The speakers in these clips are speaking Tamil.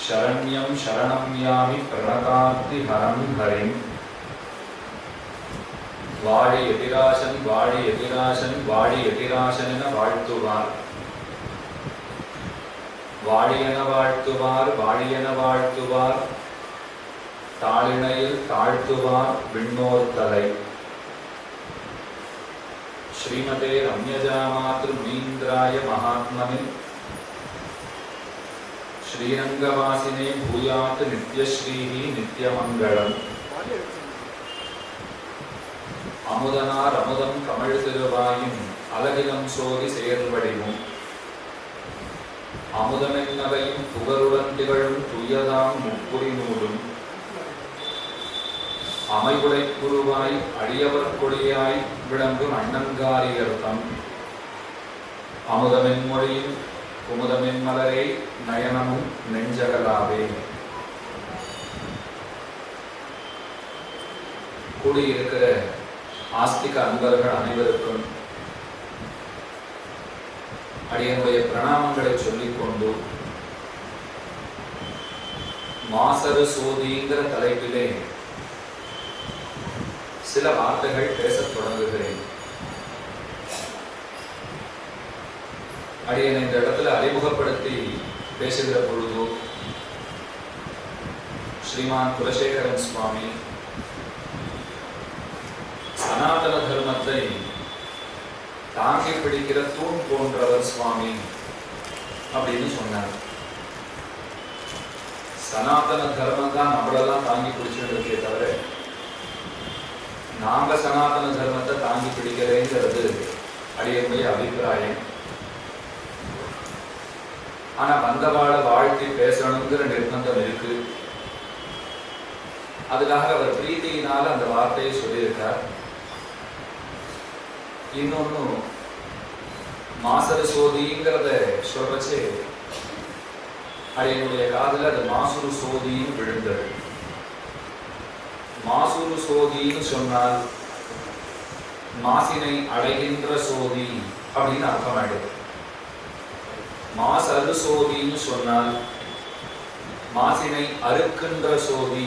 शरण्यं शरणं यामि प्रणतार्ति हरं हरिं வாழி எதிராசன் வாழி எதிராசன் வாழி எதிராசன் என வாழ்த்துவார் வாழியென வாழ்த்துவார் வாழியென வாழ்த்துவார் தாளிணையில் தாழ்த்துவார் விண்ணோர் தலை. ஸ்ரீமதே ரம்யஜா மாத்ரு மீந்திராய மகாத்மனே ஸ்ரீரங்கவாசினே பூயாத் நித்யஸ்ரீஹி நித்யமங்களம். அமுதனார் அமுதம் கமழ் திருவாயும் அலகிலம் சோதி செயல்வடிவும் அமுதமென்னவையும் புகருடன் திகழும் துயதாம் முப்புரி நூலும் அமைவுடை குருவாய் அடியவர் கொடியாய் விளங்கும் அண்ணங்காரியர்த்தம் அமுதமென் மொழியும் குமுதமென் மலரே நயனமும் நெஞ்சகலாவே. கூடியிருக்கிற ஆஸ்திக அன்பர்கள் அனைவருக்கும் அடியனுடைய பிரணாமங்களை சொல்லிக்கொண்டு மாசரு சோதிங்கிற தலைப்பிலே சில வார்த்தைகள் பேசத் தொடங்குகிறேன். அடியனை இந்த இடத்துல அறிமுகப்படுத்தி பேசுகிற பொழுது ஸ்ரீமான் குலசேகரன் சுவாமி சனாதன தர்மத்தை தாங்கி பிடிக்கிற தூண் போன்றவர் சுவாமி அப்படின்னு சொன்னார். சனாதன தர்மம் தான் நம்மளெல்லாம் தாங்கி பிடிச்சிருக்கே தவிர நாங்க சனாதன தர்மத்தை தாங்கி பிடிக்கிறேங்கிறது அடியனுடைய அபிப்பிராயம். ஆனா வந்தவாழ வாழ்த்தி பேசணுங்கிற நிர்பந்தம் இருக்கு. அதுக்காக அவர் பிரீத்தியினால அந்த வார்த்தையை சொல்லியிருக்கார். இன்னொன்னு மாசரு சோதிங்கிறத சொல்றச்சு அடியனுடைய காதுல அது மாசுரு சோதின்னு விழுந்தது. மாசுரு சோதின்னு சொன்னால் மாசினை அடைகின்ற சோதி அப்படின்னு அர்த்தம் ஆயிடுது. மாசரு சோதின்னு சொன்னால் மாசினை அறுக்கின்ற சோதி.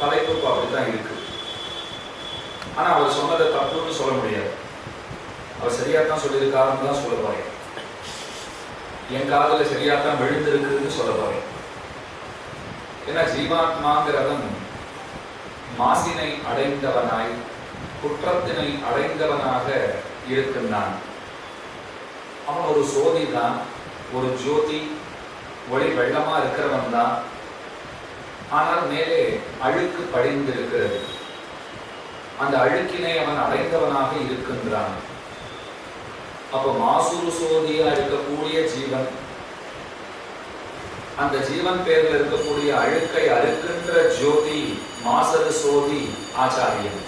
தலைப்பு அப்படித்தான் இருக்கு. ஆனா அவர் சொன்னதை தப்புன்னு சொல்ல முடியாது. அவர் சரியாத்தான் சொல்லியிருக்காருன்னு தான் சொல்ல போறேன். என் காதல சரியாத்தான் விழுந்திருக்குன்னு சொல்ல போறேன். ஏன்னா ஜீவாத்மாங்கிறவன் மாசினை அடைந்தவனாய் குற்றத்தினை அடைந்தவனாக இருக்கின்றான். அவன் ஒரு சோதி தான், ஒரு ஜோதி, ஒளி வெள்ளமா இருக்கிறவன் தான். ஆனால் மேலே அழுக்கு படிந்திருக்கிறது. அந்த அழுக்கினை அவன் அடைந்தவனாக இருக்கின்றான். அப்ப மாசுரு சோதியா இருக்கக்கூடிய ஜீவன், அந்த ஜீவன் பேர்ல இருக்கக்கூடிய அழுக்கை அறுக்கின்ற ஜோதி மாசரு சோதி ஆச்சாரியன்.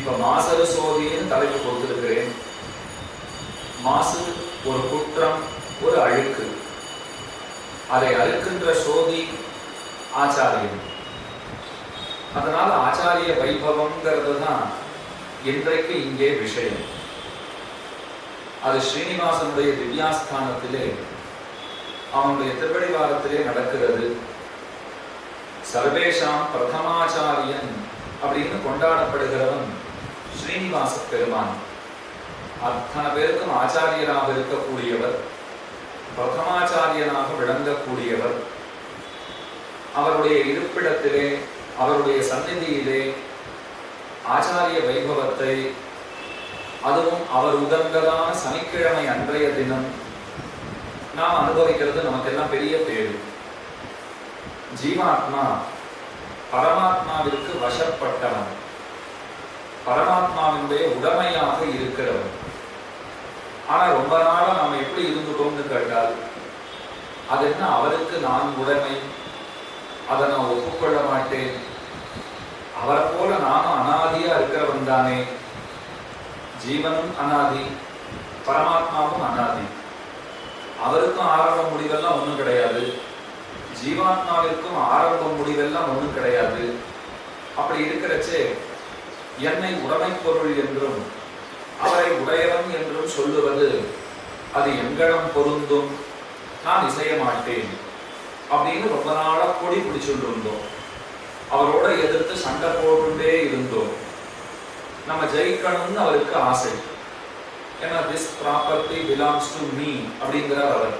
இப்ப மாசரு சோதின்னு தலைப்பு கொடுத்திருக்கிறேன். மாசு ஒரு குற்றம், ஒரு அழுக்கு. அதை அறுக்கின்ற சோதி ஆச்சாரியன். அதனால ஆச்சாரிய வைபவம்ங்கிறது தான் இன்றைக்கு இங்கே விஷயம். அது ஸ்ரீனிவாசனுடைய திவ்யாஸ்தானத்திலே அவனுடைய திருவடிவாரத்திலே நடக்கிறது. சர்வேஷாம் பிரதமாச்சாரியன் அப்படின்னு கொண்டாடப்படுகிறவன் ஸ்ரீனிவாச பெருமான். அத்தனை பேருக்கும் ஆச்சாரியராக இருக்கக்கூடியவர், பிரதமாச்சாரியனாக விளங்கக்கூடியவர். அவருடைய இருப்பிடத்திலே, அவருடைய சந்நிதியிலே ஆச்சாரிய வைபவத்தை, அதுவும் அவர் உகந்ததான சனிக்கிழமை அன்றைய தினம் நாம் அனுபவிக்கிறது நமக்கெல்லாம் பெரிய பேரு. ஜீவாத்மா பரமாத்மாவிற்கு வசப்பட்டவன், பரமாத்மாவினுடைய உடமையாக இருக்கிறவன். ஆனா ரொம்ப நாளா நாம எப்படி இருந்துட்டோம்னு கேட்டால், அது என்ன அவருக்கு நான் உடைமை, அதை நான் ஒப்புக்கொள்ள மாட்டேன், அவரை போல நானும் அனாதியா இருக்கிறவன் தானே. ஜீவனும் அனாதி, பரமாத்மாவும் அனாதி. அவருக்கும் ஆரம்ப முடிவெல்லாம் ஒன்றும் கிடையாது, ஜீவாத்மாவிற்கும் ஆரம்ப முடிவெல்லாம் ஒன்றும் கிடையாது. அப்படி இருக்கிறச்சே என்னை உடைமை பொருள் என்றும் அவரை உடையவன் என்றும் சொல்லுவது அது எங்கனம் பொருந்தும்? நான் இசைய மாட்டேன் அப்படின்னு ரொம்ப நாளா கொடி பிடிச்சுட்டு இருந்தோம். அவரோட எதிர்த்து சண்டை போட்டுட்டே இருந்தோம். நம்ம ஜெயிக்கணும்னு அவருக்கு ஆசை. ஏன்னா this property belongs to me அப்படிங்கிறார் அவர்.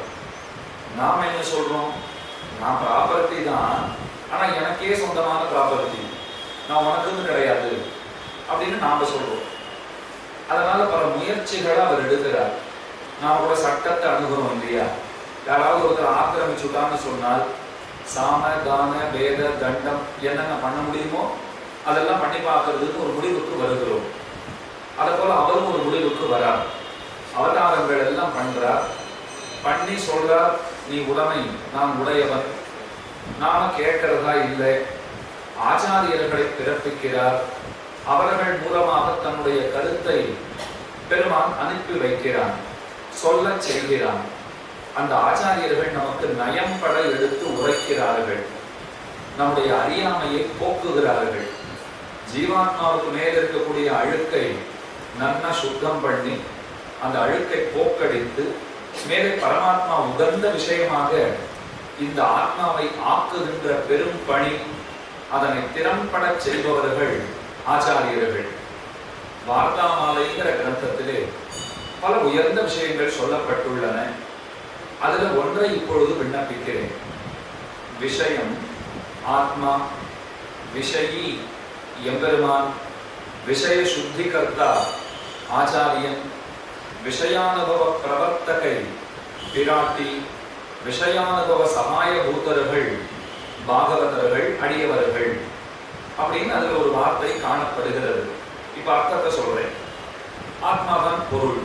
நாம என்ன சொல்றோம்? நான் ப்ராப்பர்ட்டி தான், ஆனா எனக்கே சொந்தமான ப்ராப்பர்ட்டி, நான் உனக்குன்னு கிடையாது அப்படின்னு நாம சொல்றோம். அதனால பல முயற்சிகளை அவர் எடுக்கிறார். நான் கூட சட்டத்தை அணுகிறோம் இல்லையா? யாராவது ஒருத்தர் ஆக்கிரமிச்சுட்டான்னு சொன்னால் சாம தான வேத தண்டம் என்னென்ன பண்ண முடியுமோ அதெல்லாம் பண்ணி பார்க்கறதுக்கு ஒரு முடிவுக்கு வருகிறோம். அதை போல அவரும் ஒரு முடிவுக்கு வரார். அவதாரங்கள் எல்லாம் பண்றார். பண்ணி சொல்றார், நீ உடைமை, நான் உடையவன். நாம கேட்கிறதா இல்லை. ஆச்சாரியர்களை பிறப்பிக்கிறார். அவர்கள் மூலமாக தன்னுடைய கருத்தை பெருமான் அனுப்பி வைக்கிறான், சொல்ல செய்கிறான். அந்த ஆச்சாரியர்கள் நமக்கு நயம்பட எடுத்து உரைக்கிறார்கள், நம்முடைய அறியாமையை போக்குகிறார்கள். ஜீவாத்மாவுக்கு மேல் இருக்கக்கூடிய அழுக்கை நன்னா சுத்தம் பண்ணி அந்த அழுக்கை போக்கடித்து மேலே பரமாத்மா உகந்த விஷயமாக இந்த ஆத்மாவை ஆக்குகின்ற பெரும் பணி, அதனை திறம்பட செய்பவர்கள் ஆச்சாரியர்கள். வார்த்தாமாலைங்கிற கிரந்தத்திலே பல உயர்ந்த விஷயங்கள் சொல்லப்பட்டுள்ளன. அதுல ஒன்றை இப்பொழுது விண்ணப்பிக்கிறேன். விஷயம் ஆத்மா, விஷயி எம்பெருமான், விஷய சுத்தி கர்த்தா ஆச்சாரியன், விஷயானுபவ பிரவர்த்தகை பிராட்டி, விஷயானுபவ சகாய பூத்தர்கள் பாகவதர்கள், அடியவர்கள் அப்படின்னு அதுல ஒரு வார்த்தை காணப்படுகிறது. இப்ப அர்த்தத்தை சொல்றேன். ஆத்மாதான் பொருள்.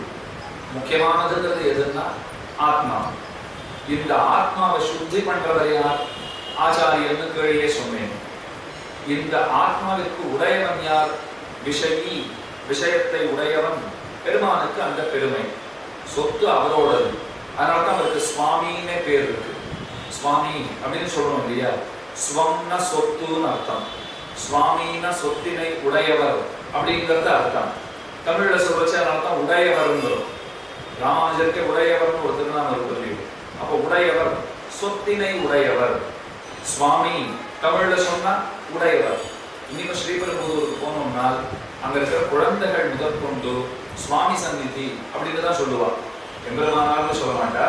முக்கியமானதுங்கிறது எதுன்னா ஆத்மா. இந்த ஆத்மாவை சுத்தி பண்றவர் யார்? ஆச்சாரியன்னு கீழே சொன்னேன். இந்த ஆத்மாவிற்கு உடையவன் யார்? விஷயி, விஷயத்தை உடையவன். பெருமானுக்கு அந்த பெருமை, சொத்து அவரோடது. அதனால்தான் அவருக்கு சுவாமின்னே பேர் இருக்கு. சுவாமி அப்படின்னு சொல்றோம் இல்லையா? ஸ்வம்ன சொத்துன்னு அர்த்தம். சுவாமின்னா சொத்தினை உடையவர் அப்படிங்கிறது அர்த்தம். தமிழ்ல சொல்றச்சு அதனால்தான் உடையவர். ராமானுஜருக்கு உடையவர்னு ஒரு திருநாமம் இருக்கு. அப்ப உடையவர், சொத்தினை உடையவர். சுவாமி தமிழ்ல சொன்னா உடையவர். இன்னைக்கு ஸ்ரீபெரும்புதூருக்கு போனோம்னால் அங்க இருக்கிற குழந்தைகள் முதற்கொண்டு சுவாமி சந்நிதி அப்படின்னு தான் சொல்லுவார். எம்பெருமானார்னு சொல்ல மாட்டா,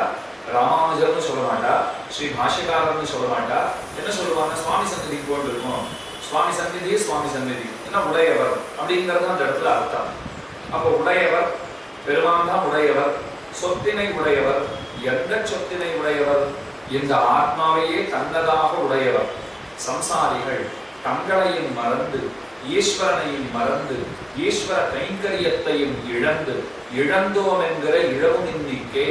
ராமானுஜர்னு சொல்ல மாட்டா, ஸ்ரீ பாஷ்யக்காரர்னு சொல்ல மாட்டா. என்ன சொல்லுவாங்க? சுவாமி சந்நிதிக்கு போட்டு இருக்கும். சுவாமி சந்நிதி, சுவாமி சந்நிதி என்ன உடையவர் அப்படிங்கிறது அந்த இடத்துல அர்த்தம். அப்போ உடையவர் பெருமான் தான் உடையவர். சொத்தினை உடையவர். எந்த சொத்தினை உடையவர்? இந்த ஆத்மாவையே தன்னதாக உடையவர். சம்சாரிகள் தங்களையும் மறந்து, ஈஸ்வரனையும் மறந்து, ஈஸ்வர கைங்கரியத்தையும் இழந்து, இழந்தோம் என்கிற இழவு நின்னிக்கே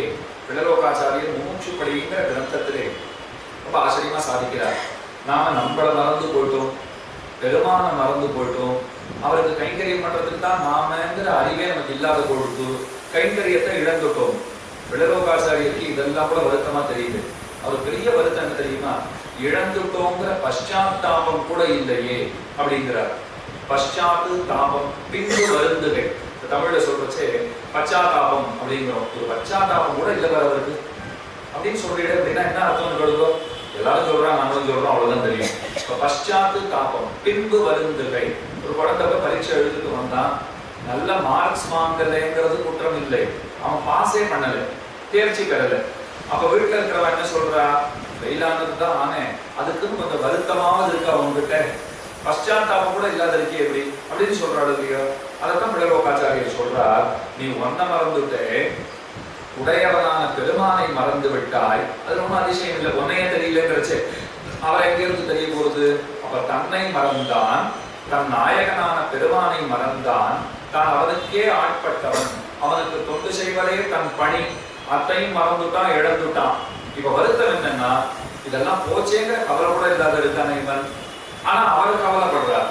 பிளலோகாச்சாரியர் முமுட்சுப்படிங்கிற கிரந்தத்திலே ரொம்ப ஆச்சரியமா சாதிக்கிறார். நாம நம்மளை மறந்து போயிட்டோம், பெருமான மறந்து போயிட்டோம். அவருக்கு கைங்கரியம் பண்றதுக்கு தான் நாமங்கிற அறிவே நமக்கு இல்லாத பொழுது கைங்கரியத்தை இழந்துட்டோம். பிளலோகாச்சாரியருக்கு இதெல்லாம் கூட வருத்தமா தெரியுது. அவர் பெரிய வருத்தம் என்ன தெரியுமா? இழந்துட்டோங்கிற பశ్చాத்தாபம் கூட இல்லையே அப்படிங்கிறார். பశ్చాத்து தாபம் பின்பு வருந்துகள். தமிழ்ல சொல்றச்சே பச்சாத்தாபம் அப்படிங்கிறோம். ஒரு பச்சாத்தாபம் கூட இல்லை அவருக்கு அப்படின்னு சொல்லிடு அப்படின்னா என்ன அர்த்தம் கொடுக்கோ? எல்லாரும் சொல்றாங்க, நம்மளும் சொல்றோம், அவ்வளவுதான் தெரியும். இப்ப பశ్చాத்து தாபம் பின்பு வருந்துகை. ஒரு குழந்தை பரீட்சை எழுதிட்டு வந்தான், நல்ல மார்க்ஸ் வாங்கலைங்கிறது குற்றம் இல்லை, அவன் பாஸே பண்ணல, தேர்ச்சி பெறல. அப்ப வீட்டுல இருக்கிறவன் என்ன சொல்றா? வெயிலானது தான் ஆனே, அதுக்குன்னு கொஞ்சம் வருத்தமாவது இருக்கு அவங்ககிட்ட, பశ్చాத்தாபம் கூட இல்லாத இருக்கே எப்படி அப்படின்னு சொல்றாரு இல்லையோ? அதைத்தான் பிளலோகாச்சாரியர் சொல்றார். நீ ஒன்ன மறந்துட்டே, உடையவனான பெருமானை மறந்து விட்டாய். அது ரொம்ப அதிசயம் இல்லை, ஒன்னையே தெரியலங்கிறச்சு அவர் எங்கிருந்து தெரிய போகுது? அப்ப தன்னை மறந்தான், தன் நாயகனான பெருமானை மறந்தான், தான் அவனுக்கே ஆட்பட்டவன், அவனுக்கு தொண்டு செய்வதே தன் பணி, அத்தையும் மறந்துட்டான், இழந்துட்டான். இப்ப வருத்தம் என்னன்னா, இதெல்லாம் போச்சேங்கிற கவலை கூட இல்லாத இருக்கான இவன். ஆனா அவர் கவலைப்படுறார்.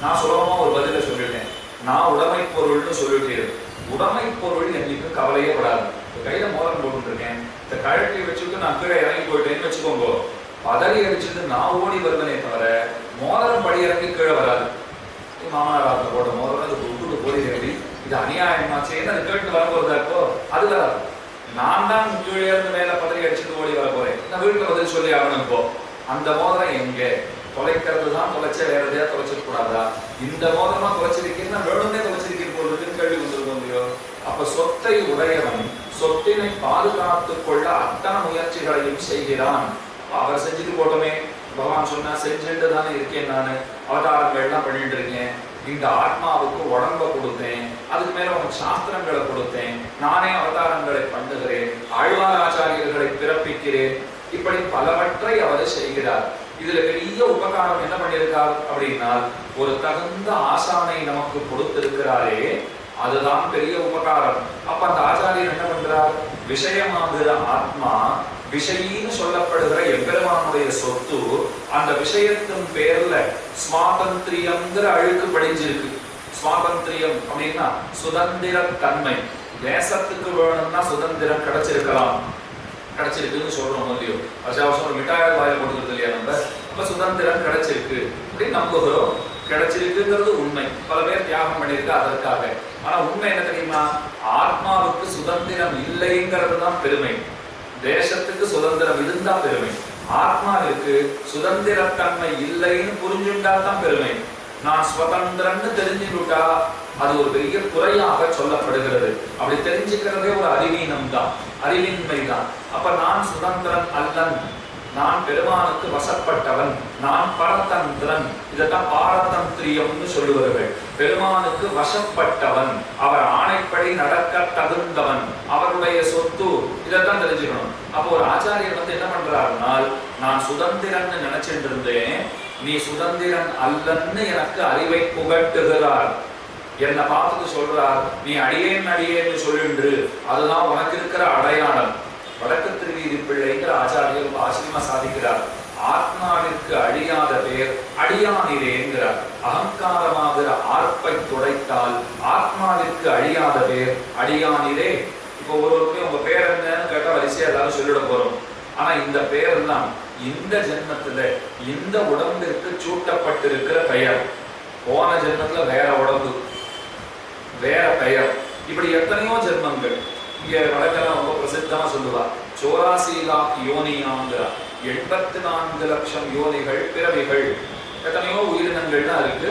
நான் சுலபமா ஒரு பதில சொல்லிட்டேன். நான் உடைமை பொருள்னு சொல்லிட்டேன். உடைமை பொருள் என்னைக்கு கவலையே படாது. கையில மோதிரம் போட்டு இருக்கேன், இந்த கழட்டி வச்சுட்டு நான் கீழே இறங்கி போயிட்டேன்னு வச்சுக்கோங்க, பதறி அடிச்சுட்டு நான் ஓடி வருவனே தவிர மோதிரம் படி இறங்கி கீழே வராது. மாமனாராத்த போட்ட மோதிரம் அது விட்டுட்டு போய் எப்படி இது அநியாயமாச்சேன்னு அது கேட்டு வரப்போறதா இருக்கோ அது வராது. நான் தான் கீழே இருந்து மேல பதறி அடிச்சுட்டு ஓடி வர வீட்டுல பதில் சொல்லி ஆகணும். இப்போ அந்த மோதிரம் எங்க தொலைக்கிறது தான் தொலைச்ச, வேற எதையா தொலைச்சிட கூடாதா? இந்த மோதிரமா தொலைச்சிருக்கீங்கன்னா வேணும்னே தொலைச்சிருக்கீங்க போடுறதுன்னு கேள்வி வந்துருக்கோம் இல்லையோ? அப்ப சொத்தை உடையவன் சொத்தினை பாதுகாத்துக் கொள்ள அத்தனை முயற்சிகளையும் செய்கிறான். அவர் செஞ்சுட்டு போட்டோமே, பகவான் சொன்னா செஞ்சுட்டு தானே இருக்கேன், நான் அவதாரங்கள் எல்லாம் பண்ணிட்டு இருக்கேன், இந்த ஆத்மாவுக்கு உடம்ப கொடுத்தேன், அதுக்கு மேல உனக்கு சாஸ்திரங்களை கொடுத்தேன், நானே அவதாரங்களை பண்ணுகிறேன், ஆழ்வார் ஆச்சாரியர்களை பிறப்பிக்கிறேன், இப்படி பலவற்றை அவர் செய்கிறார். இதுல பெரிய உபகாரம் என்ன பண்ணியிருக்கார் அப்படின்னா, ஒரு தகுந்த ஆசானை நமக்கு கொடுத்திருக்கிறாரே, அதுதான் பெரிய உபகாரம். அப்ப அந்த ஆச்சாரியர் என்ன பண்றார்? விஷயமாகிற ஆத்மா, விஷயின்னு சொல்லப்படுகிற எம்பெருமானுடைய சொத்து, அந்த விஷயத்தின் பேர்ல சுவாதந்திரியம்ங்கிற அழுக்கு படிஞ்சிருக்கு. சுவாதந்திரியம் அப்படின்னா சுதந்திர தன்மை. தேசத்துக்கு வேணும்னா சுதந்திரம் கிடைச்சிருக்கலாம், கிடைச்சிருக்குன்னு சொல்றோம் இல்லையோ? அவசரம் மிட்டாய் வாயில போட்டுக்கிறது இல்லையா நம்ம? அப்ப சுதந்திரம் கிடைச்சிருக்கு அப்படின்னு நம்புகிறோம். கிடைச்சிருக்குங்கிறது உண்மை, பல பேர் தியாகம் பண்ணியிருக்கா அதற்காக. ஆனா உண்மை என்ன தெரியுமா? ஆத்மாவுக்கு சுதந்திரம் இல்லைங்கிறது தான் பெருமை, தேசத்துக்கு சுதந்திரம் இருந்தா பெருமை. ஆத்மாவிற்கு சுதந்திரத்தன்மை இல்லைன்னு புரிஞ்சுட்டா தான் பெருமை. நான் சுதந்திரன்னு தெரிஞ்சுட்டா அது ஒரு பெரிய குறையாக சொல்லப்படுகிறது. அப்படி தெரிஞ்சுக்கிறதே ஒரு அறிவீனம் தான், அறிவின்மை தான். அப்ப நான் சுதந்திரன் அல்லன், நான் பெருமானுக்கு வசப்பட்டவன், நான் பரதந்திரன், இதைத்தான் பாரதந்திரியம்னு சொல்லுவார்கள். பெருமானுக்கு வசப்பட்டவன், அவர் ஆணைப்படி நடக்க தகுந்தவன், அவருடைய சொத்து, இதைத்தான் தெரிஞ்சுக்கணும். அப்போ ஒரு ஆச்சாரியர் என்ன பண்றாருன்னா, நான் சுதந்திரன் நினைச்சிட்டு இருந்தேன், நீ சுதந்திரன் அல்லன்னு எனக்கு அறிவை புகட்டுகிறார். என்னை பார்த்துட்டு சொல்றார், நீ அடியேன் அடியேன்னு சொல்லின்று, அதுதான் உனக்கு இருக்கிற அடையாளம். வடக்கு திருவீதி பிள்ளைங்கிற ஆச்சாரியர் ஆச்சரியமா சாதிக்கிறார். ஆத்மாவிற்கு அழியாத பேர் அடியானிரேங்கிறார். அகங்காரமாகிற ஆர்ப்பை துடைத்தால் ஆத்மாவிற்கு அழியாத பேர் அடியானிரே. இப்போ ஒருவருக்கும் உங்க பேர் என்னன்னு கேட்டா வரிசையா எல்லாரும் சொல்லிட போறோம். ஆனா இந்த பேரெல்லாம் இந்த ஜென்மத்துல இந்த உடம்பிற்கு சூட்டப்பட்டிருக்கிற பெயர். போன ஜென்மத்துல வேற உடம்பு, வேற பெயர், இப்படி எத்தனையோ ஜென்மங்கள். இங்க வடக்கெல்லாம் ரொம்ப பிரசித்தமா சொல்லுவா, 84 लाख யோனியாங்கிற 84 லட்சம் யோனிகள், பிறவிகள், எத்தனையோ உயிரினங்கள்லாம் இருக்கு.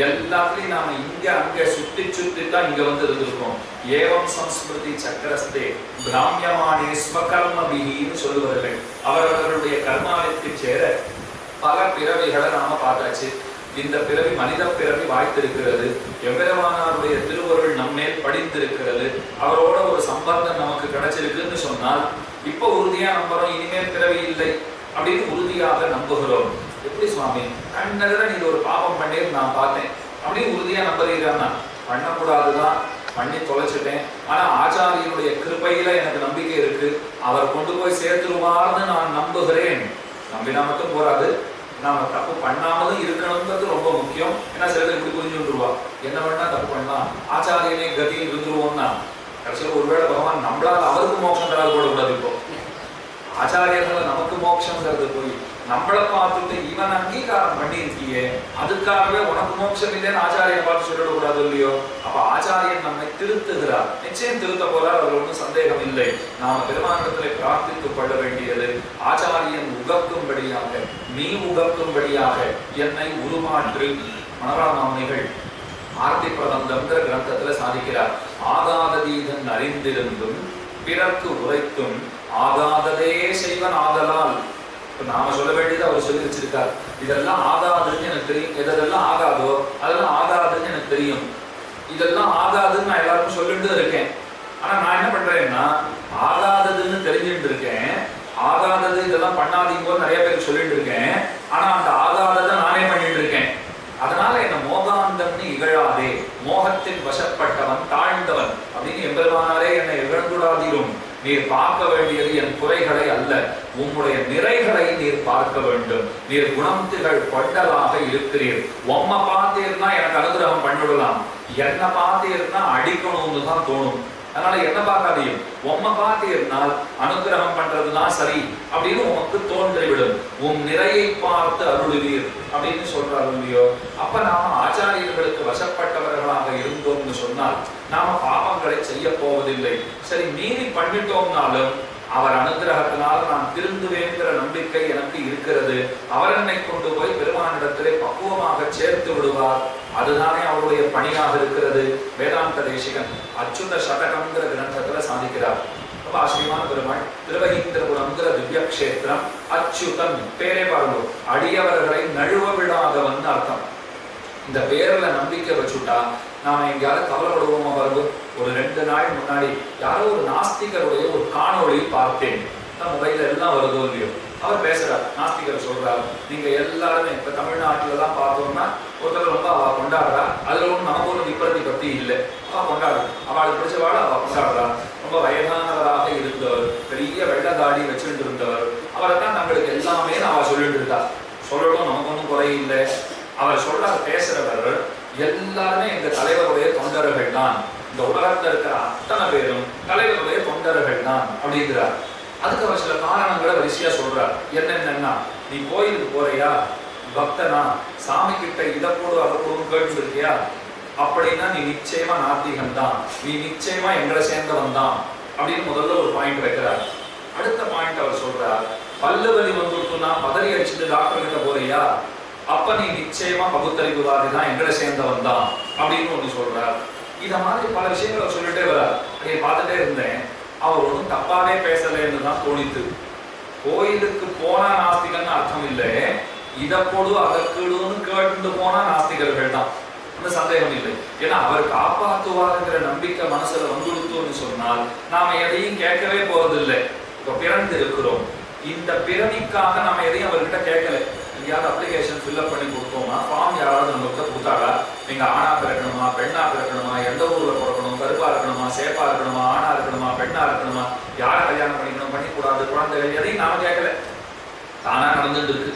எல்லாத்துலயும் நாம இங்க அங்க சுத்தி சுத்தி தான் இங்க வந்து இருந்திருக்கோம். ஏவம் சம்ஸ்மிருதி சக்கரஸ்தே பிராமியமானே ஸ்வகர்மபிகின்னு சொல்லுவார்கள். அவர்களுடைய கர்மாவிற்கு சேர பல பிறவிகளை நாம பார்த்தாச்சு. இந்த பிறவி மனித பிறவி வாய்த்திருக்கிறது. எம்பெருமானாருடைய திருவருள் நம்மேல் படித்திருக்கிறது. அவரோட ஒரு சம்பந்தம் நமக்கு கிடைச்சிருக்குன்னு சொன்னால் இப்போ உறுதியா நம்புறோம், இனிமேல் பிறவி இல்லை அப்படின்னு உறுதியாக நம்புகிறோம். எப்படி சுவாமி கண்ணெதிர நீ ஒரு பாபம் பண்ணி நான் பார்த்தேன் அப்படின்னு உறுதியா நம்புறீங்கன்னா, பண்ணக்கூடாதுதான், பண்ணி தொலைச்சிட்டேன். ஆனா ஆச்சாரியனுடைய கிருபையில எனக்கு நம்பிக்கை இருக்கு, அவர் கொண்டு போய் சேர்த்துருவார்னு நான் நம்புகிறேன். நம்பினா மட்டும் போராது, நாம தப்பு பண்ணாமலும் இருக்கணும்ன்றது ரொம்ப முக்கியம். ஏன்னா சில பேர் இப்படி புரிஞ்சு விட்டுருவா, என்ன பண்ணா தப்பு பண்ணலாம், ஆச்சாரியனே கதியில் இருந்துருவோம்னா கடைசியில் ஒருவேளை பகவான் நம்மளால் அவருக்கு மோட்சம் தராது போடக்கூடாது. இப்போ ஆச்சாரியர்களை நமக்கு மோட்சங்கிறது போய் நம்மளை பார்த்துட்டு இவன் அங்கீகாரம் பண்ணியிருக்கியே, அதுக்காகவே உனக்கு மோட்சம் இல்லைன்னு ஆச்சாரியனை பார்த்து சொல்லிடக்கூடாது இல்லையோ? அப்ப ஆச்சாரியன் நம்மை திருத்துகிறார், நிச்சயம் திருத்த போறார், அதில் ஒன்றும் சந்தேகம் இல்லை. நாம பெருமாண்டத்திலே பிரார்த்தித்துக் கொள்ள வேண்டியது, ஆச்சாரியன் உகக்கும்படியாக, நீ உகக்கும்படியாக என்னை உருமாற்று. மனோரமாமுனிகள் ஆர்த்தி பிரபந்தம்ங்கிற கிரந்தத்துல சாதிக்கிறார். ஆகாததீதன் அறிந்திருந்தும் பிறர்க்கு உரைத்தும் ஆகாததே செய்வன் ஆதலால். நாம சொல்ல வேண்டியது அவர் சொல்லி வச்சிருக்கார். இதெல்லாம் ஆகாதுன்னு எனக்கு தெரியும், எதெல்லாம் ஆகாதோ அதெல்லாம் ஆகாதுன்னு எனக்கு தெரியும். இதெல்லாம் ஆகாதுன்னு நான் எல்லாருக்கும் சொல்லிட்டு இருக்கேன். ஆனா நான் என்ன பண்றேன்னா, ஆகாததுன்னு தெரிஞ்சுட்டு இருக்கேன், ஆகாதது இதெல்லாம் பண்ணாதீங்கன்னு நிறைய பேருக்கு சொல்லிட்டு இருக்கேன். ஆனா அந்த ஆகாததை நானே பண்ணிட்டு இருக்கேன். அதனால என்ன மோகாந்தம்னு இகழாதே, மோகத்தின் வசப்பட்டவன் தாழ்ந்தவன் அப்படின்னு எம்பெருமானாரே என்னை இகழ்ந்துடாதீரும். நீர் பார்க்க வேண்டியது என் குறைகளை அல்ல, உம்முடைய நிறைகளை நீர் பார்க்க வேண்டும். நீர் குணத்திகள் கொண்டலாக இருக்கிறீர். உம்மை பார்த்தீர்னா எனக்கு அனுகிரகம் பண்ணிவிடலாம், என்ன பார்த்தீர்னா அடிக்கணும்னு தான் தோணும். அதனால என்ன பார்க்காதீங்க, உம்மை பார்த்தீர்னால் அனுகிரகம் பண்றதுதான் சரி அப்படின்னு உமக்கு தோன்றிவிடும். உம் நிறையை பார்த்து அருளுவீர் அப்படின்னு சொல்றாரு இல்லையோ? அப்ப நாம ஆச்சாரியர்களுக்கு வசப்பட்டவர்களாக இருந்தோம்னு சொன்னால் நாம பாபங்களை செய்ய போவதில்லை. சரி மீறி பண்ணிட்டோம்னாலும் அவர் அனுகிரகத்தினால் நான் திருந்துவேங்கிற நம்பிக்கை எனக்கு இருக்கிறது. அவர் என்னை கொண்டு போய் பெருமானிடத்திலே பக்குவமாக சேர்த்து விடுவார். அதுதானே அவருடைய பணியாக இருக்கிறது. வேதாந்த தேசிகன் அச்சுத சதகம்ங்கிற கிரந்தத்துல சாதிக்கிறார். ரொம்ப ஆச்சரியமான பெருமாள். திருவகீந்திரபுரம்ங்கிற திவ்ய கஷேத்திரம். அச்சுதன் பேரே பாருங்க, அடியவர்களை நழுவ விடாதவன் அர்த்தம். இந்த பேர்ல நம்பிக்கை வச்சுட்டா நாம எங்கேயாவது கவலைப்படுவோமா பாருங்க. ஒரு 2 நாள் முன்னாடி யாரோ ஒரு நாஸ்திகருடைய ஒரு காணொளி பார்த்தேன். மொபைல்ல எல்லாம் வருதோ இல்லையோ, அவர் பேசுறார். நாஸ்திகர் சொல்றார், நீங்க எல்லாருமே இப்ப தமிழ்நாட்டுல எல்லாம் பார்த்தோம்னா ஒருத்தர் ரொம்ப அவ கொண்டாடுறா. அதுல ஒண்ணு நமக்கு ஒரு விபரதி பத்தி இல்லை. அவ கொண்டாடு, அவளுக்கு பிடிச்சவாட அவ கொண்டாடுறா. ரொம்ப வயதானவராக இருந்தவர், பெரிய வெள்ளதாடி வச்சுட்டு இருந்தவர். அவரை தான் தங்களுக்கு எல்லாமே அவ சொல்லிட்டு இருக்கா. சொல்லணும், நமக்கு ஒன்றும் குறையில்லை. அவர் சொல்றார், பேசுறவர் எல்லாருமே எங்க தலைவருடைய தொண்டர்கள் தான். இந்த உலகத்துல இருக்கிற அத்தனை பேரும் தலைவருடைய தொண்டர்கள் தான் அப்படிங்கிறார். அதுக்கு அவர் சில காரணங்களை வரிசையா சொல்றார். என்னென்னா, நீ கோயிலுக்கு போறியா, பக்தனா, சாமி கிட்ட இதை போடு அதை போடும் கேட்டு இருக்கியா, அப்படின்னா நீ நிச்சயமா நாத்திகன் தான், நீ நிச்சயமா எங்களை சேர்ந்தவன் தான் அப்படின்னு முதல்ல ஒரு பாயிண்ட் வைக்கிறார். அடுத்த பாயிண்ட் அவர் சொல்றார், பல்லு வலி வந்துட்டுனா பதறி அடிச்சுட்டு டாக்டர் கிட்ட போறியா, அப்ப நீ நிச்சயமா பகுத்தறிவுவாதி தான், எங்களை சேர்ந்தவன் தான் அப்படின்னு ஒண்ணு சொல்றார். இத மாதிரி பல விஷயங்களை சொல்லிட்டே வர்றார். அதை பார்த்துட்டே இருந்தேன். அவர் ஒன்றும் தப்பாவே பேசலைன்னு தான் தோணித்து. கோயிலுக்கு போனா நாஸ்திகன்னு அர்த்தம் இல்லை, இதை போடு அதற்குன்னு கேட்டு போனா நாஸ்திகர்கள் தான், ஒன்றும் சந்தேகம் இல்லை. ஏன்னா அவர் காப்பாற்றுவாருங்கிற நம்பிக்கை மனசுல வந்துடுத்தோன்னு சொன்னால் நாம எதையும் கேட்கவே போறது இல்லை. இப்ப பிறந்து இருக்கிறோம், இந்த பிறவிக்காக நம்ம எதையும் அவர்கிட்ட கேட்கல. எங்கேயாவது அப்ளிகேஷன் ஃபில்அப் பண்ணி கொடுத்தோம்னா ஃபார்ம் யாராவது நம்மகிட்ட கொடுத்தாடா, நீங்க ஆணா பிறக்கணுமா, பெண்ணா பிறக்கணுமா, எந்த ஊர்ல பிறக்கணும், கருப்பா இருக்கணுமா, சேப்பா இருக்கணுமா, ஆணா இருக்கணுமா, பெண்ணா இருக்கணுமா, யாரை கல்யாணம் பண்ணிக்கணும், பண்ணிக்கூடாது, குழந்தைகள், எதையும் நாம கேட்கல. தானா நடந்துட்டு இருக்கு.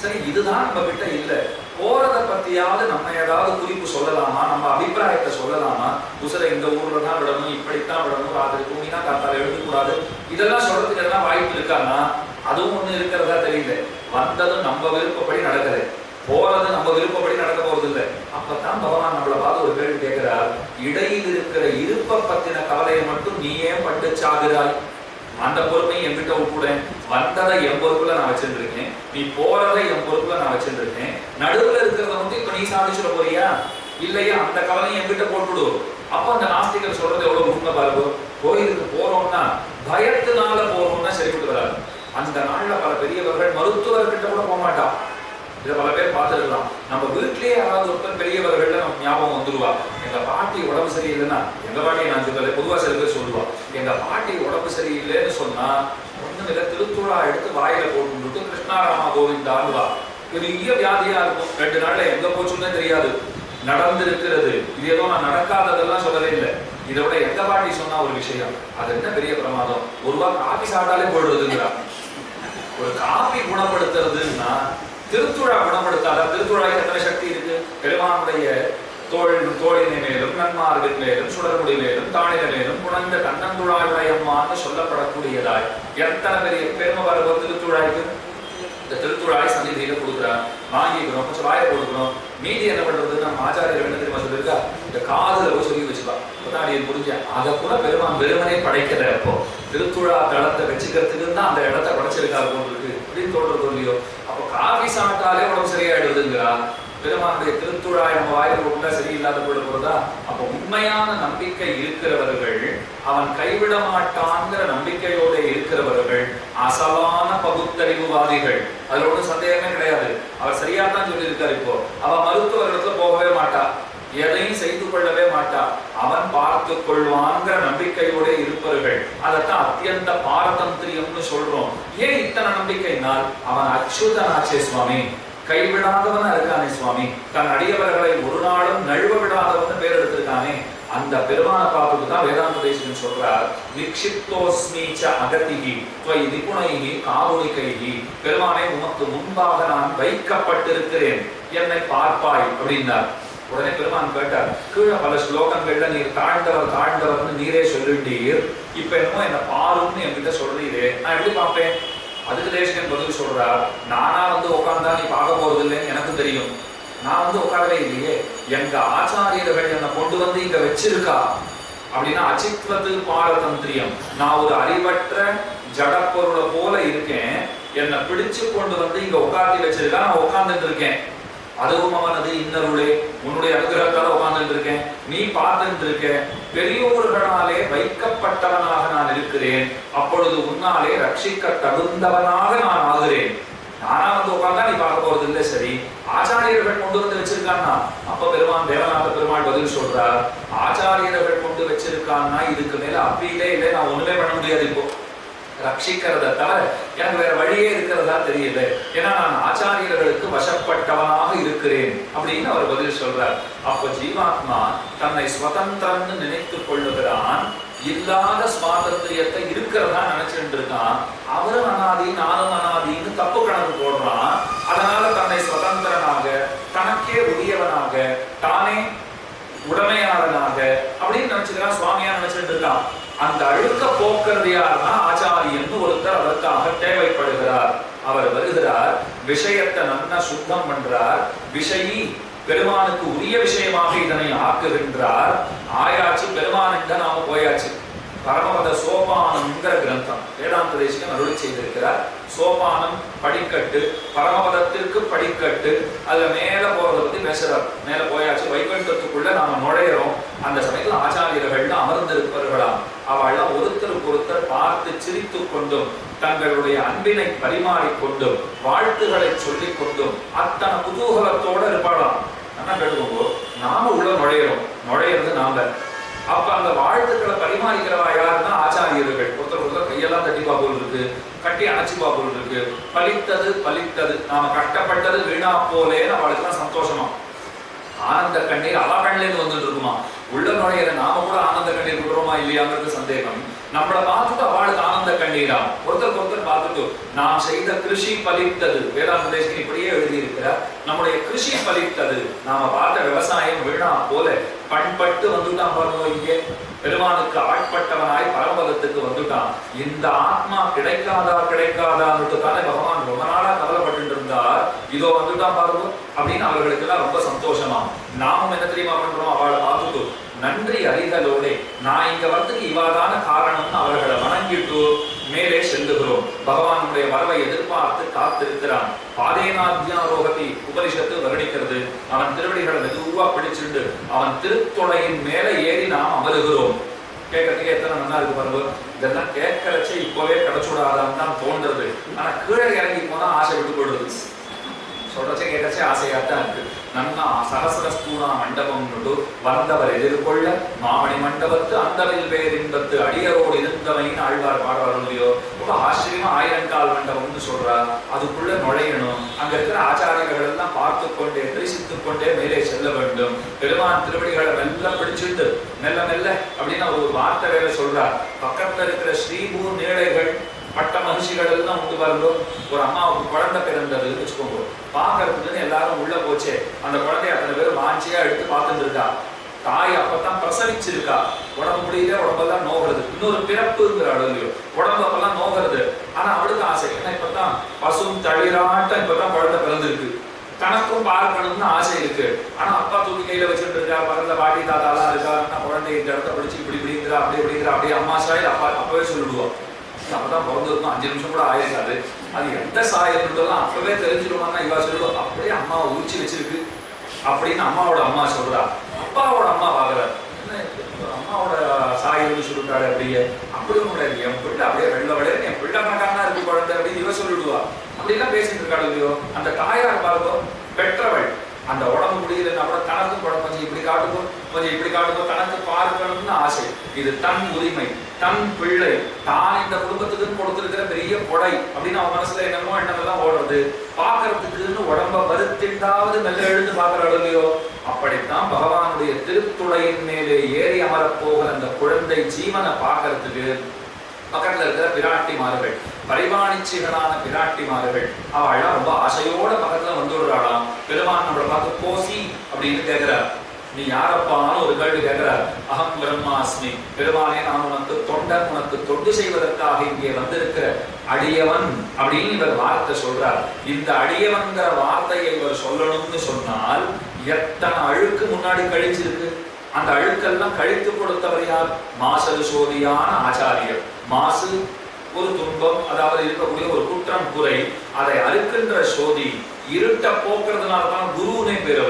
சரி, இதுதான் நம்ம கிட்ட இல்லை. போறதை பத்தியாவது நம்ம ஏதாவது குறிப்பு சொல்லலாமா, நம்ம அபிப்பிராயத்தை சொல்லலாமா, உசுரை இந்த ஊர்ல தான் விடணும், இப்படித்தான் விடணும், ராத்திரி தூங்கினா காத்தால எழுதக்கூடாது, இதெல்லாம் சொல்றதுக்கு எதனா வாய்ப்பு இருக்கான்னா அதுவும் ஒண்ணு இருக்கிறதா தெரியல. வந்ததும் நம்ம விருப்பப்படி நடக்குது, போறது நம்ம விருப்பப்படி நடக்க போறது இல்லை. அப்பதான் பகவான் நம்மளை பார்த்து ஒரு கேள்வி கேட்கிறார், இடையில் இருக்கிற இருப்ப பத்தின கவலையை மட்டும் நீ ஏன் பட்டு சாகுறாய்? அந்த பொறுப்பையும் என்கிட்ட விட்டுடேன். வந்ததை என் பொறுப்புல நான் வச்சிருந்திருக்கேன், நீ போறதை என் பொறுப்புல நான் வச்சிருந்திருக்கேன். நடுவுல இருக்கிறத வந்து இப்ப நீ சாதிச்சுட போறியா இல்லையா, அந்த கவலையும் என்கிட்ட போட்டுடு. அப்ப அந்த நாஸ்திகர் சொல்றது எவ்வளவு உண்மை பாருங்க. கோயிலுக்கு போறோம்னா பயத்தினால போறோம்னா சரிவிட்டு வராது. அந்த நாள்ல பல பெரியவர்கள் மருத்துவர்கிட்ட கூட போக மாட்டான். இதை பல பேர் பார்த்துருக்கலாம். நம்ம வீட்லயே யாராவது ஒருத்தர் பெரியவர்கள் நம்ம ஞாபகம் வந்துருவா. எங்க பாட்டி உடம்பு சரியில்லைன்னா, எங்க பாட்டியை நான் சொல்லலை, பொதுவா சில பேர் சொல்லுவா, எங்க பாட்டி உடம்பு சரியில்லைன்னு சொன்னா ஒண்ணும் இல்லை, திருத்துழா எடுத்து வாயில போட்டு கிருஷ்ணாராமா கோவிந்தான்வா. பெரிய வியாதியா இருக்கும். 2 நாள்ல எங்க போச்சுன்னே தெரியாது. நடந்திருக்கிறது. இது ஏதோ நான் நடக்காததெல்லாம் சொல்லவே இல்லை. இதை விட எங்க பாட்டி சொன்னா ஒரு விஷயம், அது என்ன பெரிய பிரமாதம், ஒருவா காபி சாப்பிட்டாலே போடுறதுங்கிறா. ஒரு காபி குணப்படுத்துறதுன்னா திருத்துழா குணப்படுத்தாத. திருத்துழாய்க்கு எத்தனை சக்தி இருக்கு? பெருமானுடைய தோழினை மேலும் நன்மார்பின் மேலும் சுடர்முடி மேலும் தானில மேலும் குணந்த கண்ணந்துழாயுடையம்மான்னு சொல்லப்படக்கூடியதாய் எத்தனை பெரிய பெருமை வருவோம் திருத்துழாய்க்கு. இந்த திருத்துழாய் சந்நிதியில கொடுக்குறான், வாங்கிக்கிறோம், கொஞ்சம் வாயை கொடுக்குறோம். மீதி என்ன பண்றது? நம்ம ஆச்சாரியர்கள் என்ன தெரியுமா சொல்லியிருக்கா, இந்த காதுல போய் சொல்லி வச்சுக்கலாம். இப்பதான் புரிஞ்சேன், அதை கூட பெருமான் வெறுமனே படைக்கல. அப்போ திருத்துழா தளத்தை வச்சுக்கிறதுக்கு தான் அந்த இடத்த படைச்சிருக்காரு போல் இருக்கு அப்படின்னு தோன்றது இல்லையோ. அப்போ காஃபி சாப்பிட்டாலே உடம்பு சரியாயிடுதுங்கிறா. பெருமானுடைய திருத்துழாய் நம்ம வாயில போட்டா சரியில்லாத போல போறதா? அப்போ உண்மையான நம்பிக்கை இருக்கிறவர்கள், அவன் கைவிட மாட்டான்ங்கிற நம்பிக்கையோட இருக்கிறவர்கள் அசலான பகுத்தறிவுவாதிகள். அதுல ஒன்றும் சந்தேகமே கிடையாது. அவர் சரியா தான் சொல்லியிருக்காரு. இப்போ அவ மருத்துவரிடத்துல போகவே மாட்டா, எதையும் செய்து கொள்ளவே மாட்டா, அவன் பார்த்து கொள்வான்ங்கிற நம்பிக்கையோட இருப்பவர்கள். அதைத்தான் அத்தியந்த பாரதந்திரியம்னு சொல்றோம். ஏன் இத்தனை நம்பிக்கைனால்? அவன் அச்சுதனாச்சே சுவாமி, கைவிடாதவனா இருக்கானே சுவாமி, தன் அடியவர்களை ஒரு நாளும் நழுவ விடாதவன் பேர் எடுத்திருக்கானே. அந்த பெருமான பார்த்துட்டு தான் வேதாந்த தேசிகன் சொல்றார், நிக்ஷிப்தோஸ்மீச்ச அகதிகி துவை நிபுணைகி காருணிகைகி. பெருமானே, உமக்கு முன்பாக நான் வைக்கப்பட்டிருக்கிறேன், என்னை பார்ப்பாய் அப்படின்னார். உடனே பெருமான் கேட்டார், கீழே பல ஸ்லோகங்கள்ல நீர் தாழ்ந்தவர் தாழ்ந்தவர்னு நீரே சொல்லிட்டீர், இப்ப என்னமோ என்ன பாருன்னு என்கிட்ட சொல்றீரே, நான் எப்படி பார்ப்பேன்? அதுக்கு தேசிகன் பதில் சொல்றார், நானா வந்து உட்கார்ந்தா நீ பார்க்க போறது இல்லைன்னு எனக்கு தெரியும். நான் வந்து உட்காரவே இல்லையே, எங்க ஆச்சாரியர்கள் என்னை கொண்டு வந்து இங்க வச்சிருக்கா. அப்படின்னா அச்சித்வது பாரதந்திரியம். நான் ஒரு அறிவற்ற ஜடப்பொருளை போல இருக்கேன், என்னை பிடிச்சு கொண்டு வந்து இங்க உட்காந்து வச்சிருக்கா, நான் உட்கார்ந்துட்டு இருக்கேன். அதுவும் அவனது இன்னருளே, உன்னுடைய அனுகிரகத்தால உட்கார்ந்துட்டு இருக்கேன், நீ பார்த்துட்டு இருக்க. பெரியோர்களாலே வைக்கப்பட்டவனாக நான் இருக்கிறேன், அப்பொழுது உன்னாலே ரட்சிக்க தகுந்தவனாக நான் ஆகிறேன். நானா வந்து உட்கார்ந்தா நீ பார்க்க போறது இல்லை. சரி, ஆச்சாரியர்கள் கொண்டு வந்து வச்சிருக்கான்னா, அப்ப பெருமான் தேவநாத பெருமாள் பதில் சொல்றார், ஆச்சாரியர்கள் கொண்டு வச்சிருக்கான்னா இதுக்கு மேல அப்பீலே இல்லை, நான் ஒண்ணுமே பண்ண முடியாது. இப்போ ரட்சிக்கிறத தவிர எனக்கு வேற வழியே இருக்கிறதா தெரியல, ஏன்னா நான் ஆச்சாரியர்களுக்கு வசப்பட்டவனாக இருக்கிறேன் அப்படின்னு அவர் பதில் சொல்றார். அப்ப ஜீவாத்மா தன்னை சுதந்திரம்னு நினைத்துக் கொள்ளுகிறான், இல்லாத சுவாதந்திரியத்தை இருக்கிறதா நினைச்சுட்டு இருக்கான். அவரும் அனாதி நானும் அனாதின்னு தப்பு கணக்கு போடுறான். அதனால தன்னை சுதந்திரனாக, தனக்கே உரியவனாக, தானே உடமையாளனாக அப்படின்னு நினைச்சுக்கிறான், சுவாமியா நினைச்சிட்டு இருக்கான். அந்த அழுக்க போக்குறது யாருன்னா ஆச்சாரியன்னு ஒருத்தர் அதற்காக தேவைப்படுகிறார். அவர் வருகிறார், விஷயத்தை நல்லா சுத்தம் பண்றார், விஷயி பெருமானுக்கு உரிய விஷயமாக இதனை ஆக்குகின்றார். ஆயாச்சு, பெருமானிட்ட நாம போயாச்சு. பரமபத சோபானம்ங்கிற கிரந்தம் வேதாந்த தேசிகன் அருளி செய்திருக்கிறார். சோபானம் படிக்கட்டு, பரமபதத்திற்கு படிக்கட்டு. அதுல மேல போறதை பத்தி பேசுறார். மேல போயாச்சு, வைகுண்டத்துக்குள்ள நாம நுழையிறோம். அந்த சமயத்துல ஆச்சாரியர்கள் அமர்ந்திருப்பவர்களாம். அவள் ஒருத்தருக்கு ஒருத்தர் பார்த்து சிரித்து கொண்டும் தங்களுடைய அன்பினை பரிமாறிக்கொண்டும் வாழ்த்துக்களை சொல்லிக் கொண்டும் அத்தனை குதூகலத்தோட இருப்பாளாம். என்ன கேட்டுக்கோங்க, நாம உள்ள நுழையிறது நாம. அப்ப அந்த வாழ்த்துக்களை பரிமாறிக்கிறவா யாருன்னா ஆச்சாரியர்கள். ஒருத்தர் ஒருத்தர் கையெல்லாம் தட்டிப்பா போல் இருக்கு, கட்டி அணைச்சிப்பா போல் இருக்கு. பலித்தது நாம கஷ்டப்பட்டது வீணா போலேன்னு அவளுக்கு தான் சந்தோஷமா. ஆனந்த கண்ணீர் அவ கண்ணிலேருந்து வந்துட்டு இருக்குமா. உள்ள நுழையிற நாம கூட ஆனந்த கண்ணீர் விடுறோமா இல்லையாங்கிறது சந்தேகம். நம்மளை பார்த்துட்டு அவளுக்கு ஆனந்த கண்ணீரா. ஒருத்தருக்கு ஒருத்தர் பார்த்துட்டு நாம் செய்த கிருஷி பலித்தது. வேதாந்த தேசிகன் இப்படியே எழுதியிருக்கிறார், நம்முடைய கிருஷி பலித்தது. நாம பார்த்த விவசாயம் வீணா போல பண்பட்டு வந்துட்டான் பாருங்க. இங்கே பெருமானுக்கு ஆட்பட்டவனாய் பரமபதத்துக்கு வந்துட்டான். இந்த ஆத்மா கிடைக்காதான்னு தானே பகவான் ரொம்ப நாளா கவலைப்பட்டு இருந்தார். இதோ வந்துட்டான் பாருங்க அப்படின்னு அவர்களுக்கு எல்லாம் ரொம்ப சந்தோஷமா. நாமும் என்ன தெரியுமா பண்றோம், அவளை பார்த்துட்டு நன்றி அறிதலோட நான் இங்க வரதுக்கு இவாதான காரணம்னு அவர்களை வணங்கிட்டு மேலே செல்லுகிறோம். பகவானுடைய வரவை எதிர்பார்த்து காத்திருக்கிறான். பாதேனாத்யாரோகத்தை உபனிஷத்து வருணிக்கிறது. அவன் திருவடிகளை மெதுவா பிடிச்சிட்டு அவன் திருத்தொடையின் மேல ஏறி நாம் அமருகிறோம். கேட்கறதுக்கு எத்தனை நல்லா இருக்கு பாருங்க. இதெல்லாம் கேட்கறச்சே இப்பவே கிடைச்சுடாதான்னு தான் தோன்றது. ஆனா கீழே இறங்கி போனா ஆசை விட்டு போயிடுது. சொல்றச்சே கேட்கச்சே ஆசையாத்தான் இருக்கு. நன்னா சகசரஸ்தூணா மண்டபம் வந்தவர் எதிர்கொள்ள மாமணி மண்டபத்து அந்தவில் பேரின்பத்து அடியரோடு இருந்தவைன்னு ஆழ்வார் பாடுவார் இல்லையோ. ரொம்ப ஆச்சரியமா 1000 கால் மண்டபம்னு சொல்றார். அதுக்குள்ள நுழையணும். அங்க இருக்கிற ஆச்சாரியர்கள் எல்லாம் பார்த்து கொண்டே தரிசித்துக் கொண்டே மேலே செல்ல வேண்டும். பெருமான் திருவடிகளை மெல்ல பிடிச்சிட்டு மெல்ல மெல்ல அப்படின்னு ஒரு வார்த்தை வேற சொல்றார். பக்கத்துல இருக்கிற ஸ்ரீபூர் நீழைகள் பட்ட மகிழ்ச்சிகள் எல்லாம் உண்டு பாருங்க. ஒரு அம்மாவுக்கு குழந்தை பிறந்தது வச்சுக்கோங்க, பாக்குறதுக்குன்னு எல்லாரும் உள்ள போச்சே. அந்த குழந்தைய அத்தனை பேரும் வாஞ்சியா எடுத்து பார்த்துட்டு இருக்கா. தாய் அப்பதான் பிரசவிச்சிருக்கா. உடம்பு முடியல, உடம்பெல்லாம் நோகிறது. இன்னொரு பிறப்புங்கிற அளவுலையோ உடம்பெல்லாம் நோகிறது. ஆனா அவளுக்கு ஆசை, ஏன்னா இப்பதான் பசும் தளிராட்டம் இப்பதான் குழந்தை பிறந்திருக்கு. தனக்கும் பார்க்கணும்னு ஆசை இருக்கு. ஆனா அப்பா தூக்கி கையில வச்சுட்டு இருக்கா, பக்கத்துல பாட்டி தாத்தாலாம் இருக்கா. குழந்தை இந்த இடத்த பிடிச்சி இப்படி இப்படிங்கிறா, அப்படி இப்படிங்கிற, அப்படியே அம்மா சாயல் அப்பா அப்பவே சொல்லிடுவோம். அப்பதான் பிறந்திருக்கும், 5 நிமிஷம் கூட ஆயிருக்காது. அது எந்த சாயல்ன்றதெல்லாம் அப்பவே தெரிஞ்சிருவாங்கன்னா இவா சொல்லுவோம், அப்படியே அம்மாவை உரிச்சு வச்சிருக்கு அப்படின்னு அம்மாவோட அம்மா சொல்றா. அப்பாவோட அம்மா பாக்குறாரு, அம்மாவோட சாயல்னு சொல்லிட்டாரு. அப்படியே அப்படி முடியாது, என் பிள்ளை அப்படியே வெள்ள விட என் பிள்ளை கணக்கானா இருக்கு குழந்தை அப்படின்னு இவ சொல்லிடுவா. அப்படிலாம் பேசிட்டு இருக்காள் இல்லையோ. அந்த தாயார் பார்ப்போம் பெற்றவள். அந்த உடம்பு முடியலன்னா கூட தனக்கும் கூட கொஞ்சம் இப்படி காட்டுக்கும், கொஞ்சம் இப்படி காட்டுக்கும், தனக்கு பார்க்கணும்னு ஆசை. இது தன் உரிமை, தன் பிள்ளை, தான் இந்த குடும்பத்துக்குன்னு கொடுத்திருக்கிற பெரிய கொடை அப்படின்னு அவன் மனசுல என்னமோ எண்ணமெல்லாம் ஓடுறது. பார்க்கறதுக்குன்னு உடம்ப வருத்திட்டாவது மெல்ல எழுந்து பார்க்கிற இல்லையோ. அப்படித்தான் பகவானுடைய திருத்துடையின் மேலே ஏறி அமரப்போகிற அந்த குழந்தை ஜீவனை பார்க்கறதுக்கு பக்கத்துல இருக்கிற பிராட்டிமார்கள், பரிபாணிச்சிகளான பிராட்டிமார்கள், அவள் ரொம்ப ஆசையோட பக்கத்துல வந்துடுறாளாம். பெருமான் நம்மளை பார்த்து கோசி அப்படின்னு கேட்கிறார். நீ யாரப்பான்னு ஒரு கேள்வி கேட்கிறார். அகம் பிரம்மாஸ்மி, பெருமானே நான் உனக்கு தொண்டன், உனக்கு தொண்டு செய்வதற்காக இங்கே வந்திருக்கிற அடியவன் அப்படின்னு இவர் வார்த்தை சொல்றார். இந்த அடியவன்கிற வார்த்தையை இவர் சொல்லணும்னு சொன்னால் எத்தனை அழுக்கு முன்னாடி கழிச்சிருக்கு. அந்த அழுக்கெல்லாம் கழித்து கொடுத்தவர் யார்? மாசரு சோதியான ஆச்சாரியர். மாசு ஒரு துன்பம், அதாவது இருக்கக்கூடிய ஒரு குற்றம் குறை, அதை அறுக்கின்ற சோதி, இருட்ட போக்குறதுனாலதான் குருனே பேர்.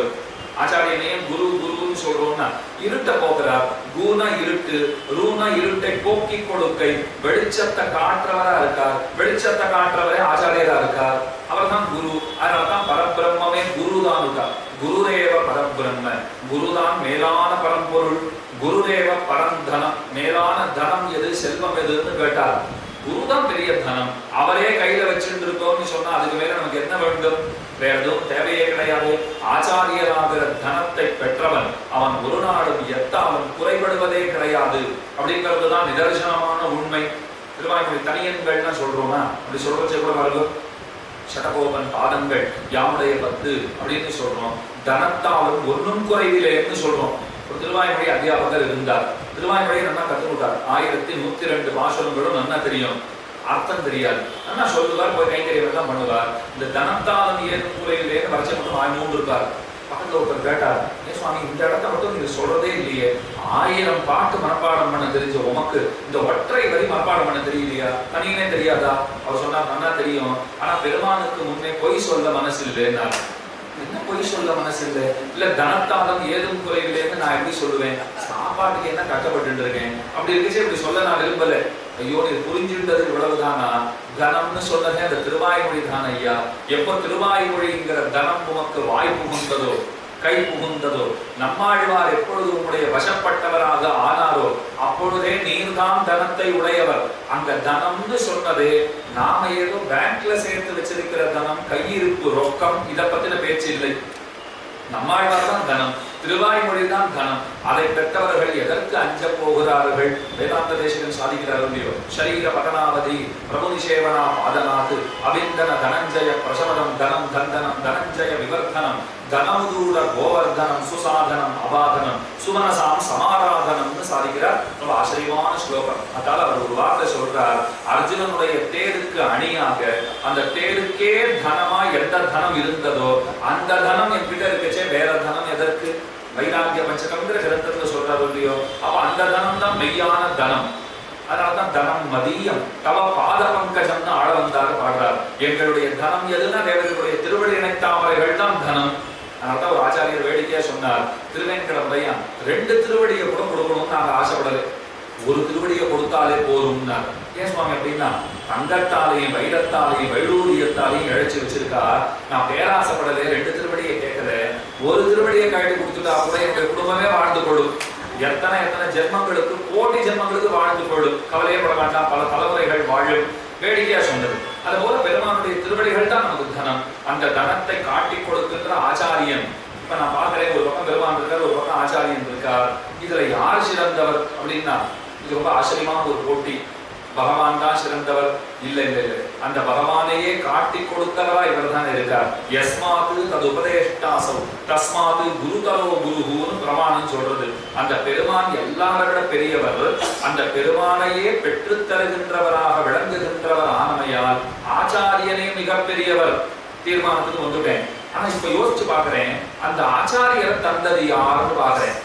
ஆச்சாரியனையும் குரு குருன்னு சொல்றோம்னா இருட்ட போக்குறார். குனா இருட்டு, ரூனா இருட்டை போக்கி கொடுக்கை, வெளிச்சத்தை காட்டுறவரா இருக்கார். வெளிச்சத்தை காட்டுறவரே ஆச்சாரியரா இருக்கார். அவர் தான் குரு. அதனாலதான் பரபிரம்மே குருதான் இருக்கார். குருதேவ பரபிரம்ம, குருதான் மேலான பரம்பொருள். குருதேவ பரந்தனம், மேலான தனம் எது, செல்வம் எதுன்னு கேட்டார். குருதான் பெரிய தனம். அவரே கையில வச்சுட்டு இருக்கோம்னு சொன்னா அதுக்கு மேல நமக்கு என்ன வேண்டும்? வேற எதுவும் தேவையே கிடையாது. ஆச்சாரியராகிற தனத்தை பெற்றவன் அவன் ஒரு நாளும் எத்தாலும் குறைபடுவதே கிடையாது அப்படிங்கிறதுதான் நிதர்சனமான உண்மை. திருவாய்மொழி தனியன்கள்னா சொல்றோம்னா அப்படி சொல்றச்சே கூட பாருங்க, சடகோபன் பாதங்கள் யாமுடைய 10 அப்படின்னு சொல்றோம். தனத்தாலும் ஒன்னும் குறைவில்லைன்னு சொல்றோம். ஒரு திருவாய்மொழி அத்தியாபகர் இருந்தார். திருவாய்மொழியை நல்லா கற்றுக்கிட்டார். 1102 பாசுரங்களும் நல்லா தெரியும், அர்த்தம் தெரியாது. ஆனா சொல்லுவார், போய் கைங்கரியம் தான் பண்ணுவார். இந்த தனத்தாலும் ஏதும் குறைவில்லைன்னு வரைச்ச மட்டும் 1003 இருக்கார். பக்கத்துல ஒருத்தர் கேட்டார், ஏன் சுவாமி இந்த இடத்த மட்டும் நீங்க சொல்றதே இல்லையே, 1000 பாட்டு மனப்பாடம் பண்ண தெரிஞ்ச உமக்கு இந்த ஒற்றை வரி மனப்பாடம் பண்ண தெரியலையா, தனியனே தெரியாதா? அவர் சொன்னார், நல்லா தெரியும், ஆனா பெருமானுக்கு முன்னே பொய் சொல்ல மனசு இல்லைன்னா. என்ன பொய் சொல்ல மனசு இல்லை? இல்ல தனத்தாலும் ஏதும் குறைவில்லைன்னு நான் எப்படி சொல்லுவேன்? சாப்பாட்டுக்கு என்ன கஷ்டப்பட்டு இருக்கேன். அப்படி இருக்கச்சே இப்படி சொல்ல நான் விரும்பல. ஐயோ நீ புரிஞ்சிருந்தது இவ்வளவுதானா? தனம்னு சொன்னதே அந்த திருவாய்மொழி தான் ஐயா. எப்போ திருவாய்மொழிங்கிற தனம் உமக்கு வாய் புகுந்ததோ, கை புகுந்ததோ, நம்மாழ்வார் எப்பொழுது உங்களுடைய வசப்பட்டவராக ஆனாரோ அப்பொழுதே நீர்தான் தனத்தை உடையவர். அங்க தனம்னு சொன்னதே நாம ஏதோ பேங்க்ல சேர்த்து வச்சிருக்கிற தனம், கையிருப்பு, ரொக்கம், இதை பத்தின பேச்சு இல்லை. நம்மாழ்வார் தான் தனம், திருவாய்மொழி தான் தனம். அதை பெற்றவர்கள் எதற்கு அஞ்ச போகிறார்கள்? வேதாந்த தேசிகன் சாதிக்கிறார்கள் இல்லையோ, ஷரீர பதனாவதி பிரபு நிஷேவனா பாதனாது அபிந்தன தனஞ்சய பிரசவதம் தனம் தந்தனம் தனஞ்சய விவர்த்தனம் தனமுதூட கோவர்தனம் சுசாதனம் அபாதனம் சுமனசாம் சமாராதனம்னு சாதிக்கிறார். ரொம்ப ஆச்சரியமான ஸ்லோகம். அதனால அவர் ஒரு வார்த்தை சொல்றார், அர்ஜுனனுடைய தேருக்கு அணியாக அந்த தேருக்கே தனமா எந்த தனம் இருந்ததோ அந்த தனம் என்கிட்ட இருக்கச்சே வேற தனம் எதற்கு? வைராகிய பஞ்சகம்ங்கிற கிரந்தத்துல சொல்றாரு இல்லையோ, அப்ப அந்த தனம் தான் மெய்யான தனம். அதனாலதான் தனம் மதியம் தவ பாத பங்கஜம்னு ஆள வந்தாரு பாடுறார். எங்களுடைய தனம் எதுனா தேவர்களுடைய திருவடி இணைத்தாமரைகள் தான் தனம். அதனால்தான் ஒரு ஆச்சாரியர் வேடிக்கையா சொன்னார், திருவேங்கடமுடையான் 2 திருவடியை கூட கொடுக்கணும்னு நாங்க ஆசைப்படலை, ஒரு திருவடியை கொடுத்தாலே போதும்னார். ஏன் சுவாமி அப்படின்னா, தங்கத்தாலையும் வைரத்தாலையும் வைடூரியத்தாலையும் இழைச்சி வச்சிருக்கா. நான் பேராசைப்படலை, 2 திருவடியை கேட்கல, ஒரு திருவடியை கழட்டி கொடுத்துட்டா கூட என்னுடைய குடும்பமே வாழ்ந்து கொள்ளும். எத்தனை ஜென்மங்களுக்கு, கோடி ஜென்மங்களுக்கு வாழ்ந்து கொள்ளும், கவலையே பட வேண்டாம், பல தலைமுறைகள் வாழும். வேடிக்கையா சொன்னது. அது போல பெருமானுடைய திருவடிகள் தான் நமக்கு தனம். அந்த தனத்தை காட்டி கொடுக்கின்ற ஆச்சாரியன். இப்ப நான் பாக்குறேன், ஒரு பக்கம் பெருமான் இருக்கார், ஒரு பக்கம் ஆச்சாரியன் இருக்கார். இதுல யார் சிறந்தவர் அப்படின்னா இது ரொம்ப ஆச்சரியமான ஒரு போட்டி. பகவான் தான் சிறந்தவர் இல்ல இல்ல இல்ல, அந்த பகவானையே காட்டி கொடுத்தவரா இவர் தான் இருக்கார். யஸ்மாது தது உபதேஷ்டாசௌ தஸ்மாது குருதரோ குருஹுன்னு பிரமாணம் சொல்றது. அந்த பெருமான் எல்லாரை விட பெரியவர், அந்த பெருமானையே பெற்று தருகின்றவராக விளங்குகின்றவர் ஆனமையால் ஆச்சாரியனே மிக பெரியவர் தீர்மானத்துக்கு வந்துட்டேன். ஆனா இப்ப யோசிச்சு பாக்குறேன், அந்த ஆச்சாரியரை தந்தது யாருன்னு பாக்குறேன்.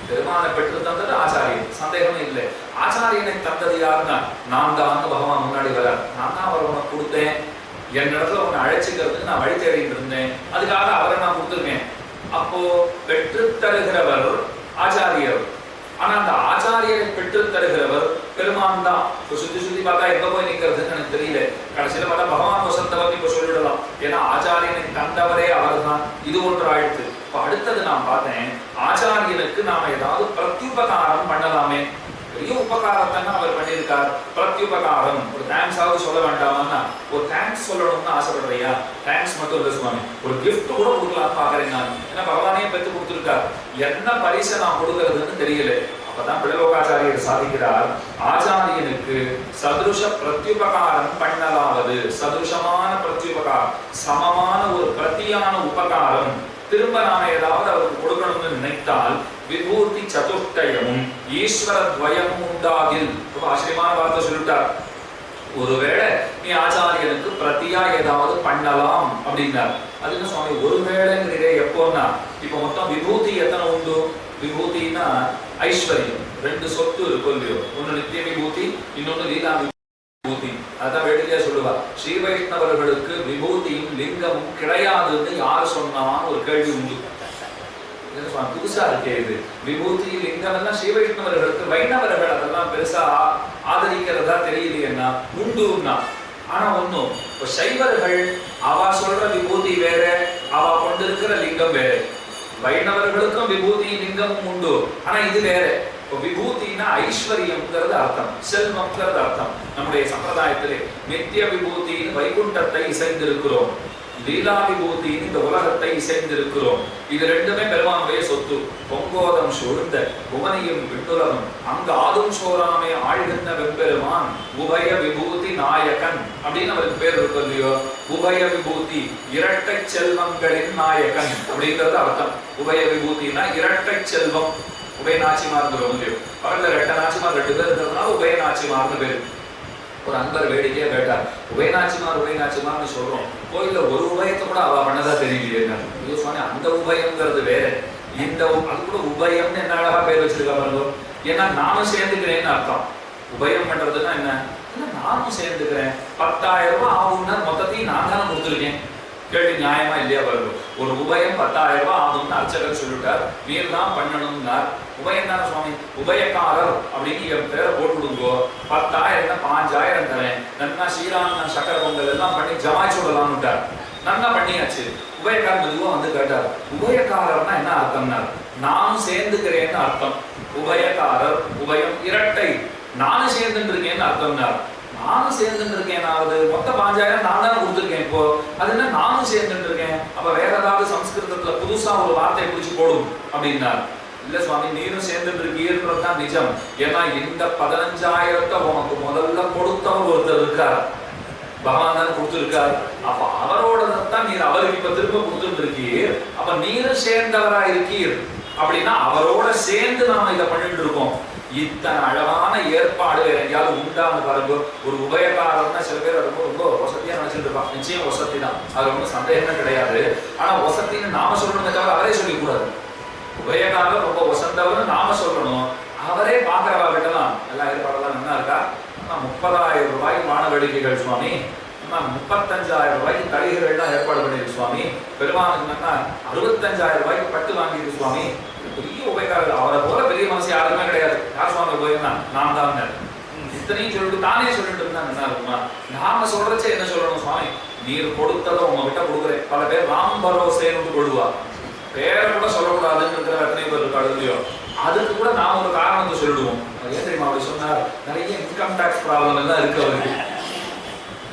பெருமானை பெற்று தந்தது ஆச்சாரியன், சந்தேகமே இல்லை. ஆச்சாரியனை தந்தது யாருன்னா நான் தான். பகவான் முன்னாடி வர, நான் தான் அவரை உனக்கு கொடுத்தேன், என்னிடத்துல உன்னை அழைச்சிக்கிறதுக்கு நான் வழி தேடிட்டு இருந்தேன், அதுக்காக அவரை நான் கொடுத்துருக்கேன். அப்போ பெற்று தருகிறவர் ஆச்சாரியர். ஆனா அந்த ஆச்சாரியரை பெற்று தருகிறவர் பெருமான் தான். இப்ப சுத்தி பார்த்தா எங்க போய் நிக்கிறதுன்னு எனக்கு தெரியல. கடைசியில பார்த்தா பகவான் வசந்தவர் இப்ப சொல்லிடலாம். ஏன்னா ஆச்சாரியனை தந்தவரே அவர் தான். இது ஒன்று ஆயிடுத்து. இப்ப அடுத்தது நான் பார்த்தேன், ஆச்சாரியனுக்கு நாம ஏதாவது பிரத்யுபகாரம் பண்ணலாமே. பெரிய உபகாரத்தை அவர் பண்ணியிருக்கார். பிரத்யுபகாரம், ஒரு தேங்க்ஸ் ஆவது சொல்ல வேண்டாமா? ஒரு தேங்க்ஸ் சொல்லணும்னு ஆசைப்படுறியா? தேங்க்ஸ் மட்டும் இல்லை சுவாமி, ஒரு கிஃப்ட் கூட கொடுக்கலாம்னு பாக்குறேன் நான். ஏன்னா பகவானே பெற்று கொடுத்துருக்கார், என்ன பரிசை நான் கொடுக்கறதுன்னு தெரியல. அப்பதான் பிள்ளலோகாச்சாரியர் சாதிக்கிறார், ஆச்சாரியனுக்கு சதுருஷ பிரத்யுபகாரம் பண்ணலாவது. சதுருஷமான பிரத்யுபகாரம், சமமான ஒரு பிரத்தியான உபகாரம் திரும்ப நாம ஏதாவது அவருக்கு கொடுக்கணும்னு நினைத்தால் விபூதி சதுஷ்டயமும் ஈஸ்வர துவயமும் உண்டாகில். ரொம்ப ஆச்சரியமான வார்த்தை சொல்லிட்டார். ஒருவேளை நீ ஆச்சாரியனுக்கு பிரத்தியா ஏதாவது பண்ணலாம் அப்படின்னார். அதுக்கு சுவாமி ஒருவேளைங்கிறதே எப்போன்னா, இப்ப மொத்தம் விபூதி எத்தனை உண்டு? விபூதினா ஐஸ்வர்யம், 2 சொத்து இருக்கும் இல்லையோ, ஒன்னு நித்திய விபூதி, இன்னொன்னு லீலா விபூதி. அதான் வேடிக்கையா சொல்லுவா, ஸ்ரீ வைஷ்ணவர்களுக்கு விபூதியும் லிங்கமும் கிடையாதுன்னு யார் சொன்னான்னு ஒரு கேள்வி உண்டு. புதுசா இருக்கே இது. விபூதி லிங்கம் எல்லாம் ஸ்ரீ வைஷ்ணவர்களுக்கு, வைணவர்கள் அதெல்லாம் பெருசா ஆதரிக்கிறதா தெரியலையேன்னா உண்டுன்னா. ஆனா ஒண்ணும், இப்ப சைவர்கள் அவ சொல்ற விபூதி வேற, அவ கொண்டிருக்கிற லிங்கம் வேற. வைணவர்களுக்கும் விபூதி லிங்கமும் உண்டு, ஆனா இது வேற. இப்போ விபூதினா ஐஸ்வர்யம்ங்கிறது அர்த்தம், செல்வம்ங்கிறது அர்த்தம். நம்முடைய சம்பிரதாயத்திலே நித்திய விபூதியின் வைகுண்டத்தை இசைந்திருக்கிறோம், லீலா விபூதியின் இந்த உலகத்தை இசைந்திருக்கிறோம். இது ரெண்டுமே பெருமானுடைய சொத்து. பொங்கோதம் சூழ்ந்த புவனியும் விண்ணுலகம் அங்கு ஆதும் சோராமே ஆழ்கின்ற வெம்பெருமான் உபய விபூதி நாயகன் அப்படின்னு அவருக்கு பேர் இருக்கு இல்லையோ. உபய விபூதி இரட்டை செல்வங்களின் நாயகன் அப்படிங்கிறது அர்த்தம். உபய விபூதினா இரட்டை செல்வம். உபயநாச்சிமார்ங்கிறோம் இல்லையோ, அவர்கள் ரெட்ட நாச்சிமார் 2 பேர் இருக்கிறதுனால உபயநாச்சிமார்னு பேரு. ஒரு அன்பர் வேடிக்கையா கேட்டார், உபயநாச்சிமார்னு சொல்றோம், கோயில்ல ஒரு உபயத்தை கூட அவ பண்ணதா தெரியலையே. சுவாமி அந்த உபயம்ங்கிறது வேற, இந்த அது கூட உபயம்னு என்ன அழகா பேர் வச்சிருக்கா பாருங்க. ஏன்னா நானும் சேர்ந்துக்கிறேன்னு அர்த்தம். உபயம் பண்றதுன்னா என்ன, நானும் சேர்ந்துக்கிறேன். 10,000 ரூபாய் ஆகும்னா மொத்தத்தையும் நான் தானே கொடுத்துருக்கேன். கேள்வி நியாயமா இல்லையா பாருங்க. ஒரு உபயம் 10,000 ரூபாய் ஆகும்னு அர்ச்சகர் சொல்லிட்டார், நீர் தான் பண்ணணும்னார். உபயம் தானே சுவாமி, உபயக்காரர் அப்படின்னு என் பேரை போட்டு விடுங்கோ, 10,000 5,000 தரேன், நன்னா ஸ்ரீராமன் சக்கர பொங்கல் எல்லாம் பண்ணி ஜமாய் சொல்லலாம்னுட்டார். நன்னா பண்ணியாச்சு. உபயக்காரர் மெதுவா வந்து கேட்டார், உபயக்காரர்னா என்ன அர்த்தம்னா, நானும் சேர்ந்துக்கிறேன்னு அர்த்தம். உபயக்காரர், உபயம் இரட்டை, நானும் சேர்ந்துட்டு இருக்கேன்னு அர்த்தம்னார். நானும் சேர்ந்துட்டு இருக்கேன், மொத்தம் 5,000 நான் தானே கொடுத்துருக்கேன். இப்போ அது என்ன நானும் சேர்ந்துட்டு இருக்கேன், அப்ப வேற ஏதாவது சம்ஸ்கிருதத்துல புதுசா ஒரு வார்த்தையை பிடிச்சு போடும் அப்படின்னார். இல்ல சுவாமி, நீரும் சேர்ந்துட்டு இருக்கீங்கன்றதுதான் நிஜம். ஏன்னா இந்த 15,000 உனக்கு முதல்ல கொடுத்தவர் ஒருத்தர் இருக்கார், பகவான் தானே கொடுத்துருக்கார். அப்ப அவரோடதான் நீர் அவருக்கு இப்ப திரும்ப கொடுத்துட்டு இருக்கீர். அப்ப நீரும் சேர்ந்தவரா இருக்கீர் அப்படின்னா அவரோட சேர்ந்து நாம இதை பண்ணிட்டு இருக்கோம். இத்தனை அழகான ஏற்பாடு எங்கேயாவது உண்டான்னு பாருங்க. ஒரு உபயக்காரம்னா சில பேர் ரொம்ப ரொம்ப வசதியா நினைச்சிட்டு இருப்பாங்க. நிச்சயம் வசதி தான், அது ரொம்ப சந்தேகமே கிடையாது. ஆனா வசதின்னு நாம சொல்லணுமே தவிர அவரே சொல்லிக்கூடாது. உபயக்காரர் ரொம்ப வசந்தவர்னு நாம சொல்லணும். அவரே பாக்குறவா கிட்டலாம் எல்லா ஏற்பாடெல்லாம் என்ன இருக்கா, 30,000 ரூபாய்க்கு மான வேடிக்கைகள் சுவாமி, 35,000 ரூபாய்க்கு கழிவுகள்லாம் ஏற்பாடு பண்ணிருக்கு சுவாமி, பெருமானுக்கு 65,000 ரூபாய்க்கு பட்டு வாங்கிருக்கு சுவாமி. பெரிய உபயக்காரர்கள், அவரை போல பெரிய மனசு யாருமே கிடையாது. யார் சுவாமி உபயம் தான், நான் தான். இத்தனையும் சொல்லிட்டு தானே சொல்லிட்டு இருந்தா என்ன இருக்குமா. நாம சொல்றச்சே என்ன சொல்லணும், சுவாமி நீர் கொடுத்ததை உங்ககிட்ட கொடுக்குறேன். பல பேர் ராம் பரோசேன்னு கொள்ளுவா, பேரை கூட சொல்லக்கூடாதுன்னு இருக்கிற எத்தனை பேர் இருக்காது இல்லையோ. அதுக்கு கூட நாம ஒரு காரணத்தை சொல்லிடுவோம். ஏன் தெரியுமா அப்படி சொன்னார், நிறைய இன்கம் டாக்ஸ் ப்ராப்ளம் எல்லாம் இருக்கு அவருக்கு.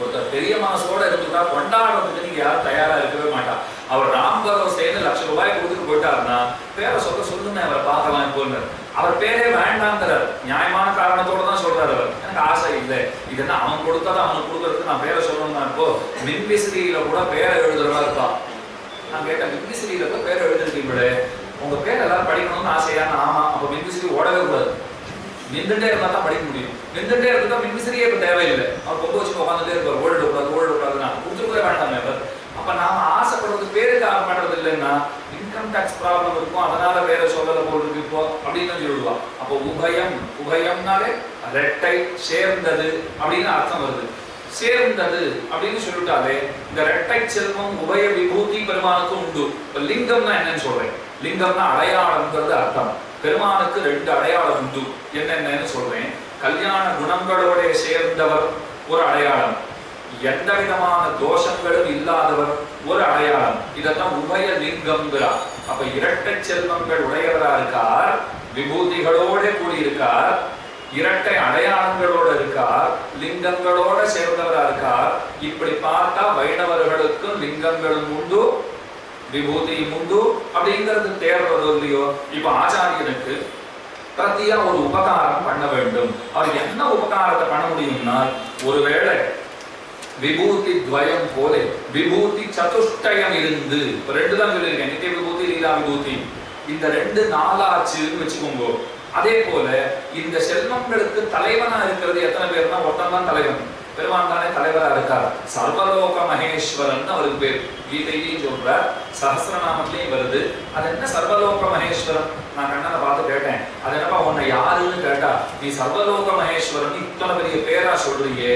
ஒருத்தர் பெரிய மனசோட இருந்துட்டா கொண்டாடுறதுக்கு நீங்க யாரும் தயாரா இருக்கவே மாட்டா. அவர் ராம் பரோசேன்னு லட்ச ரூபாய் கொடுத்துட்டு போயிட்டாருன்னா பேரை சொல்லுங்க, அவரை பார்க்கலாம் இப்போன்னு. அவர் பேரே வேண்டாங்கிறார், நியாயமான காரணத்தோட தான் சொல்றாரு. அவர் எனக்கு ஆசை இல்லை, இதுன்னா அவன் கொடுத்ததை அவனுக்கு கொடுக்கறதுக்கு நான் பேரை சொல்லணும் தான். இப்போ மின்விசிறியில கூட பேரை எழுதுறதா இருப்பான். நான் கேட்டேன், மின்விசிறியில கூட பேரை எழுதிருக்கீங்களே, உங்க பேர் எல்லாரும் படிக்கணும்னு ஆசையா? ஆமா. அப்ப மின்விசிறி ஓடவே கூடாது, நின்றுட்டே இருந்தா தான் படிக்க முடியும். நின்றுட்டே இருந்தா மின்விசிறியே இப்ப தேவையில்லை. அவர் கொண்டு வச்சு உட்காந்துட்டே இருப்பார், ஓடிடக்கூடாது நான் கொடுத்துருக்கவே வேண்டாம். அப்ப நாம ஆசைப்படுறது பேருக்கு ஆசைப்படுறது இல்லைன்னா இன்கம் டாக்ஸ் ப்ராப்ளம் இருக்கும், அதனால பேரை சொல்லல போட்டு இப்போ அப்படின்னு சொல்லுவான். அப்போ உபயம்னாலே ரெட்டை, சேர்ந்தது அப்படின்னு அர்த்தம் வருது. சேர்ந்தது அப்படின்னு சொல்லிட்டாலே இந்த ரெட்டை செல்வம் உபய விபூதி பெருமானுக்கு உண்டு. இப்ப லிங்கம்னா என்னன்னு சொல்றேன், லிங்கம்னா அடையாளம்ங்கிறது அர்த்தம். பெருமானுக்கு 2 அடையாளம் உண்டு. என்னென்னு சொல்றேன். கல்யாண குணங்களோட சேர்ந்தவர் ஒரு அடையாளம், எந்த விதமான தோஷங்களும் இல்லாதவர் ஒரு அடையாளம். இதெல்லாம் உபய லிங்கம்ங்கிறார். அப்ப இரட்டை செல்வங்கள் உடையவரா இருக்கார், விபூதிகளோட கூடியிருக்கார், இரட்டை அடையாளங்களோட இருக்கார், லிங்கங்களோட சேர்ந்தவரா இருக்கார். இப்படி பார்த்தா வைணவர்களுக்கும் லிங்கங்களும் உண்டு, விபூதியும் உண்டு அப்படிங்கிறது தேர்வது இல்லையோ. இப்ப ஆச்சாரியனுக்கு பிரத்தியா ஒரு உபகாரம் பண்ண வேண்டும். அவர் என்ன உபகாரத்தை பண்ண முடியும்னா, ஒருவேளை விபூதி துவயம் போல விபூதி சதுஷ்டயம் இருந்து, 2 தான் சொல்லியிருக்கேன், நித்திய விபூதி லீலா விபூதி, இந்த 2 4ஆச்சுன்னு வச்சுக்கோங்க. அதே போல இந்த செல்வங்களுக்கு தலைவனா இருக்கிறது எத்தனை பேர்னா ஒருத்தன் தான் தலைவன். பெருமான் தானே தலைவரா இருக்கார். சர்வலோக மகேஸ்வரன் அவருக்கு பேர். கீதையிலையும் சொல்றார், சஹஸ்ரநாமத்திலையும் வருது. அது என்ன சர்வலோக மகேஸ்வரன்? நான் கண்ணனை பார்த்து கேட்டேன், அது என்னப்பா உன்னை யாருன்னு கேட்டா, நீ சர்வலோக மகேஸ்வரன் இத்தனை பெரிய பேரா சொல்றியே,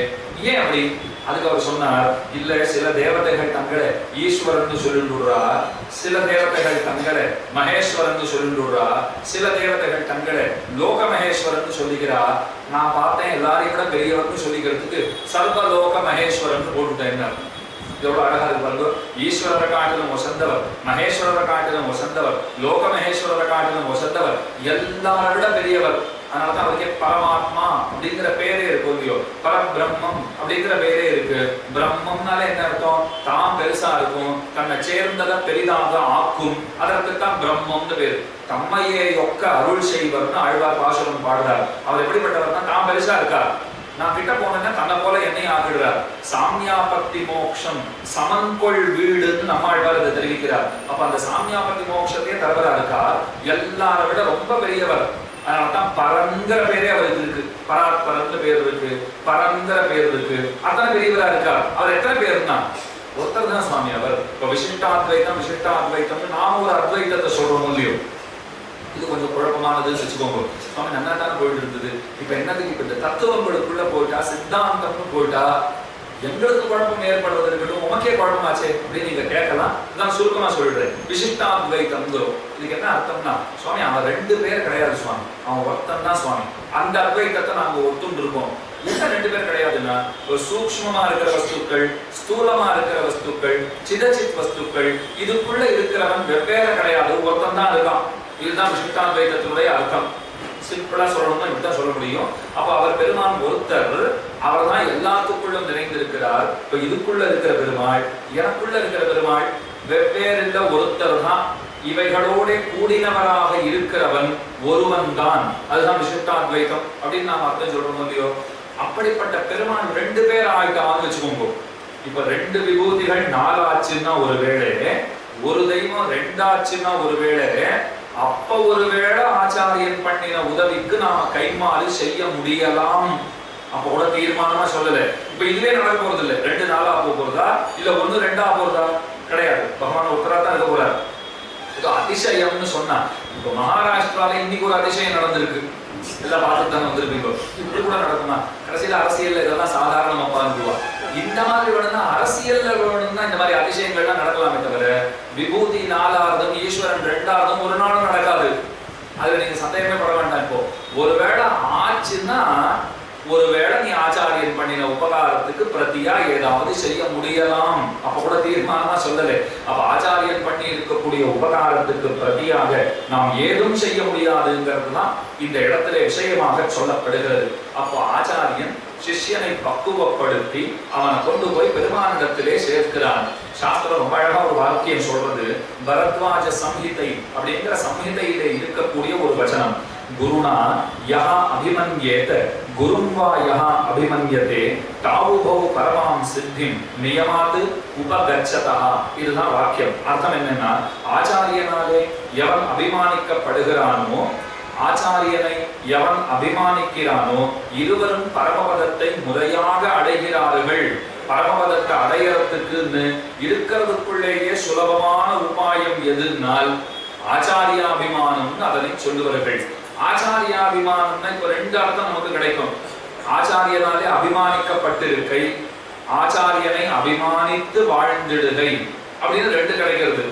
ஏன் அப்படி? அதுக்கு அவர் சொன்னார், இல்ல சில தேவதைகள் தங்களை ஈஸ்வரன் சொல்லிடுறா, சில தேவதைகள் தங்களை மகேஸ்வரன் சொல்லிடுறா, சில தேவதைகள் தங்களை லோக மகேஸ்வரன் சொல்லிக்கிறா. நான் பார்த்தேன் எல்லாரையும் கூட பெரியவர்னு சொல்லிக்கிறதுக்கு சர்வலோக மகேஸ்வரன் போட்டுட்டேன். எவ்வளவு அழகா இருக்கு. ஈஸ்வரரை காட்டிலும் வசந்தவர், மகேஸ்வரரை காட்டிலும் வசந்தவர், லோக மகேஸ்வரரை காட்டிலும் வசந்தவர், எல்லாரை விட பெரியவர். அதனாலதான் அவருக்கே பரமாத்மா அப்படிங்கிற பேரே இருக்கு இல்லையோ, பரபிரம்மம் அப்படிங்கிற பேரே இருக்கு. பிரம்மம்னால என்ன அர்த்தம்? தான் பெருசா இருக்கும், தன்னை சேர்ந்ததை பெரிதாக ஆக்கும், அதற்குத்தான் பிரம்மம்னு பேரு. தம்மையே ஒக்க அருள் செய்வர்னு ஆழ்வார் பாசுரம் பாடுறார். அவர் எப்படிப்பட்டவர்னா, தான் பெருசா இருக்கார், நான் கிட்ட போனேன்னா தன்னை போல என்னை ஆகிடுறார். சாமியாபக்தி மோட்சம் சமன்கொள் வீடுன்னு நம்மாழ்வார் இதை தெரிவிக்கிறார். அப்ப அந்த சாமியாபக்தி மோட்சத்தையே தரவரா இருக்கார், எல்லாரை விட ரொம்ப பெரியவர். அதனால்தான் பரங்கிற பேரே அவருக்கு இருக்கு. பராத்பரன்னு பேர் இருக்கு, பரங்கிற பேர் இருக்கு. அத்தனை பெரியவரா இருக்கார். அவர் எத்தனை பேருன்னா ஒருத்தர் தான் சுவாமி அவர். இப்ப விசிஷ்டாத்வைத்தம் விசிஷ்டாத்வைத்தம்னு நாம ஒரு அத்வைத்தத்தை சொல்றோம் இல்லையோ, இது கொஞ்சம் குழப்பமானதுன்னு வச்சுக்கோங்க. சுவாமி நல்லா தானே போயிட்டு இருந்தது. இப்ப என்னதுக்கு இப்ப இந்த தத்துவங்களுக்குள்ள போயிட்டா, சித்தாந்தம்னு போயிட்டா எங்களுக்கு குழப்பம் ஏற்படுவதற்கு உமக்கே குழப்பமாச்சே அப்படின்னு நீங்க கேட்கலாம். நான் சுருக்கமா சொல்றேன். விசிஷ்டாத்வைத்தம்ங்கிறோம், இதுக்கு என்ன அர்த்தம்னா, சுவாமி அவன் ரெண்டு பேர் கிடையாது சுவாமி, அவன் ஒருத்தன் தான் சுவாமி. அந்த அத்வைத்தத்தை நாங்க ஒத்துண்டு இருக்கோம். என்ன ரெண்டு பேர் கிடையாதுன்னா, ஒரு சூக்ஷ்மமா இருக்கிற வஸ்துக்கள், ஸ்தூலமா இருக்கிற வஸ்துக்கள், சிதச்சித் வஸ்துக்கள், இதுக்குள்ள இருக்கிறவன் வெவ்வேறு கிடையாது, ஒருத்தன் தான் இருக்கான். இதுதான் விசிஷ்டாத்வைத்தத்தினுடைய அர்த்தம். சிம்பிளா சொல்லணும்னா இப்படிதான் சொல்ல முடியும். அப்ப அவர் பெருமான் ஒருத்தர், அவர் தான் எல்லாத்துக்குள்ளும் நிறைந்திருக்கிறார். இப்ப இதுக்குள்ள இருக்கிற பெருமாள், எனக்குள்ள இருக்கிற பெருமாள் வெவ்வேறு ஒருத்தர் தான். இவைகளோட கூடினவராக இருக்கிறவன் ஒருவன் தான். அதுதான் விசிஷ்டாத்வைத்தம் அப்படின்னு நாம் அர்த்தம் சொல்றோம் இல்லையோ. அப்படிப்பட்ட பெருமான் ரெண்டு பேர் ஆயிட்டான்னு வச்சுக்கோங்க. இப்ப ரெண்டு விபூதிகள் 4 ஆச்சுன்னா ஒரு வேளை, ஒரு தெய்வம் 2 ஆச்சுன்னா ஒரு வேளை, அப்ப ஒருவேளை ஆச்சாரியன் பண்ணின உதவிக்கு நாம கைமாறு செய்ய முடியலாம். அப்ப கூட தீர்மானமா சொல்லல. இப்ப இதுவே நடக்க போறது இல்லை. 2 4 போறதா இல்ல 1 2 போறதா கிடையாது. பகவான் ஒருத்தரா தான் இருக்க போறார். இது அதிசயம்னு சொன்னா, இப்ப மகாராஷ்டிரால இன்னைக்கு ஒரு அதிசயம் நடந்திருக்கு, எல்லாம் பார்த்துட்டு தானே வந்திருப்பீங்க. இப்படி கூட நடக்குமா? கடைசியில அரசியல்ல இதெல்லாம் சாதாரணமா பாருவா. இந்த மாதிரி வேணும்னா, அரசியல்ல வேணும்னா இந்த மாதிரி அதிசயங்கள்லாம் நடக்கலாமே தவிர, விபூதி 4 ஈஸ்வரன் 2 ஒரு நாளும் நடக்காது. அதுல நீங்க சந்தேகமே பட வேண்டாம். இப்போ ஒருவேளை ஆச்சுன்னா, ஒருவேளை நீ ஆச்சாரியன் பண்ணின உபகாரத்துக்கு பிரத்தியா ஏதாவது செய்ய முடியலாம். அப்ப கூட தீர்மானமா சொல்லலை. அப்ப ஆச்சாரியன் பண்ணி இருக்கக்கூடிய உபகாரத்துக்கு பிரத்தியாக நாம் ஏதும் செய்ய முடியாதுங்கிறது தான் இந்த இடத்துல விஷயமாக சொல்லப்படுகிறது. அப்போ ஆச்சாரியன் சிஷ்யனை பக்குவப்படுத்தி அவனை கொண்டு போய் பெருமானிடத்திலே சேர்க்கிறான். சாஸ்திரம் ரொம்ப அழகா ஒரு வாக்கியம் சொல்றது. பரத்வாஜ சம்ஹிதை அப்படிங்கிற சம்ஹிதையிலே இருக்கக்கூடிய ஒரு வசனம். குருணா யஹா அபிமன்யேத குரும் வா யஹா அபிமன்யதே தாவுபௌ பரமாம் சித்திம் நியமாத் உபகச்சதா. இதுதான் வாக்கியம். அர்த்தம் என்னன்னா, ஆச்சாரியனாலே எவன் அபிமானிக்கப்படுகிறானோ, ஆச்சாரியனை எவன் அபிமானிக்கிறானோ, இருவரும் பரமபதத்தை முறையாக அடைகிறார்கள். பரமபதத்தை அடையறதுக்குன்னு இருக்கிறதுக்குள்ளேயே சுலபமான உபாயம் எதுனால் ஆச்சாரியாபிமானம்னு அதனை சொல்லுவார்கள். ஆச்சாரியாபிமானம்னா இப்ப 2 அர்த்தம் நமக்கு கிடைக்கும். ஆச்சாரியனாலே அபிமானிக்கப்பட்டிருக்கை, ஆச்சாரியனை அபிமானித்து வாழ்ந்திடுகை அப்படின்னு 2 கிடைக்கிறது.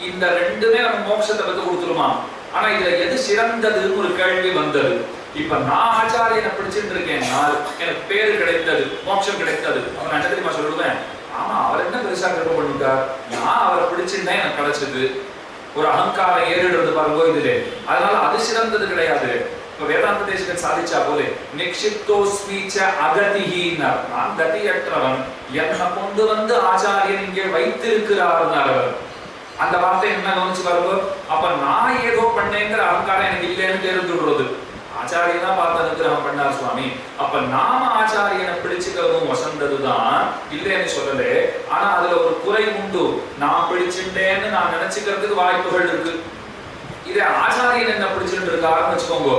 இந்த 2மே நம்ம மோட்சத்தை பத்தி கொடுத்துருமா? ஆனா இதுல எது சிறந்ததுன்னு ஒரு கேள்வி வந்தது. இப்ப நான் ஆச்சாரியனை பிடிச்சிட்டு இருக்கேன்னா எனக்கு பேரு கிடைத்தது, மோட்சம் கிடைத்தது. அவன் என்ன தெரியுமா சொல்லுவேன்? ஆமா, அவர் என்ன பெருசா கிருபை பண்ணிட்டார், நான் அவரை பிடிச்சிருந்தேன் எனக்கு கிடைச்சது. ஒரு அகங்காரம் ஏறிடுறது பாருங்க இதுல. அதனால அது சிறந்தது கிடையாது. இப்ப வேதாந்த தேசிகன் சாதிச்சா போலே, நிக்ஷிப்தோஸ்மீச்ச அகதிஹீனார், நான் கதியற்றவன், என்னை கொண்டு வந்து ஆச்சாரியன் இங்கே வைத்திருக்கிறார் அவர். அந்த வார்த்தை என்ன கவனிச்சு பாருங்க. அப்ப நான் ஏதோ பண்ணேங்கிற அகங்காரம் எனக்கு இல்லைன்னு தெரிஞ்சுடுறது. ஆச்சாரியனா பார்த்து அனுகிரகம் பண்ணார் சுவாமி. அப்ப நாம ஆச்சாரியனை பிடிச்சுக்கிறதும் வசந்ததுதான், இல்லைன்னு சொல்லல. ஆனா அதுல ஒரு குறை உண்டு. நான் பிடிச்சிட்டேன்னு நான் நினைச்சுக்கிறதுக்கு வாய்ப்புகள் இருக்கு. இதே ஆச்சாரியன் என்ன பிடிச்சிட்டு இருக்காருன்னு வச்சுக்கோங்க,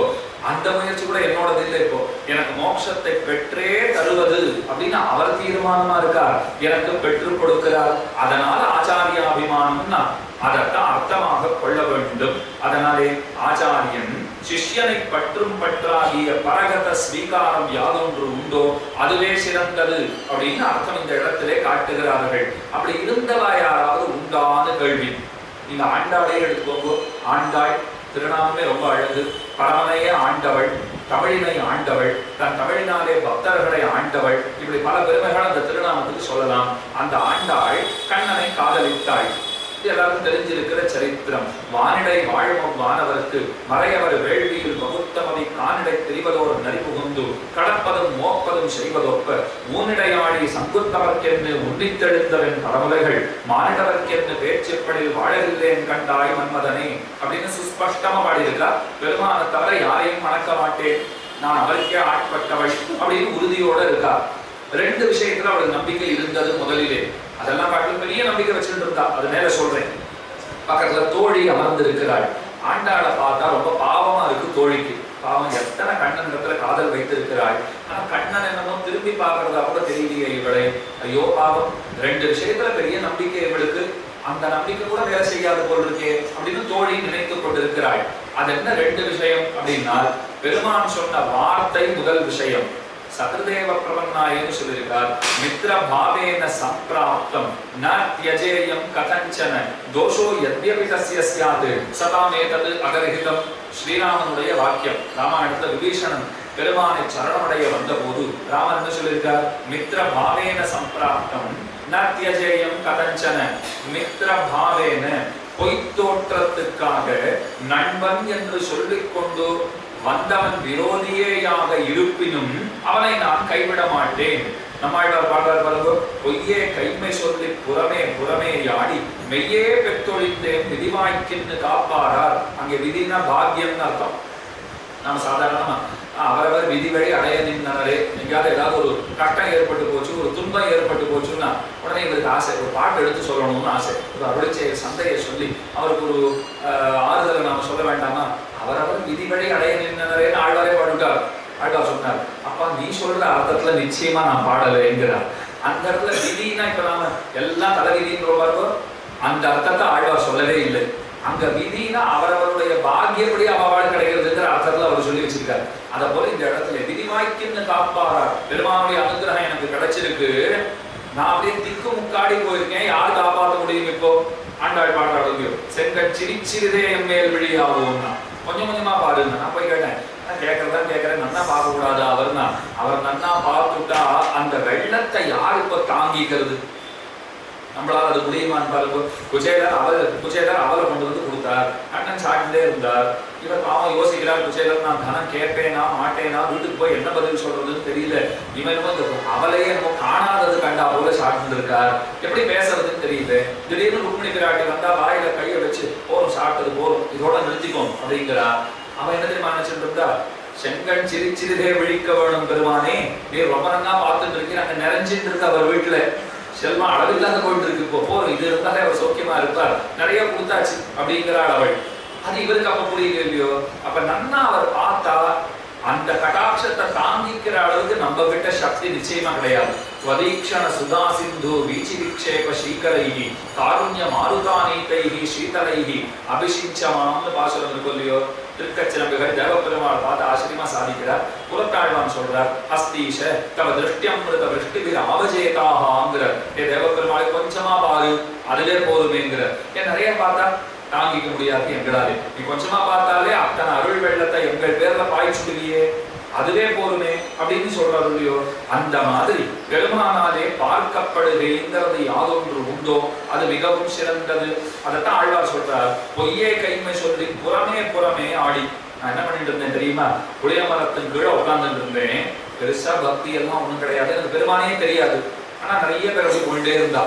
அந்த முயற்சி கூட என்னோடது இல்லை. இப்போ எனக்கு மோட்சத்தை பெற்றே தருவது அப்படின்னு அவர் தீர்மானமா இருக்கார், எனக்கு பெற்றுக் கொடுக்கிறார். அதனால ஆச்சாரியாபிமானம்னா அதைத்தான் அர்த்தமாக கொள்ள வேண்டும். அதனாலே ஆச்சாரியன் சிஷ்யனை பற்றும் பற்றாகிய பரகத ஸ்வீகாரம் யாதொன்று உண்டோ அதுவே சிறந்தது அப்படின்னு அர்த்தம் இந்த இடத்திலே காட்டுகிறார்கள். அப்படி இருந்தவா யாராவது உண்டான கேள்வி. நீங்க ஆண்டாளே எடுத்துக்கோங்க. ஆண்டாள் திருநாமே ரொம்ப அழகு. பரமனையே ஆண்டவள், தமிழினை ஆண்டவள், தன் தமிழினாலே பக்தர்களை ஆண்டவள், இப்படி பல பெருமைகள் அந்த திருநாமத்துக்கு சொல்லலாம். அந்த ஆண்டாள் கண்ணனை காதலித்தாள். எல்லாருக்கும் தெரிஞ்சிருக்கிற சரித்திரம். வானிடை வாழும் வானவருக்கு மறையவர் வேள்வியில் பகுத்தமதி கானிடை தெரிவதோர் நரிபுகுந்து கடப்பதும் மோப்பதும் செய்வதொப்ப ஊனிடையாடி சங்குத்தவர்க்கென்று உன்னித்தெழுந்தவன் பரமுலைகள் மானிடவர்க்கென்று பேச்சிற்படில் வாழவில்லேன் கண்டாய் மன்மதனே அப்படின்னு சுஸ்பஷ்டமா பாடியிருக்கா. பெருமான தவிர யாரையும் மணக்க மாட்டேன், நான் அவருக்கே ஆட்பட்டவள் அப்படின்னு உறுதியோட இருக்கா. ரெண்டு விஷயத்துல அவளுக்கு நம்பிக்கை இருந்தது முதலிலே. அதெல்லாம் காட்டிலும் பெரிய நம்பிக்கை வச்சுட்டு இருந்தா. அது மேல சொல்றேன். பக்கத்துல தோழி அமர்ந்து இருக்கிறாள். ஆண்டாளை பார்த்தா ரொம்ப பாவமா இருக்கு தோழிக்கு. பாவம், எத்தனை கண்ணன் இடத்துல காதல் வைத்து இருக்கிறாள். ஆனா கண்ணன் என்னமோ திரும்பி பார்க்கறதா கூட தெரியலையே இவளை. ஐயோ பாவம். ரெண்டு விஷயத்துல பெரிய நம்பிக்கை இவளுக்கு. அந்த நம்பிக்கை கூட வேலை செய்யாது போல் இருக்கே அப்படின்னு தோழி நினைத்து கொண்டிருக்கிறாள். அது என்ன ரெண்டு விஷயம் அப்படின்னா, பெருமான் சொன்ன வார்த்தை முதல் விஷயம். சத்ருதேவ பிரபன்னாயன்னு சொல்லியிருக்கார். மித்ர பாவேன சம்பிராப்தம் ந த்யஜேயம் கதஞ்சன தோஷோ யத்யபி தஸ்ய ஸ்யாத் சதாமேதது அகர்ஹிதம். ஸ்ரீராமனுடைய வாக்கியம். ராமாயணத்துல விபீஷணன் பெருமானை சரணமடைய வந்த போது ராமன் என்ன சொல்லியிருக்கார்? மித்ர பாவேன சம்பிராப்தம் ந த்யஜேயம் கதஞ்சன. மித்ர பாவேன பொய்த்தோற்றத்துக்காக நண்பன் என்று சொல்லிக்கொண்டு வந்தவன் விரோதியேயாக இருப்பினும் அவனை நான் கைவிட மாட்டேன். நம்மாழ்வார் பாடுவார் பாருங்க, பொய்யே கைமை சொல்லி புறமே புறமே யாடி மெய்யே பெற்றொழிந்தேன் விதிவாய்க்கின்னு காப்பாரார். அங்கே விதினா பாக்கியம்னு அர்த்தம். நாம சாதாரணமா அவரவர் விதி வழி அடைய நின்றனரே. எங்கேயாவது ஏதாவது ஒரு கஷ்டம் ஏற்பட்டு போச்சு, ஒரு துன்பம் ஏற்பட்டு போச்சுன்னா உடனே எங்களுக்கு ஆசை, ஒரு பாட்டு எடுத்து சொல்லணும்னு ஆசை. ஒரு அருளிச்சை சந்தையை சொல்லி அவருக்கு ஒரு ஆறுதலை நாம சொல்ல வேண்டாமா? அவரவர் விதி வழி அடைய நின்றனரேன்னு ஆழ்வாரே பாடுட்டார். ஆழ்வார் சொன்னார், அப்பா நீ சொல்ற அர்த்தத்துல நிச்சயமா நான் பாடலைங்கிறார். அந்த இடத்துல விதினா இப்ப நாம எல்லாம் தலைவிதின்ற பாருங்க, அந்த அர்த்தத்தை ஆழ்வார் சொல்லவே இல்லை. அங்க விதினா அவரவருடைய பாக்கியப்படி அவள் கிடைக்கிறதுங்கிற அர்த்தத்துல அவர் சொல்லி வச்சிருக்காரு. அத போல இந்த இடத்துல விதிவாய்க்குன்னு காப்பாரார். பெருமானுடைய அனுகிரகம் எனக்கு கிடைச்சிருக்கு, நான் அப்படியே திக்கு முக்காடி போயிருக்கேன், யாரு காப்பாற்ற முடியும்? இப்போ ஆண்டாள் பாடுறாங்க, செங்கட் சிரிச்சிறுதே என் மேல் விழியாவோம்னா கொஞ்சம் கொஞ்சமா பாருங்க. நான் போய் கேட்டேன், கேட்கறதா கேட்கறேன், நன்னா பார்க்க கூடாது அவர்னா. அவர் நன்னா பார்த்துட்டா அந்த வெள்ளத்தை யாரு இப்ப தாங்கிக்கிறது? நம்மளால அது முடியுமான்னு பாருங்க. குச்சேலர் அவரை கொண்டு வந்து கொடுத்தார். கண்ணன் சாட்டிலே இருந்தார். இவர் பாவம் யோசிக்கிறார், குச்சேலர் நான் தனம் கேட்பேனா மாட்டேனா, வீட்டுக்கு போய் என்ன பதில் சொல்றதுன்னு தெரியல. இவன் வந்து அவளையே நம்ம காணாதது கண்டா போல சாப்பிட்டு இருக்கார். எப்படி பேசுறதுன்னு தெரியல. திடீர்னு ருக்மிணி பிராட்டி வந்தா வாயில கையை வச்சு போறோம், சாப்பிட்டது போறோம், இதோட நிறுத்திக்கும் அப்படிங்கிறா. அவன் என்ன தெரியுமா நினைச்சிட்டு இருந்தா, செங்கண் சிரிச்சிறுதே விழிக்க வேணும் பெருமானே, நீ ரொம்ப நல்லா பார்த்துட்டு இருக்கீங்க, அங்க நிறைஞ்சிட்டு இருக்கு அவர் வீட்டுல செல்வம் அளவில்லாத போயிட்டு இருக்கு. இப்போ போறோம், இது இருந்தாலே அவர் சௌக்கியமா இருப்பார், நிறைய கொடுத்தாச்சு அப்படிங்கிறாள் அவள். அது இவருக்கு அப்ப புரியல இல்லையோ. அப்ப நன்னா அவர் பார்த்தா அந்த கடாட்சத்தை தாங்கிக்கிற அளவுக்கு நம்ம கிட்ட சக்தி நிச்சயமா கிடையாது. ஸ்வதீக்ஷண சுதா சிந்து வீச்சி விக்ஷேப சீக்கரைஹி காருண்ய மாருதானீதைஹி சீதலைஹி அபிஷிஞ்சமாம்னு பாசுரம் இருக்கும் இல்லையோ. திருக்கச்சிரம்பிகள் தேவப்பெருமாள் பார்த்து ஆச்சரியமா சாதிக்கிறார். புறத்தாழ்வான் சொல்றார், ஹஸ்தீஷ தவ திருஷ்டியமிருத விருஷ்டிபிர் ஆவஜேதாஹாங்கிறார். ஏ தேவப்பெருமாளை கொஞ்சமா பாரு, அதுவே போதுமேங்கிறார். ஏன் நிறைய பார்த்தா தாங்கிக்க முடியாது எங்களாலே, நீ கொஞ்சமா பார்த்தாலே அத்தனை அருள் வெள்ளத்தை எங்கள் பேர்ல பாய்ச்சுடுவியே, அதுவே போதுமே அப்படின்னு சொல்றாரு இல்லையோ. அந்த மாதிரி பெருமானாலே பார்க்கப்படுகிறது யாதொன்று உண்டோ அது மிகவும் சிறந்தது. அதைத்தான் ஆழ்வார் சொல்றார், பொய்யே கைமை சொல்லி புறமே புறமே ஆடி. நான் என்ன பண்ணிட்டு இருந்தேன் தெரியுமா? புளிய மரத்தின் கீழே உட்கார்ந்துட்டு இருந்தேன். பெருசா பக்தி எல்லாம் ஒண்ணும் கிடையாது, எனக்கு பெருமானே தெரியாது. ஆனா நிறைய பேர் அப்படி கொண்டே இருந்தா.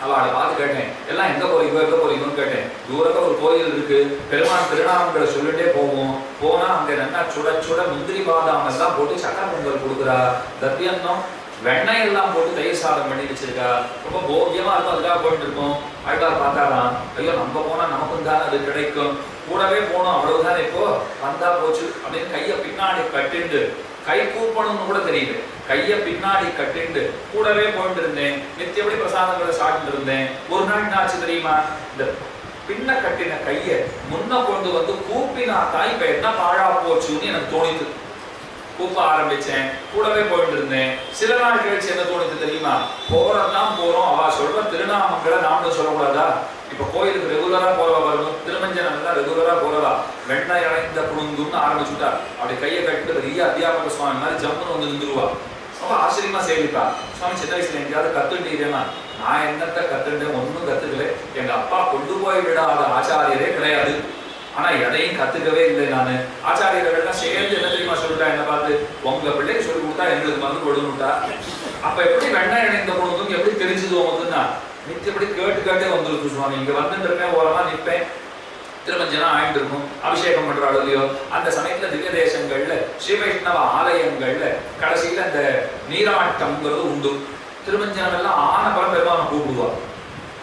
அவளை பார்த்து கேட்டேன், எல்லாம் எங்க போறீங்கன்னு கேட்டேன். தூரத்துல ஒரு கோயில் இருக்கு, பெருமான் திருநாமங்களை சொல்லிட்டே போவோம். போனா அங்க என்ன சுட சுட முந்திரி பாதாம் எல்லாம் போட்டு சக்கர பொங்கல் கொடுக்குறா, தத்தியன்னம் வெண்ணெய் எல்லாம் போட்டு தயிர் சாதம் பண்ணி வச்சிருக்கா. ரொம்ப போக்கியமா இருக்கும். அதுக்காக போயிட்டு இருக்கோம். ஆழ்வார் பார்த்தாராம், ஐயோ நம்ம போனா நமக்கும் தானே அது கிடைக்கும், கூடவே போனோம் அவ்வளவுதான், இப்போ வந்தா போச்சு அப்படின்னு கையை பின்னாடி கட்டிண்டு, கை கூப்பணும்னு கூட தெரியல, கையை பின்னாடி கட்டிண்டு கூடவே போயிட்டு இருந்தேன். நித்தியபடி பிரசாதங்களை சாப்பிட்டு இருந்தேன். ஒரு நாள் என்ன ஆச்சு தெரியுமா, இந்த பின்ன கட்டின கைய முன்ன கொண்டு வந்து கூப்பினாத்தான் இப்ப என்ன பாழா போச்சுன்னு எனக்கு தோணித்து. கூப்ப ஆரம்பிச்சேன், கூடவே போயிட்டு இருந்தேன். சில நாள் கழிச்சு என்ன தோணுது தெரியுமா, போறதுதான் போறோம், அவ சொல்ற திருநாமங்களை நாமளும் சொல்லக்கூடாதா? இப்ப கோயிலுக்கு ரெகுலரா போறவா வரணும், திருமஞ்சனம் தான் ரெகுலரா போறவா வெண்ணெய் அடைந்த குழுங்குன்னு ஆரம்பிச்சுட்டா. அப்படி கையை கட்டிட்டு பெரிய அத்தியாபக சுவாமி மாதிரி ஜம்முன்னு வந்து நின்றுவா. ரொம்ப ஆச்சரியமா சேவிப்பா. சுவாமி சின்ன வயசுல எங்கேயாவது கத்துட்டீங்கன்னா, நான் என்னத்த கத்துட்டேன், ஒன்னும் கத்துக்கல, எங்க அப்பா கொண்டு போய் விடாத ஆச்சாரியரே கிடையாது, ஆனா எதையும் கத்துக்கவே இல்லை நானு. ஆச்சாரியர்கள்லாம் சேர்ந்து என்ன தெரியுமா சொல்லிட்டா, என்ன பார்த்து, உங்க பிள்ளைக்கு சொல்லி கொடுத்தா எங்களுக்கு மருந்து கொடுன்னுட்டா. அப்ப எப்படி வெண்ணெய் அடைந்த குழுங்கும் எப்படி தெரிஞ்சது உங்களுக்குன்னா, நித்தியப்படி கேட்டு கேட்டே வந்துருக்கு. சுவாமி இங்க வந்துட்டு இருப்பேன், ஓரமா நிற்பேன், திருமஞ்சனம் ஆயிட்டு இருக்கும், அபிஷேகம் பண்றாளோ இல்லையோ, அந்த சமயத்துல திவ்ய தேசங்கள்ல ஸ்ரீ வைஷ்ணவ ஆலயங்கள்ல கடைசியில அந்த நீராட்டம்ங்கிறது உண்டு. திருமஞ்சனம் எல்லாம் ஆன பரம் பெருமான கூப்பிடுவா,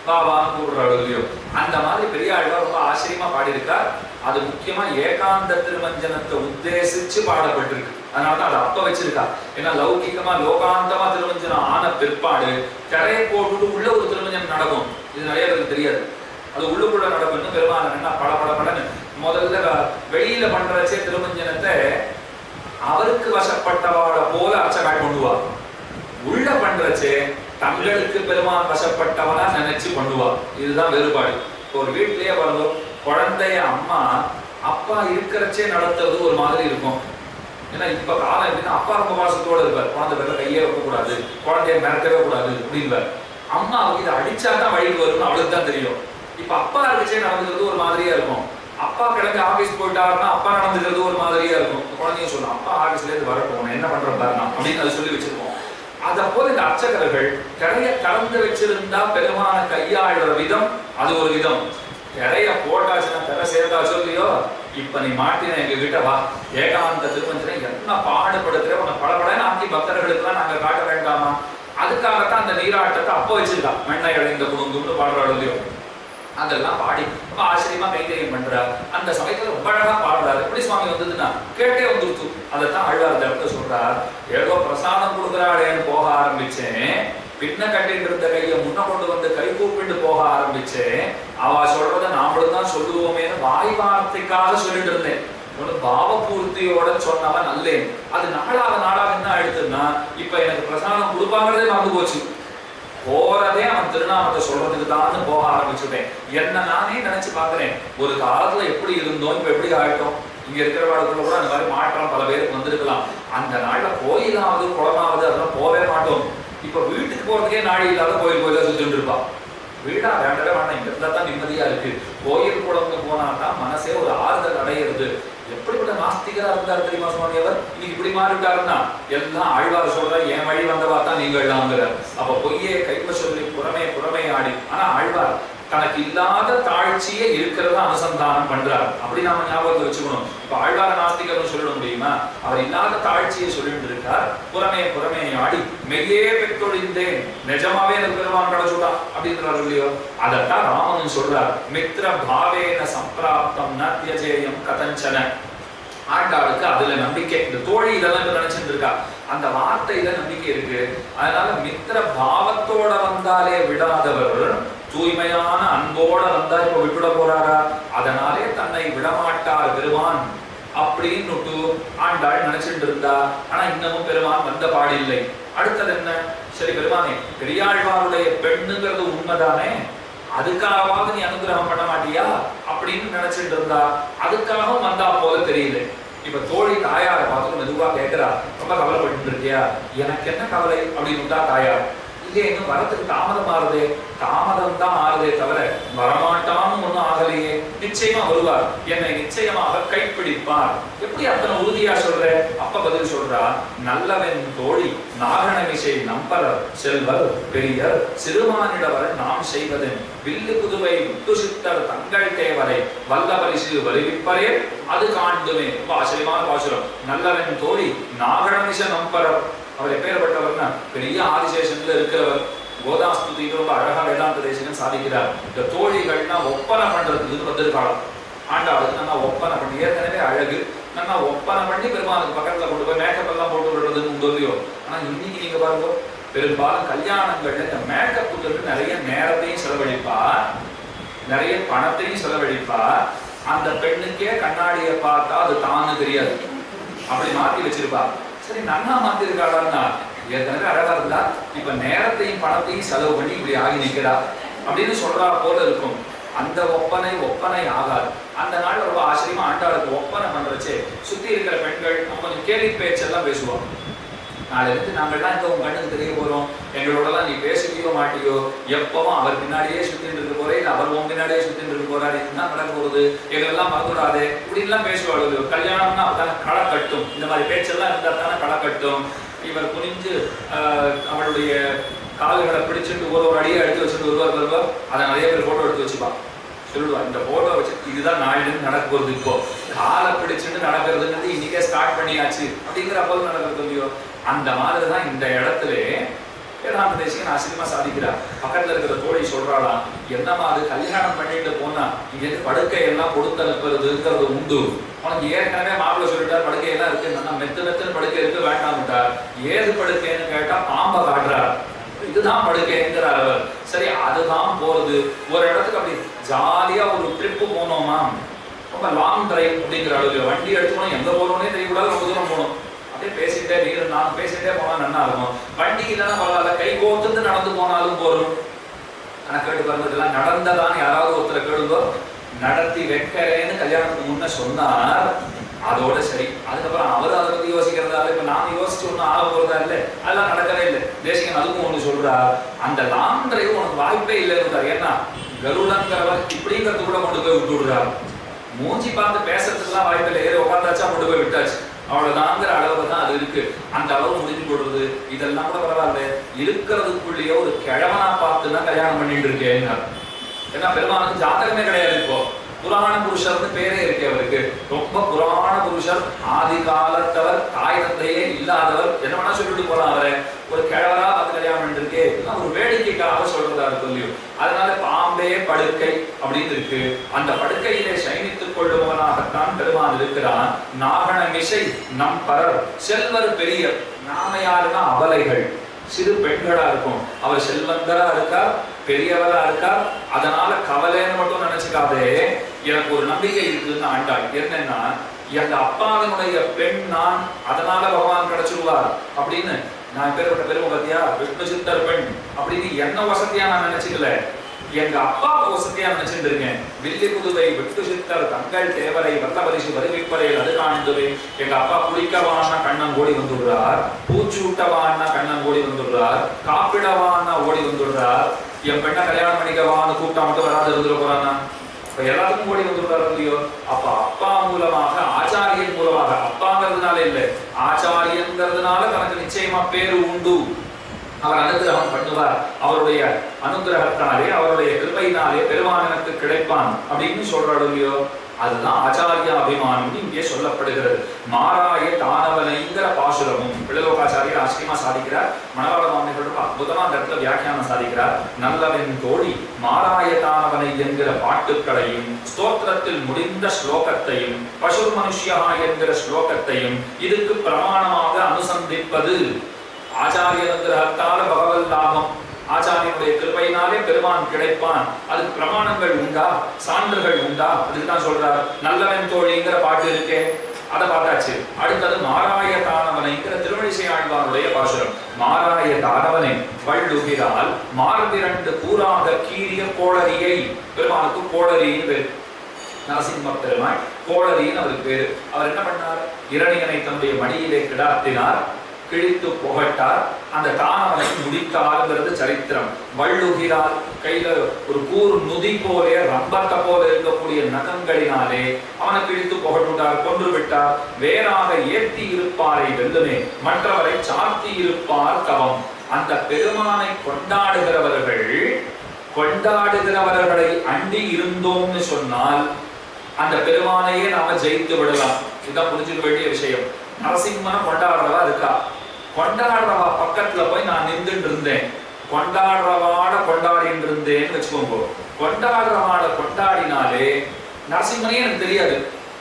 பாபான்னு கூப்பிடுறாளோ இல்லையோ. அந்த மாதிரி பெரியாழ்வார் ரொம்ப ஆச்சரியமா பாடியிருக்கார். அது முக்கியமா ஏகாந்த திருமஞ்சனத்தை உத்தேசிச்சு பாடப்பட்டிருக்கு. அதனாலதான் அதை அப்ப வச்சிருக்கா. ஏன்னா லௌகிகமா லோகாந்தமா திருமஞ்சனம் ஆன பிற்பாடு கரையை போட்டுட்டு உள்ள ஒரு திருமஞ்சனம் நடக்கும். இது நிறைய பேருக்கு தெரியாது. அது உள்ளுக்குள்ள நடக்கும்னு பெருமாள் என்ன பல பல பலன்னு முதல்ல வெளியில பண்றச்சே திருமஞ்சனத்தை அவருக்கு வசப்பட்டவாட போல அர்ச்சகாய் கொண்டுவா. உள்ள பண்றச்சே தங்களுக்கு பெருமான் வசப்பட்டவனா நினைச்சு பண்ணுவா. இதுதான் வேறுபாடு. ஒரு வீட்டிலேயே வளர்ந்தோம், குழந்தைய அம்மா அப்பா இருக்கிறச்சே நடத்துறது ஒரு மாதிரி இருக்கும். ஏன்னா இப்ப காலம் எப்படின்னா, அப்பா ரொம்ப வாசத்தோட இருப்பார், குழந்தை பேர கையே வைக்கக்கூடாது, குழந்தைய மிரட்டவே கூடாது அப்படின்பார். அம்மா இதை அடிச்சாதான் வழிக்கு வரும்னு அவளுக்கு தான் தெரியும். இப்ப அப்பா இருக்கச்சே நடந்துக்கிறது ஒரு மாதிரியா இருக்கும். அப்பா கிளம்பி ஆபீஸ் போயிட்டாருன்னா அப்பா நடந்துக்கிறது ஒரு மாதிரியா இருக்கும். குழந்தையும் சொல்லும், அப்பா ஆபீஸ்ல இருந்து வரட்டும், என்ன பண்ற பாருனா அப்படின்னு அதை சொல்லி வச்சிருக்கோம். அத போல இந்த அர்ச்சகர்கள் கரைய கலந்து வச்சிருந்தா பெருமான கையாளுற விதம் அது ஒரு விதம். கரைய போட்டாச்சுன்னா கரை சேர்ந்தாச்சோ இல்லையோ, இப்ப நீ மாட்டின எங்க கிட்ட வா, ஏகாந்த திருமஞ்சனை என்ன பாடுபடுத்துற உன்னை படபடன்னு ஆக்கி பக்தர்களுக்கு நாங்க காட்ட வேண்டாமா? அதுக்காகத்தான் அந்த நீராட்டத்தை அப்ப வச்சிருக்கா. வெண்ணெய் அடைந்த குழுங்குன்னு பாடுறாள் இல்லையோ, அதெல்லாம் பாடி ரொம்ப ஆச்சரியமா கைங்கரியம் பண்றாரு. அந்த சமயத்துல ரொம்ப அழகா பாடுறாரு. எப்படி சுவாமி வந்ததுன்னா கேட்டே வந்துருச்சு. அதைத்தான் ஆழ்வார் இடத்த சொல்றார், ஏதோ பிரசாதம் கொடுக்குறாளேன்னு போக ஆரம்பிச்சேன், பின்ன கட்டிட்டு இருந்த கையை முன்ன கொண்டு வந்து கை கூப்பிட்டு போக ஆரம்பிச்சேன், அவ சொல்றதை நாமளும் தான் சொல்லுவோமேன்னு வாய் வார்த்தைக்காக சொல்லிட்டு இருந்தேன். பாவபூர்த்தியோட சொன்னவன் நல்லேன். அது நாளாக நாளாக என்ன ஆயிடுதுன்னா, இப்ப எனக்கு பிரசாதம் கொடுப்பாங்கிறதே மறந்து போச்சு. போறதே அவன் திருநாமத்தை சொல்றதுக்கு தான் போக ஆரம்பிச்சுட்டேன். என்ன நானே நினைச்சு பாக்குறேன், ஒரு காலத்துல எப்படி இருந்தோம், இப்ப எப்படி ஆயிட்டோம். இங்க இருக்கிறவர்களுக்குள்ள கூட அந்த மாதிரி மாற்றம் பல பேருக்கு வந்திருக்கலாம். அந்த நாள்ல கோயிலாவது குளமாவது அதெல்லாம் போவே மாட்டோம். இப்ப வீட்டுக்கு போறதுக்கே நாள் இல்லாத கோயில் கோயிலா சுத்திட்டு இருப்பா. வீடா வேண்டவே வேண்டாம், இங்க இருந்தா தான் நிம்மதியா இருக்கு. கோயில் குளம்னு போனாதான் மனசே ஒரு ஆறுதல் அடையிறது. எப்படிப்பட்ட நாஸ்திகரா இருந்தார் தெரியுமா சுவாமி அவர்? இன்னைக்கு இப்படி மாறிட்டாருன்னா எல்லாம் ஆழ்வார் சொல்ற, என் வழி வந்தவா தான் நீங்க எல்லாம். அப்ப பொய்யே கைப்ப சொல்லி புறமே புறமே ஆடி. ஆனா ஆழ்வார் தனக்கு இல்லாத தாழ்ச்சியே இருக்கிறதா அனுசந்தானம் பண்றார். அப்படி நாம ஞாபகத்தை வச்சுக்கணும். இப்ப ஆழ்வார நாஸ்திகர்னு சொல்ல முடியுமா? அவர் இல்லாத தாழ்ச்சியை சொல்லிட்டு இருக்கார். புறமே புறமே ஆடி மெய்யே பெற்றொழிந்தேன், நிஜமாவே எனக்கு பெருமான் கிடைச்சுட்டா அப்படின்றாரு இல்லையோ. அதத்தான் ராமன் சொல்றார், மித்ர பாவேன சம்பிராப்தம் நத்யஜேயம் கதஞ்சன. ஆண்டாளுக்கு அதுல நம்பிக்கை. இந்த தோழி இதெல்லாம் இப்ப நினைச்சிட்டு இருக்கா, அந்த வார்த்தையில நம்பிக்கை இருக்கு. அதனால மித்திர பாவத்தோட வந்தாலே விடாதவர் தூய்மையான அன்போட வந்தா இப்ப விட்டுட போறாரா? அதனாலே தன்னை விடமாட்டார் பெருமான் அப்படின்னு ஆண்டாள் நினைச்சிட்டு இருந்தா. ஆனா இன்னமும் பெருமான் வந்த பாடில்லை. அடுத்தது என்ன? சரி பெருமானே, பெரியாழ்வாருடைய பெண்ணுங்கிறது உண்மைதானே, அதுக்காகவாவது நீ அனுகிரகம் பண்ண மாட்டியா அப்படின்னு நினைச்சிட்டு இருந்தா. அதுக்காகவும் வந்தா போல தெரியல. இப்ப தோழி தாயாரை பார்த்து மெதுவா கேட்கிறா, ரொம்ப கவலைப்பட்டு இருக்கியா? எனக்கு என்ன கவலை அப்படின்னு தாயார், இல்லையே இன்னும் வரத்துக்கு தாமதம் ஆறுதே. தாமதம் தான் ஆறுதே தவிர வரமாட்டான்னு ஒண்ணும் ஆகலையே. நிச்சயமா வருவார், என்னை நிச்சயமாக கைப்பிடிப்பார். எப்படி அத்தனை உறுதியா சொல்ற? அப்ப பதில் சொல்றா, நல்லவன் தோழி நாகணமிசை நம்பரர் செல்வர் பெரியர் சிறுமானிடவர் நாம் செய்வதன் வில்லு புதுவை விட்டு சித்தர் தங்கள் தேவரை வல்ல பரிசு வருவிப்பரே அது காண்டுமே. ரொம்ப ஆச்சரியமான பாசுரம். நல்லவன் தோழி நாகணமிச நம்பரர், அவர் எப்பேற்பட்டவர்னா பெரிய ஆதிசேஷன்ல இருக்கிறவர். கோதாஸ்துதிக்கு ரொம்ப அழகா வேதாந்த தேசிகன் சாதிக்கிறார். இந்த தோழிகள்னா ஒப்பனை பண்றதுக்கு வந்திருக்காளாம். ஆண்டாளுக்கு நல்லா ஒப்பனை பண்ணி, ஏற்கனவே அழகு, நல்லா ஒப்பனை பண்ணி பெருமாளுக்கு பக்கத்துல கொண்டு போய் மேக்கப் எல்லாம் போட்டு விடுறதுன்னு உண்டு. ஆனா இன்னைக்கு நீங்க பாருங்க, பெரும்பாலும் கல்யாணங்கள்ல இந்த மேக்கப்புக்கு நிறைய நேரத்தையும் செலவழிப்பா, நிறைய பணத்தையும் செலவழிப்பா. அந்த பெண்ணுக்கே கண்ணாடியை பார்த்தா அது தான்னு தெரியாது, அப்படி மாத்தி வச்சிருப்பா. சரி, நன்னா மாத்தி இருக்காளான்னா ஏற்கனவே அழகா இருந்தா இப்ப நேரத்தையும் பணத்தையும் செலவு பண்ணி இப்படி ஆகி நிற்கிறா அப்படின்னு சொல்றா போல இருக்கும். அந்த ஒப்பனை ஆகாது. அந்த நாள் ரொம்ப ஆச்சரியமா ஆண்டாளுக்கு ஒப்பனை பண்றச்சே சுத்தி இருக்கிற பெண்கள் கொஞ்சம் கேள்வி பேச்செல்லாம் பேசுவோம். நாளைக்கு நாங்கள்லாம் இந்த உங்க கண்ணுக்கு தெரிய போறோம், எங்களோடலாம் நீ பேசுவியோ மாட்டியோ, எப்பவும் அவர் பின்னாடியே சுத்தின்னு இருக்க போறே, இல்லை அவர் உன் பின்னாடியே சுத்தின்னு இருக்க போறாரு, இதுதான் நடக்க போகுது, எங்களெல்லாம் மறந்துடாதே இப்படின்லாம் பேசுவாள். கல்யாணம்னா அப்பதான் களை கட்டும், இந்த மாதிரி பேச்செல்லாம் இருந்தா தானே களை கட்டும். இவர் குனிஞ்சு அவளுடைய கால்களை பிடிச்சிட்டு ஒரு அடியை எடுத்து வச்சுட்டு வருவார். அதை நிறைய பேர் போட்டோ எடுத்து வச்சுப்பான். சொல்லுவா, இந்த போட்டோ வச்சு இதுதான் நாளிலிருந்து நடக்க போகுது. இப்போ காலை பிடிச்சிட்டு நடக்கிறதுங்கிறது இன்னைக்கே ஸ்டார்ட் பண்ணியாச்சு அப்படிங்கிற அப்போது நடக்கிறது இல்லையோ. அந்த மாதிரிதான் இந்த இடத்துல வேதாந்த தேசிகன் ஆச்சரியமா சாதிக்கிறார். பக்கத்துல இருக்கிற தோழி சொல்றாளாம், என்னமா அது கல்யாணம் பண்ணிட்டு போனா இங்க படுக்கை எல்லாம் கொடுத்து அனுப்புறதுங்கிறது உண்டு. உனக்கு ஏற்கனவே மாப்பிள்ளை சொல்லிட்டார் படுக்கையெல்லாம் இருக்கு, மெத்துன்னு படுக்கை இருக்கு வேண்டாம்ட்டார். ஏது படுக்கைன்னு கேட்டா பாம்பை காட்டுறார், இதுதான் படுக்கைங்கிறார் அவர். சரி, அதுதான் போறது. ஒரு இடத்துக்கு அப்படி ஜாலியா ஒரு ட்ரிப்பு போனோமா, ரொம்ப லாங் டிரைவ் அப்படிங்கிற அளவுக்கு வண்டி எடுத்துக்கணும், எங்க போறோம்னே தெரியக்கூடாது, ரொம்ப தூரம் போகணும். அப்படியே பேசிக்கிட்டே நீர் நான் பேசிக்கிட்டே போனா நல்லா இருக்கும். வண்டி இல்லைன்னா பரவாயில்ல, கை கோத்துட்டு நடந்து போனாலும் போறோம். ஆனா கேட்டு பாருங்க, இதெல்லாம் நடந்ததான்னு யாராவது ஒருத்தரை கேளுங்கோ. நடத்தி வைக்கிறேன்னு கல்யாணத்துக்கு முன்ன சொன்னார், அதோட சரி. அதுக்கப்புறம் அவர் அதை பத்தி யோசிக்கிறதா இல்லை, இப்ப நாம யோசிச்சு ஒன்னும் ஆக போறதா இல்லை, அதெல்லாம் நடக்கவே இல்லை. தேசிகன் அதுக்கும் ஒண்ணு சொல்றார், அந்த லாங் டிரைவ் உனக்கு வாய்ப்பே இல்லைன்னு. ஏன்னா கருடங்கிறவர் இப்படிங்கிறது கூட கொண்டு போய் விட்டு விடுறாரு. மூஞ்சி பார்த்து பேசுறதுக்குலாம் வாய்ப்பு இல்லை, ஏறி உட்காந்தாச்சா கொண்டு போய் விட்டாச்சு, அவ்வளவுதாங்கிற அளவு தான் அது இருக்கு. அந்த அளவு முடிஞ்சு போடுறது இதெல்லாம் கூட பரவாயில்ல. இருக்கிறதுக்குள்ளேயே ஒரு கிழவனா பார்த்துதான் கல்யாணம் பண்ணிட்டு இருக்கேன். ஏன்னா பெருமானுக்கு ஜாதகமே கிடையாது. இப்போ புராண புருஷர்னு பேரே இருக்கு அவருக்கு. ரொம்ப புராண புருஷர், ஆதி காலத்தவர், தாய் தந்தையே இல்லாதவர், என்ன வேணா சொல்லிட்டு போலாம். அவரை ஒரு கிழவரா பார்த்து கல்யாணம் பண்ணிருக்கு, ஒரு வேடிக்கைக்காக சொல்றதா இருக்கும். அதனால பாம்பே படுக்கை அப்படின்னு இருக்கு. அந்த படுக்கையிலே சயனித்துக் கொள்ளுபவனாகத்தான் பெருமான் இருக்கிறான். நாகணமிசை நம் பரர் செல்வர் பெரிய. நாம யாருன்னா அபலைகள், சிறு பெண்களா இருக்கும். அவர் செல்வந்தரா இருக்கார், பெரியவரா இருக்கார். அதனால கவலைன்னு மட்டும் நினைச்சுக்காதே, எனக்கு ஒரு நம்பிக்கை இருக்குன்னு ஆண்டாள். என்னன்னா, எங்க அப்பாவினுடைய பெண் நான், அதனால பகவான் கிடைச்சிருவார் அப்படின்னு. நான் பேர்பட்ட பெருமை பத்தியா, விஷ்ணு சித்தர் பெண் அப்படின்னு என்ன வசதியா நான் நினைச்சுக்கல, எங்க அப்பா வசதியா நினைச்சுட்டு இருக்கேன். வில்லி புதுவை விஷ்ணு சித்தர் தங்கள் தேவரை வல்லபரிசு வருவிப்பறையில் அது காண்பது. எங்க அப்பா குளிக்கவான்னா கண்ணன் ஓடி வந்துடுறார், பூச்சூட்டவான்னா கண்ணன் ஓடி வந்துடுறார், காப்பிடவான்னா ஓடி வந்துடுறார். என் பெண்ணை கல்யாணம் பண்ணிக்கவான்னு கூப்பிட்டா மட்டும் வராது இருந்துட போறான்னா எல்லாத்துக்கும் ஓடி வந்துடுறாரு இல்லையோ. அப்ப அப்பா மூலமாக, ஆச்சாரியன் மூலமாக, அப்பாங்கிறதுனால இல்லை, ஆச்சாரியங்கிறதுனால தனக்கு நிச்சயமா பேரு உண்டு. அவர் அனுகிரகம் பண்ணுவார். அவருடைய அனுகிரகத்தாலே, அவருடைய கிருபையினாலே பெருமான் எனக்கு கிடைப்பான் அப்படின்னு சொல்றாரு இல்லையோ. அதுதான் ஆச்சாரிய அபிமானம் இங்கே சொல்லப்படுகிறது. மாராய தானவனைங்கிற பாசுரமும் பிள்ளலோகாச்சாரியர் ஆச்சரியமா சாதிக்கிறார். மணவாள மாமனிகளுக்கு அற்புதமா அந்த இடத்துல வியாக்கியானம் சாதிக்கிறார். நல்லவன் தோழி மாராய தானவனை என்கிற பாட்டுக்களையும், ஸ்தோத்திரத்தில் முடிந்த ஸ்லோகத்தையும், பசுர் மனுஷ்யா என்கிற ஸ்லோகத்தையும் இதுக்கு பிரமாணமாக அனுசந்திப்பது. ஆச்சாரிய அனுகிரகத்தால பகவல் லாபம், ஆச்சாரியனுடைய கிருபையினாலே பெருமான் கிடைப்பான். அதுக்கு பிரமாணங்கள் உண்டா, சான்றுகள் உண்டா? அதுக்குதான் சொல்றார். நல்லவன் தோழிங்கிற பாட்டு இருக்கே, அதை பார்த்தாச்சு. அடுத்தது மாராய தானவனைங்கிற திருமழிசை ஆழ்வாருடைய பாசுரம். மாராய தானவனை வள்ளுகிறால் மார்பிரண்டு கூறாக கீரிய கோளரியை. பெருமானுக்கு கோளரின்னு பேரு. நரசிம்ம பெருமாள் கோளரின்னு அவருக்கு பேரு. அவர் என்ன பண்ணார்? இரணியனை தன்னுடைய மடியிலே கிடாத்தினார், கிழித்து புகட்டார், அந்த தானவனை முடித்தாருங்கிறது சரித்திரம். வள்ளுகிறார், கையில ஒரு கூறு நுதி போலே, ரம்பத்தை போல இருக்கக்கூடிய நகங்களினாலே அவனை கிழித்து புகட்டுட்டார், கொன்று விட்டார். வேறாக ஏற்றி இருப்பாரை வெல்லுமே, மற்றவரை சார்த்தி இருப்பார் தவம். அந்த பெருமானை கொண்டாடுகிறவர்களை அண்டி இருந்தோம்னு சொன்னால் அந்த பெருமானையே நாம ஜெயித்து விடலாம். இதுதான் புரிஞ்சுக்க வேண்டிய விஷயம். நரசிம்மனை கொண்டாடுறதா இருக்கா, கொண்டாடுறவா பக்கத்துல போய் நான் நின்றுட்டு இருந்தேன், கொண்டாடுறவாட கொண்டாடிட்டு இருந்தேன்னு வச்சுக்கோங்க. கொண்டாடுறவாட கொண்டாடினாலே நரசிம்மனே எனக்கு தெரியாது,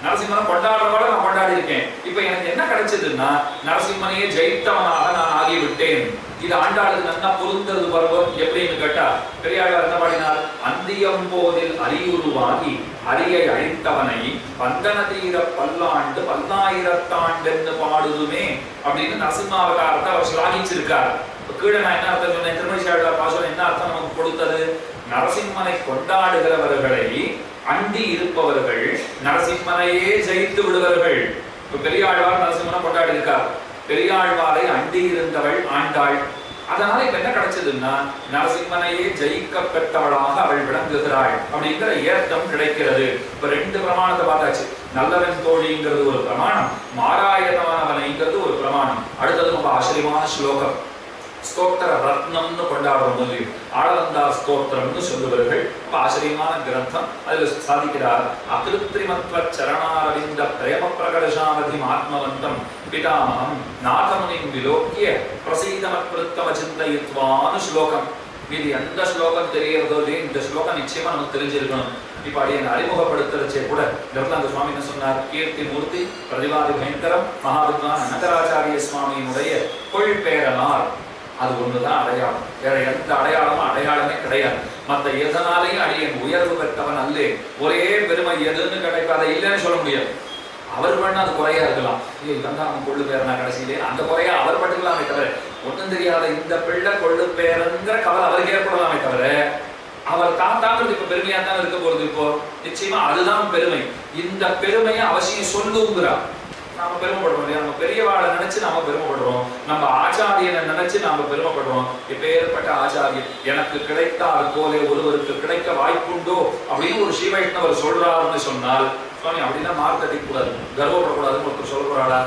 நரசிம்மனை கொண்டாடுறவாட நான் கொண்டாடி இருக்கேன். இப்ப எனக்கு என்ன கிடைச்சதுன்னா நரசிம்மனையே ஜெயித்தவனாக நான் ஆகிவிட்டேன். இது ஆண்டாளுக்கு நல்லா பொருந்தது பருவம் எப்படின்னு கேட்டா, பெரியாழ்வார் என்ன பாடினார்? அந்தியம்போதில் அரியுருவாகி அரியை அழித்தவனை வந்தன தீர பல்லாண்டு பல்லாயிரத்தாண்டு பாடுதுமே அப்படின்னு நரசிம்மாவதாரத்தை அவர் ஸ்லாகிச்சிருக்கார். கீழே நான் என்ன அர்த்தம் சொன்னேன்? திருமணிசாழ்வார் பாசுரம் என்ன அர்த்தம் நமக்கு கொடுத்தது? நரசிம்மனை கொண்டாடுகிறவர்களை அண்டி இருப்பவர்கள் நரசிம்மனையே ஜெயித்து விடுவார்கள். இப்ப பெரியாழ்வார் நரசிம்மனை கொண்டாடி இருக்கார், பெரியாழ்வாரை அண்டி இருந்தவள் ஆண்டாள். அதனால இப்ப என்ன கிடைச்சதுன்னா நரசிம்மனையே ஜெயிக்க பெற்றவளாக அவள் விளங்குகிறாள் அப்படிங்கிற ஏற்றம் கிடைக்கிறது. இப்ப ரெண்டு பிரமாணத்தை பார்த்தாச்சு. நல்லவன் தோழிங்கிறது ஒரு பிரமாணம், மாராயணவனைங்கிறது ஒரு பிரமாணம். அடுத்தது ரொம்ப ஆச்சரியமான ஸ்லோகம், ஸ்தோத்திர ரத்னம்னு கொண்டாடுறோம் போது ஆளவந்தார் ஸ்தோத்திரம்னு சொல்லுவார்கள். ஆச்சரியமான கிரந்தம். அதுல சாதிக்கிறார், அகிருத்திரிமத்வ சரணாரவிந்த பிரேம பிரகடசாவதி ஆத்மவந்தம் பிதாமகம் நாதமுனிம் விலோக்கிய பிரசீதமத்வ சிந்தயித்வான்னு ஸ்லோகம். இது எந்த ஸ்லோகம் தெரியறதோ இல்லையே, இந்த ஸ்லோகம் நிச்சயமா நமக்கு தெரிஞ்சிருக்கணும். இப்ப அடி என்ன அறிமுகப்படுத்துறச்சே கூட அந்த சுவாமி என்ன சொன்னார்? கீர்த்தி மூர்த்தி பிரதிவாதி பயங்கரம் மகாவித்வான் அனகராச்சாரிய சுவாமியினுடைய கொள்பேரனார். அது ஒண்ணுதான் அடையாளம், வேற எந்த அடையாளமும் அடையாளமே கிடையாது. மற்ற எதனாலையும் அடியன் உயர்வு பெற்றவன் அல்லே. ஒரே பெருமை எதுன்னு கிடைக்காத இல்லைன்னு சொல்ல முடியாது. அவர் பண்ண அது குறையா இருக்கலாம், இவன் தான் கொள்ளு பேரனா கடைசியிலே அந்த குறையா அவர் பட்டுக்கலாமே தவிர, ஒன்றும் தெரியாத இந்த பிள்ளை கொள்ளு பேரங்கிற கவலை அவருக்கு ஏற்படலாமே தவிர அவர் தான் தாங்கிறது இப்ப பெருமையா தான் இருக்க போறது. இப்போ நிச்சயமா அதுதான் பெருமை. இந்த பெருமையை அவசியம் சொல்லுங்கிறார். நாம பெருமைப்படுறோம் இல்லையா? நம்ம பெரியவாளை நினைச்சு நாம பெருமைப்படுறோம், நம்ம ஆச்சாரியனை நினைச்சு நாம பெருமைப்படுறோம். இப்ப ஏற்பட்ட ஆச்சாரியன் எனக்கு கிடைத்தால் போலே ஒருவருக்கு கிடைக்க வாய்ப்புண்டோ அப்படின்னு ஒரு ஸ்ரீ வைஷ்ணவர் சொல்றாருன்னு சொன்னால், சுவாமி அப்படின்னா மார்க்கத்தை கூடாது, கர்வப்படக்கூடாதுன்னு ஒருத்தர் சொல்றாளா?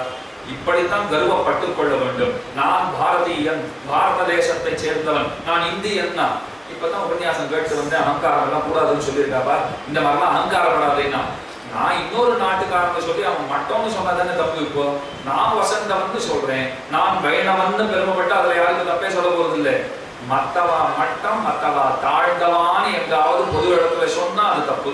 இப்படித்தான் கர்வப்பட்டுக் கொள்ள வேண்டும். நான் பாரதியன், பாரத தேசத்தை சேர்ந்தவன், நான் இந்தியன். இப்பதான் உபன்யாசம் கேட்டு வந்து அகங்காரம் எல்லாம் கூடாதுன்னு சொல்லியிருக்காப்பா. இந்த மாதிரிலாம் அகங்காரப்படாதுன்னா நான் இன்னொரு நாட்டுக்காரங்க சொல்லி அவன் மட்டம்னு சொன்னதானே தப்பு. இப்போ நான் வசந்தவன் சொல்றேன், நான் வைணவன் பெருமைப்பட்டு அதுல யாருக்கு தப்பே சொல்ல போறது இல்லை. மத்தவா மட்டம் மத்தவா தாழ்ந்தவான்னு எங்காவது பொது இடத்துல சொன்னா அது தப்பு.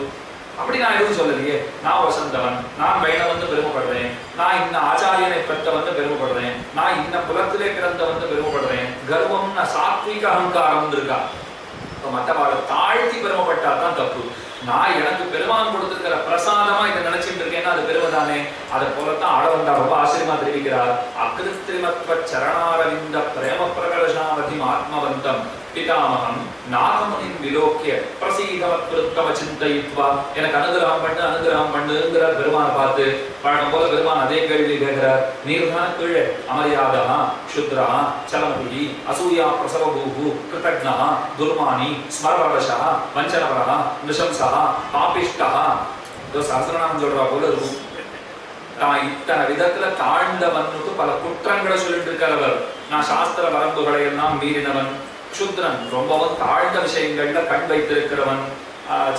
அப்படி நான் எதுவும் சொல்லலையே. நான் வசந்தவன், நான் வைணவன் பெருமைப்படுறேன், நான் இன்ன ஆச்சாரியனை பெற்றவன் பெருமைப்படுறேன், நான் இன்ன குலத்திலே பிறந்தவன் பெருமைப்படுறேன். கர்வம் சாத்விக அகங்காரம் இருக்கா? மற்றவாளை தாழ்த்தி பெருமைப்பட்டா தான் தப்பு. நான் எனக்கு பெருமான் கொடுத்திருக்கிற பிரசாதமா இதை நினைச்சிட்டு இருக்கேன்னா அது பெருமைதானே. அதை போலத்தான் ஆளவந்தார் ரொம்ப ஆச்சரியமா தெரிவிக்கிறார். அகிருத்திரிமத்வ சரணாரவிந்த பிரேம பிரகடசாவதி ஆத்மவந்தம் பிதாமகம் நாதமுனிம் விலோக்கிய பிரசீதமத்வ சிந்தயித்வா. எனக்கு அனுகிரகம் பண்ணுங்கிறார் பெருமானை பார்த்து. பழக்கம் போல பெருமான் அதே கேள்வி கேட்கிறார். நீர்தான கீழே அமரியாதா க்ஷுத்ரா சலமதி அசூயா பிரசவபூஹு கிருதக்னா துர்மானி ஸ்மரவரஷா வஞ்சனவரா நிஷம்சா பாபிஷ்டா. சஹஸ்ரநாமம் சொல்றா போல இருக்கும். நான் இத்தனை விதத்துல தாழ்ந்தவனுக்கு பல குற்றங்களை சொல்லிட்டு இருக்கிறவர். நான் சாஸ்திர வரம்புகளை எல்லாம் மீறினவன், க்ஷுத்ரன் ரொம்பவும் தாழ்ந்த விஷயங்கள்ல கண் வைத்திருக்கிறவன்,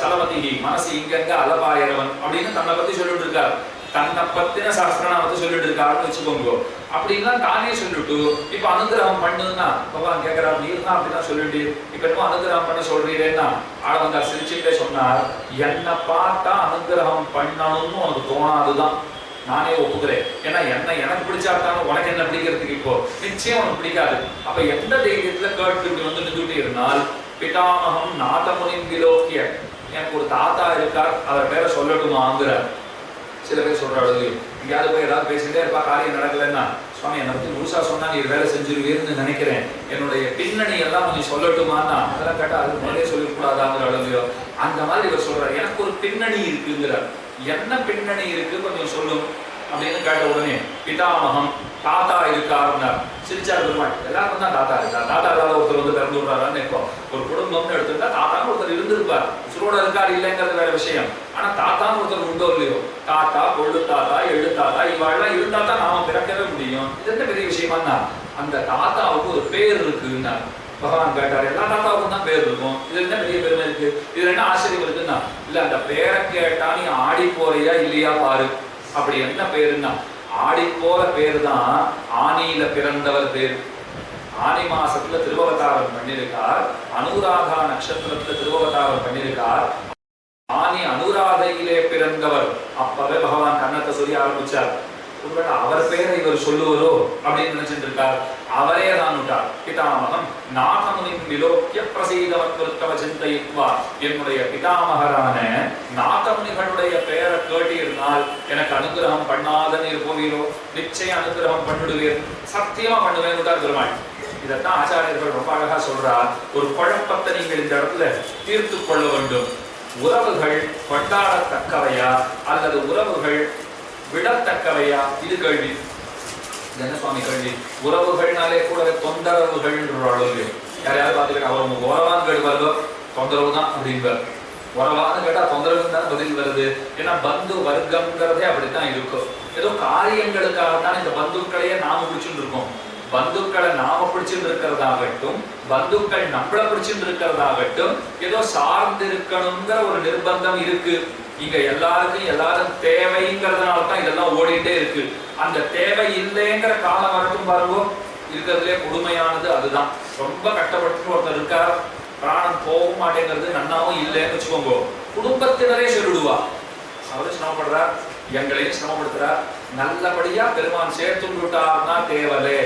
சலமதி மனசு இங்கங்க அலபாயிரவன் அப்படின்னு தன்னை பத்தி சொல்லிட்டு இருக்கார். தன்னை பத்தின சாஸ்திரநாமத்தை சொல்லிட்டு இருக்காருன்னு வச்சுக்கோங்க. அப்படின்லாம் தானே சொல்லிட்டு இப்ப அனுகிரகம் பண்ணுன்னா பகவான் கேட்கிறார். நீர் தான் அப்படிதான் சொல்லிட்டு இப்ப என்னமோ அனுகிரகம் பண்ண சொல்றீரேன்னா ஆளவந்தார் சிரிச்சுட்டே சொன்னார், என்னை பார்த்தா அனுகிரகம் பண்ணணும்னு உனக்கு தோணாதுதான், நானே ஒப்புக்கிறேன். ஏன்னா எனக்கு பிடிச்சாட்டாலும் உனக்கு என்ன பிடிக்கிறதுக்கு இப்போ நிச்சயம் உனக்கு பிடிக்காது. அப்ப எந்த தைரியத்துல கேட்டு வந்து நின்றுட்டு இருந்தால் பிதாமகம் நாதமுனிம் விலோக்கிய, எனக்கு ஒரு தாத்தா இருக்கார், அவர் பேரை சொல்லட்டுமாங்கிறார். சில பேர் சொல்றாரு, எங்கேயாவது போய் ஏதாவது பேசிட்டே இருப்பா, காரியம் நடக்கலன்னா சுவாமி என்னை பத்தி முழுசா சொன்னா நீ வேலை செஞ்சிருவீர்னு நினைக்கிறேன், என்னுடைய பின்னணி எல்லாம் கொஞ்சம் சொல்லட்டுமான்னா அதெல்லாம் கேட்டா அதுக்கு முதலே சொல்லிக்கூடாதாங்கிற அளவுலையோ அந்த மாதிரி இவர் சொல்றாரு. எனக்கு ஒரு பின்னணி இருக்குங்கிறார். என்ன பின்னணி இருக்கு கொஞ்சம் சொல்லும் அப்படின்னு கேட்ட உடனே பிதாமகம் தாத்தா இருக்காருன்னார். சிரிச்சார் பெருமாள். எல்லாருக்கும் தான் தாத்தா இருக்கா, தாத்தா இல்லாத ஒருத்தர் வந்து பிறந்து விடுறாரான்னு இப்போ ஒரு குடும்பம்னு எடுத்துக்கிட்டா தாத்தான்னு ஒருத்தர் இருந்திருப்பார். உசுரோட இருக்காரு இல்லைங்கிறது வேற விஷயம். ஆனா தாத்தான்னு ஒருத்தர் உண்டோ இல்லையோ, தாத்தா கொள்ளு தாத்தா எள்ளு தாத்தா இவாள்லாம் இருந்தா தான் நாம பிறக்கவே முடியும். இது என்ன பெரிய விஷயமா தான் அந்த தாத்தாவுக்கு ஒரு பேர் இருக்குன்னா பகவான் கேட்டார். எல்லா தாத்தாவுக்கும் தான் பேர் இருக்கும், இதுல என்ன பெரிய பெருமை இருக்கு, இதுல என்ன ஆச்சரியம் இருக்குன்னா இல்ல அந்த பேரை கேட்டா நீ ஆடி போறியா இல்லையா பாரு. அப்படி என்ன பேருன்னா ஆடி போல பேரு தான் ஆனியில பிறந்தவர் பேர். ஆனி மாசத்துல திருவவதாரம் பண்ணியிருக்கார். அனுராதா நட்சத்திரத்துல திருவவதாரம் பண்ணியிருக்கார். ஆனி அனுராதையிலே பிறந்தவர். அப்பவே பகவான் கண்ணத்தை சொல்லி ஆரம்பிச்சார். ஒருவேளை அவர் பேரை இவர் சொல்லுவரோ அப்படின்னு நினைச்சிட்டு இருக்கார். அவரே தான் விட்டார். பிதாமகம் நாகமுனின் விலோக்கிய பிரசீதவத்வ சிந்தைத்வா. என்னுடைய பிதாமகரான நாகமுனிகளுடைய பெயரை கேட்டிருந்தால் எனக்கு அனுகிரகம் பண்ணாத நீர் போவீரோ? நிச்சயம் அனுகிரகம் பண்ணிடுவீர், சத்தியமா பண்ணுவேன் விட்டார் பெருமாள். இதைத்தான் ஆச்சாரியர்கள் ரொம்ப அழகா சொல்றார். ஒரு குழப்பத்தை நீங்கள் இந்த இடத்துல தீர்த்து கொள்ள வேண்டும். உறவுகள் கொண்டாடத்தக்கவையா அல்லது உறவுகள் விடத்தக்கவையா? இது கேள்வி. என்ன சுவாமி கேள்வி? உறவுகள்னாலே கூட தொந்தரவுகள் யாரையாவது பார்த்துக்கிட்ட அவர் உறவான்னு கேட்பாரோ தொந்தரவு தான் அப்படின்பார். உறவான்னு கேட்டா தொந்தரவு தான் பதில் வருது. ஏன்னா பந்து வர்க்கம்ங்கிறதே அப்படித்தான் இருக்கும். ஏதோ காரியங்களுக்காகத்தான் இந்த பந்துக்களையே நாம பிடிச்சுட்டு இருக்கோம். பந்துக்களை நாம பிடிச்சிட்டு இருக்கிறதாகட்டும், பந்துக்கள் நம்மள பிடிச்சிட்டு இருக்கிறதாகட்டும், ஏதோ சார்ந்து இருக்கணுங்கிற ஒரு நிர்பந்தம் இருக்கு. இங்க எல்லாருக்கும் எல்லாரும் தேவைங்கிறதுனால தான் இதெல்லாம் ஓடிட்டே இருக்கு. அந்த தேவை இல்லைங்கிற காலம் வரட்டும் பாருங்க. இருக்கிறதுலே கொடுமையானது அதுதான். ரொம்ப கஷ்டப்பட்டு ஒருத்தர் இருக்கார், பிராணம் போக மாட்டேங்கிறது, நன்னாவும் இல்லைன்னு வச்சுக்கோங்க, குடும்பத்தினரே சொல்லிடுவா. அவரு சிரமப்படுறார், எங்களையும் சிரமப்படுத்துறார். நல்லபடியா பெருமான் சேர்த்து விட்டார்னா தேவலே.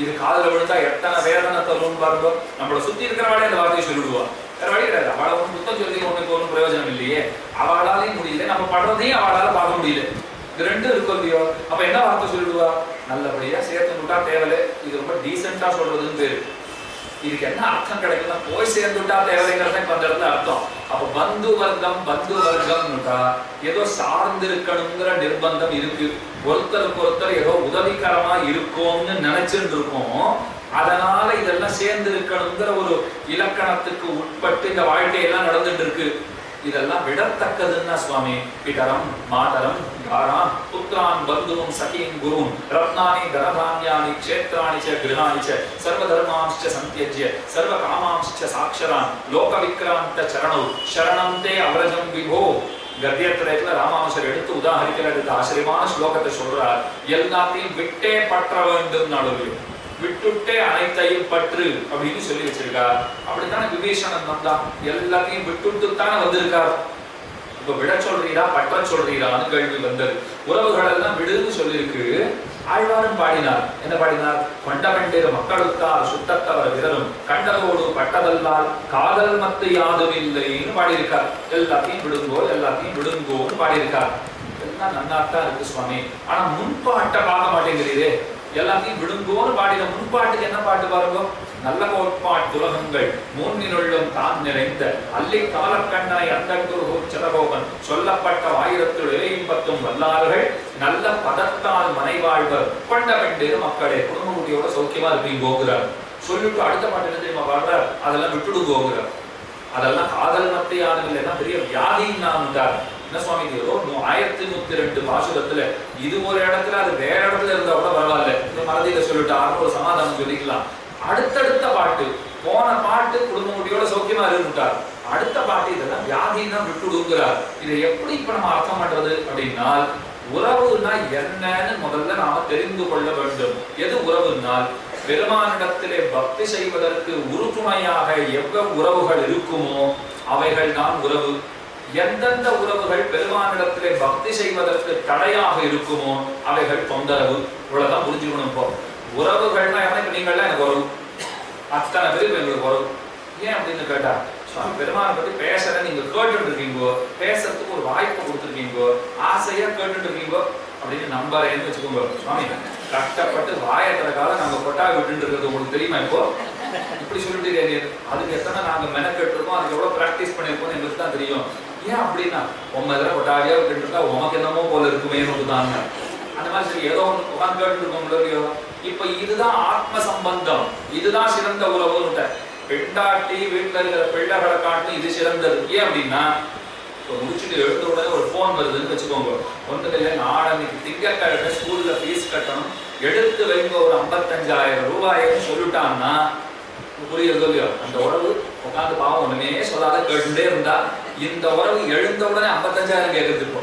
இது காதல விழுந்தா எத்தனை வேதனை தரும் பாருங்க. நம்மளை சுத்தி இருக்கிறவாளே அந்த வார்த்தையை சொல்லிடுவா. வேற வழி கிடையாது. அவளை ஒன்று புத்தம் சொல்லி ஒண்ணுக்கு ஒன்றும் பிரயோஜனம் இல்லையே. அவளாலையும் முடியல, நம்ம படுறதையும் அவளால பார்க்க முடியல. இது ரெண்டும் இருக்கும் இல்லையோ? அப்ப என்ன வார்த்தை சொல்லிடுவா? நல்லபடியா சேர்த்து விட்டா தேவலை. இது ரொம்ப டீசென்டா சொல்றதுன்னு பேரு. இதுக்கு என்ன அர்த்தம் கிடைக்குதுன்னா போய் சேர்ந்துட்டா தேவைங்கிறத இப்ப அந்த இடத்துல அர்த்தம். அப்ப பந்து வர்க்கம்னுட்டா ஏதோ சார்ந்து இருக்கணுங்கிற நிர்பந்தம் இருக்கு. ஒருத்தருக்கு ஒருத்தர் ஏதோ உதவிகரமா இருக்கும்னு நினைச்சுட்டு இருக்கோம். அதனால இதெல்லாம் சேர்ந்து இருக்கணுங்கிற ஒரு இலக்கணத்துக்கு உட்பட்டு இந்த வாழ்க்கையெல்லாம் நடந்துட்டு இருக்கு. இதெல்லாம் விடத்தக்கதுன்னா சுவாமி, பிதரம் மாதரம் தாராம் புத்திரான் பந்துவும் சகியும் குருவும் ரத்னானி தனதான்யானி க்ஷேத்ராணி ச கிருஹானி ச சர்வதர்மாம்ச்ச சந்தியஜ்ய சர்வ காமாம்ச்ச சாக்ஷரான் லோக விக்ராந்த சரணௌ சரணம் தே அவரஜம் விபோ. கத்தியத்திரத்துல ராமானுஷர் எடுத்து உதாகரிக்கிற ஆச்சரியமான ஸ்லோகத்தை சொல்றார். எல்லாத்தையும் விட்டே பற்ற வேண்டும் நாளும், விட்டுட்டே அனைத்தையும் பற்று அப்படின்னு சொல்லி வச்சிருக்கார். அப்படித்தானே விபீஷணன் வந்தா எல்லாத்தையும் விட்டுட்டு தானே வந்திருக்கார். இப்ப விட சொல்றீரா பற்ற சொல்றீரான்னு கேள்வி வந்தது. உறவுகள் எல்லாம் விடுன்னு சொல்லியிருக்கு. ஆழ்வாரும் பாடினார். என்ன பாடினார்? கொண்டவண்டேறு மக்களுக்கால் சுட்டத்தவர் விரலும் கண்டதோடு பட்டதல்லால் காதல் மத்து யாதும் இல்லைன்னு பாடியிருக்கார். எல்லாத்தையும் விடுங்கோ எல்லாத்தையும் விடுங்கோன்னு பாடியிருக்கார். எல்லாம் நன்னாத்தான் இருக்கு சுவாமி. ஆனா முன்பாட்டை பார்க்க மாட்டேங்கிறீரே. எல்லாத்தையும் விடுங்கோன்னு பாடின முன்பாட்டுக்கு என்ன பாட்டு பாருங்க? நல்ல கோட்பாட்டுலகங்கள் மூன்னினுள்ளும் தான் நிறைந்த அல்லி காலக்கண்ணனை அந்தகுரு சிறகோகன் சொல்லப்பட்ட 1000 வல்லாறுகள் நல்ல பதத்தால் மனைவாழ்வர் கொண்ட வெண்டேறு மக்களே குடும்பமுடியோட சௌக்கியமா இருப்பீங்க போகிறார். சொல்லிட்டு அடுத்த பாட்டு என்ன தெரியுமா பாடுறார்? அதெல்லாம் விட்டுடு போகிறார். அதெல்லாம் காதல் மத்தியானது இல்லைன்னா பெரிய வியாதின்னு நான் விட்டார். என்ன சுவாமி ஏதோ 1102 பாசுரத்துல இது ஒரு இடத்துல அது வேற இடத்துல இருந்தா கூட பரவாயில்ல, இந்த மறதியில சொல்லிட்டாருன்னு ஒரு சமாதானம் சொல்லிக்கலாம். அடுத்தடுத்த பாட்டு, போன பாட்டு குடும்ப முடியோட சௌக்கியமா இருந்துட்டார். அடுத்த பாட்டு இதெல்லாம் வியாதின்னா விட்டுடுங்கிறார். இதை எப்படி இப்ப நம்ம அர்த்தம் பண்றது அப்படின்னா, உறவுனா என்னன்னு முதல்ல நாம தெரிந்து கொள்ள வேண்டும். எது உறவுனால் பெருமானிடத்திலே பக்தி செய்வதற்கு உறுதுணையாக எவ்வளவு உறவுகள் இருக்குமோ அவைகள் தான் உறவு. எந்தெந்த உறவுகள் பெருமானிடத்திலே பக்தி செய்வதற்கு தடையாக இருக்குமோ அவைகள் தொந்தரவு. இவ்வளவுதான் புரிஞ்சுக்கணும். இப்போ உறவுகள்னா இப்ப நீங்கள்லாம் எனக்கு உறவு, அத்தனை பேருக்கு எங்களுக்கு உறவு. ஏன் அப்படின்னு கேட்டா, சுவாமி பெருமானை பத்தி பேசுற நீங்க கேட்டுட்டு இருக்கீங்கோ, பேசுறதுக்கு ஒரு வாய்ப்பு கொடுத்துருக்கீங்கோ, ஆசையா கேட்டுட்டு இருக்கீங்கோ அப்படின்னு நம்புறேன்னு வச்சுக்கோங்க. சுவாமி கஷ்டப்பட்டு வாயத்திறக்காக நாங்க கொட்டா விட்டு இருக்கிறது உங்களுக்கு தெரியுமா? இப்போ இப்படி சொல்லிட்டு அதுக்கு எத்தனை நாங்க மெனக்கெட்டு இருக்கோம், அதுக்கு எவ்வளவு பிராக்டிஸ் பண்ணிருக்கோம் எங்களுக்கு தான் தெரியும். ஏன் அப்படின்னா உங்க இதெல்லாம் கொட்டாவியா விட்டு இருக்கா, உமக்கு என்னமோ போல இருக்குமே தாங்க. அந்த மாதிரி சரி ஏதோ ஒன்று உட்காந்து கேட்டு இருக்கோம் இல்லையோ. இப்ப இதுதான் ஆத்ம சம்பந்தம், இதுதான் சிறந்த உறவுன்னு. பெண்டாட்டி வீட்டுல இருக்கிற பிள்ளைகளை காட்டு இது சிறந்தது. ஏன் அப்படின்னா இப்போ முடிச்சுட்டு எழுந்த உடனே ஒரு போன் வருதுன்னு வச்சுக்கோங்க. ஒன்றும் இல்லை, நாளைக்கு திங்கட்கிழமை ஸ்கூல்ல ஃபீஸ் கட்டணும், எடுத்து வைங்க ஒரு 55,000 ரூபாய்ன்னு சொல்லிட்டான்னா புரியுறதோ இல்லையோ. அந்த உறவு உட்காந்து பாவம் ஒண்ணுமே சொல்லாத கேட்டுட்டே இருந்தா இந்த உறவு எழுந்த உடனே 55,000 கேட்கறது. இப்போ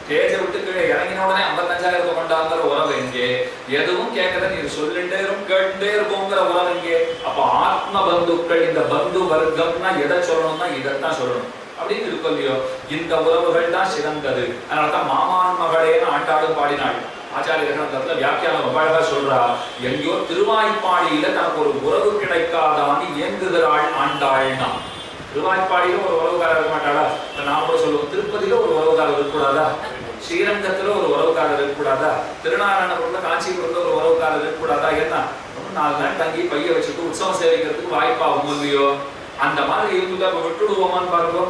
ஸ்டேஜை விட்டு கீழே இறங்கின உடனே 55,000 கொண்டாங்கிற உறவு எங்கே? எதுவும் கேட்கல, நீ சொல்லிட்டே இருக்கும் கேட்டுட்டே இருக்குங்கிற உறவு எங்கே? அப்ப ஆத்ம பந்துக்கள், இந்த பந்து வர்க்கம்னா எதை சொல்லணும்னா இதைத்தான் சொல்லணும் அப்படின்னு இருக்கும் இல்லையோ. இந்த உறவுகள் தான் சிறந்தது. அதனாலதான் மாமான் மகளேன்னு ஆண்டாடும் பாடினாள். ஆச்சாரியர்கள் வியாக்கியானம் ரொம்ப அழகா சொல்றா, எங்கேயோ திருவாய்ப்பாடியில தனக்கு ஒரு உறவு கிடைக்காதான்னு ஏங்குகிறாள் ஆண்டாள்னா. திருவாய்ப்பாடியில ஒரு உறவுக்காரர் இருக்க மாட்டாளா? நான் கூட சொல்லுவோம், திருப்பதியில ஒரு உறவுக்காரர் இருக்கக்கூடாதா? ஸ்ரீரங்கத்துல ஒரு உறவுக்காரர் இருக்கக்கூடாதா? திருநாராயணபுரத்துல காஞ்சிபுரத்துல ஒரு உறவுக்காரர் இருக்கக்கூடாதா? என்ன 4 நாள் தங்கி பைய வச்சுட்டு உற்சவம் சேவிக்கிறதுக்கு வாய்ப்பாகும் இல்லையோ. அந்த மாதிரி இருந்துட்டா விட்டுடுவோமான்னு பாருங்க.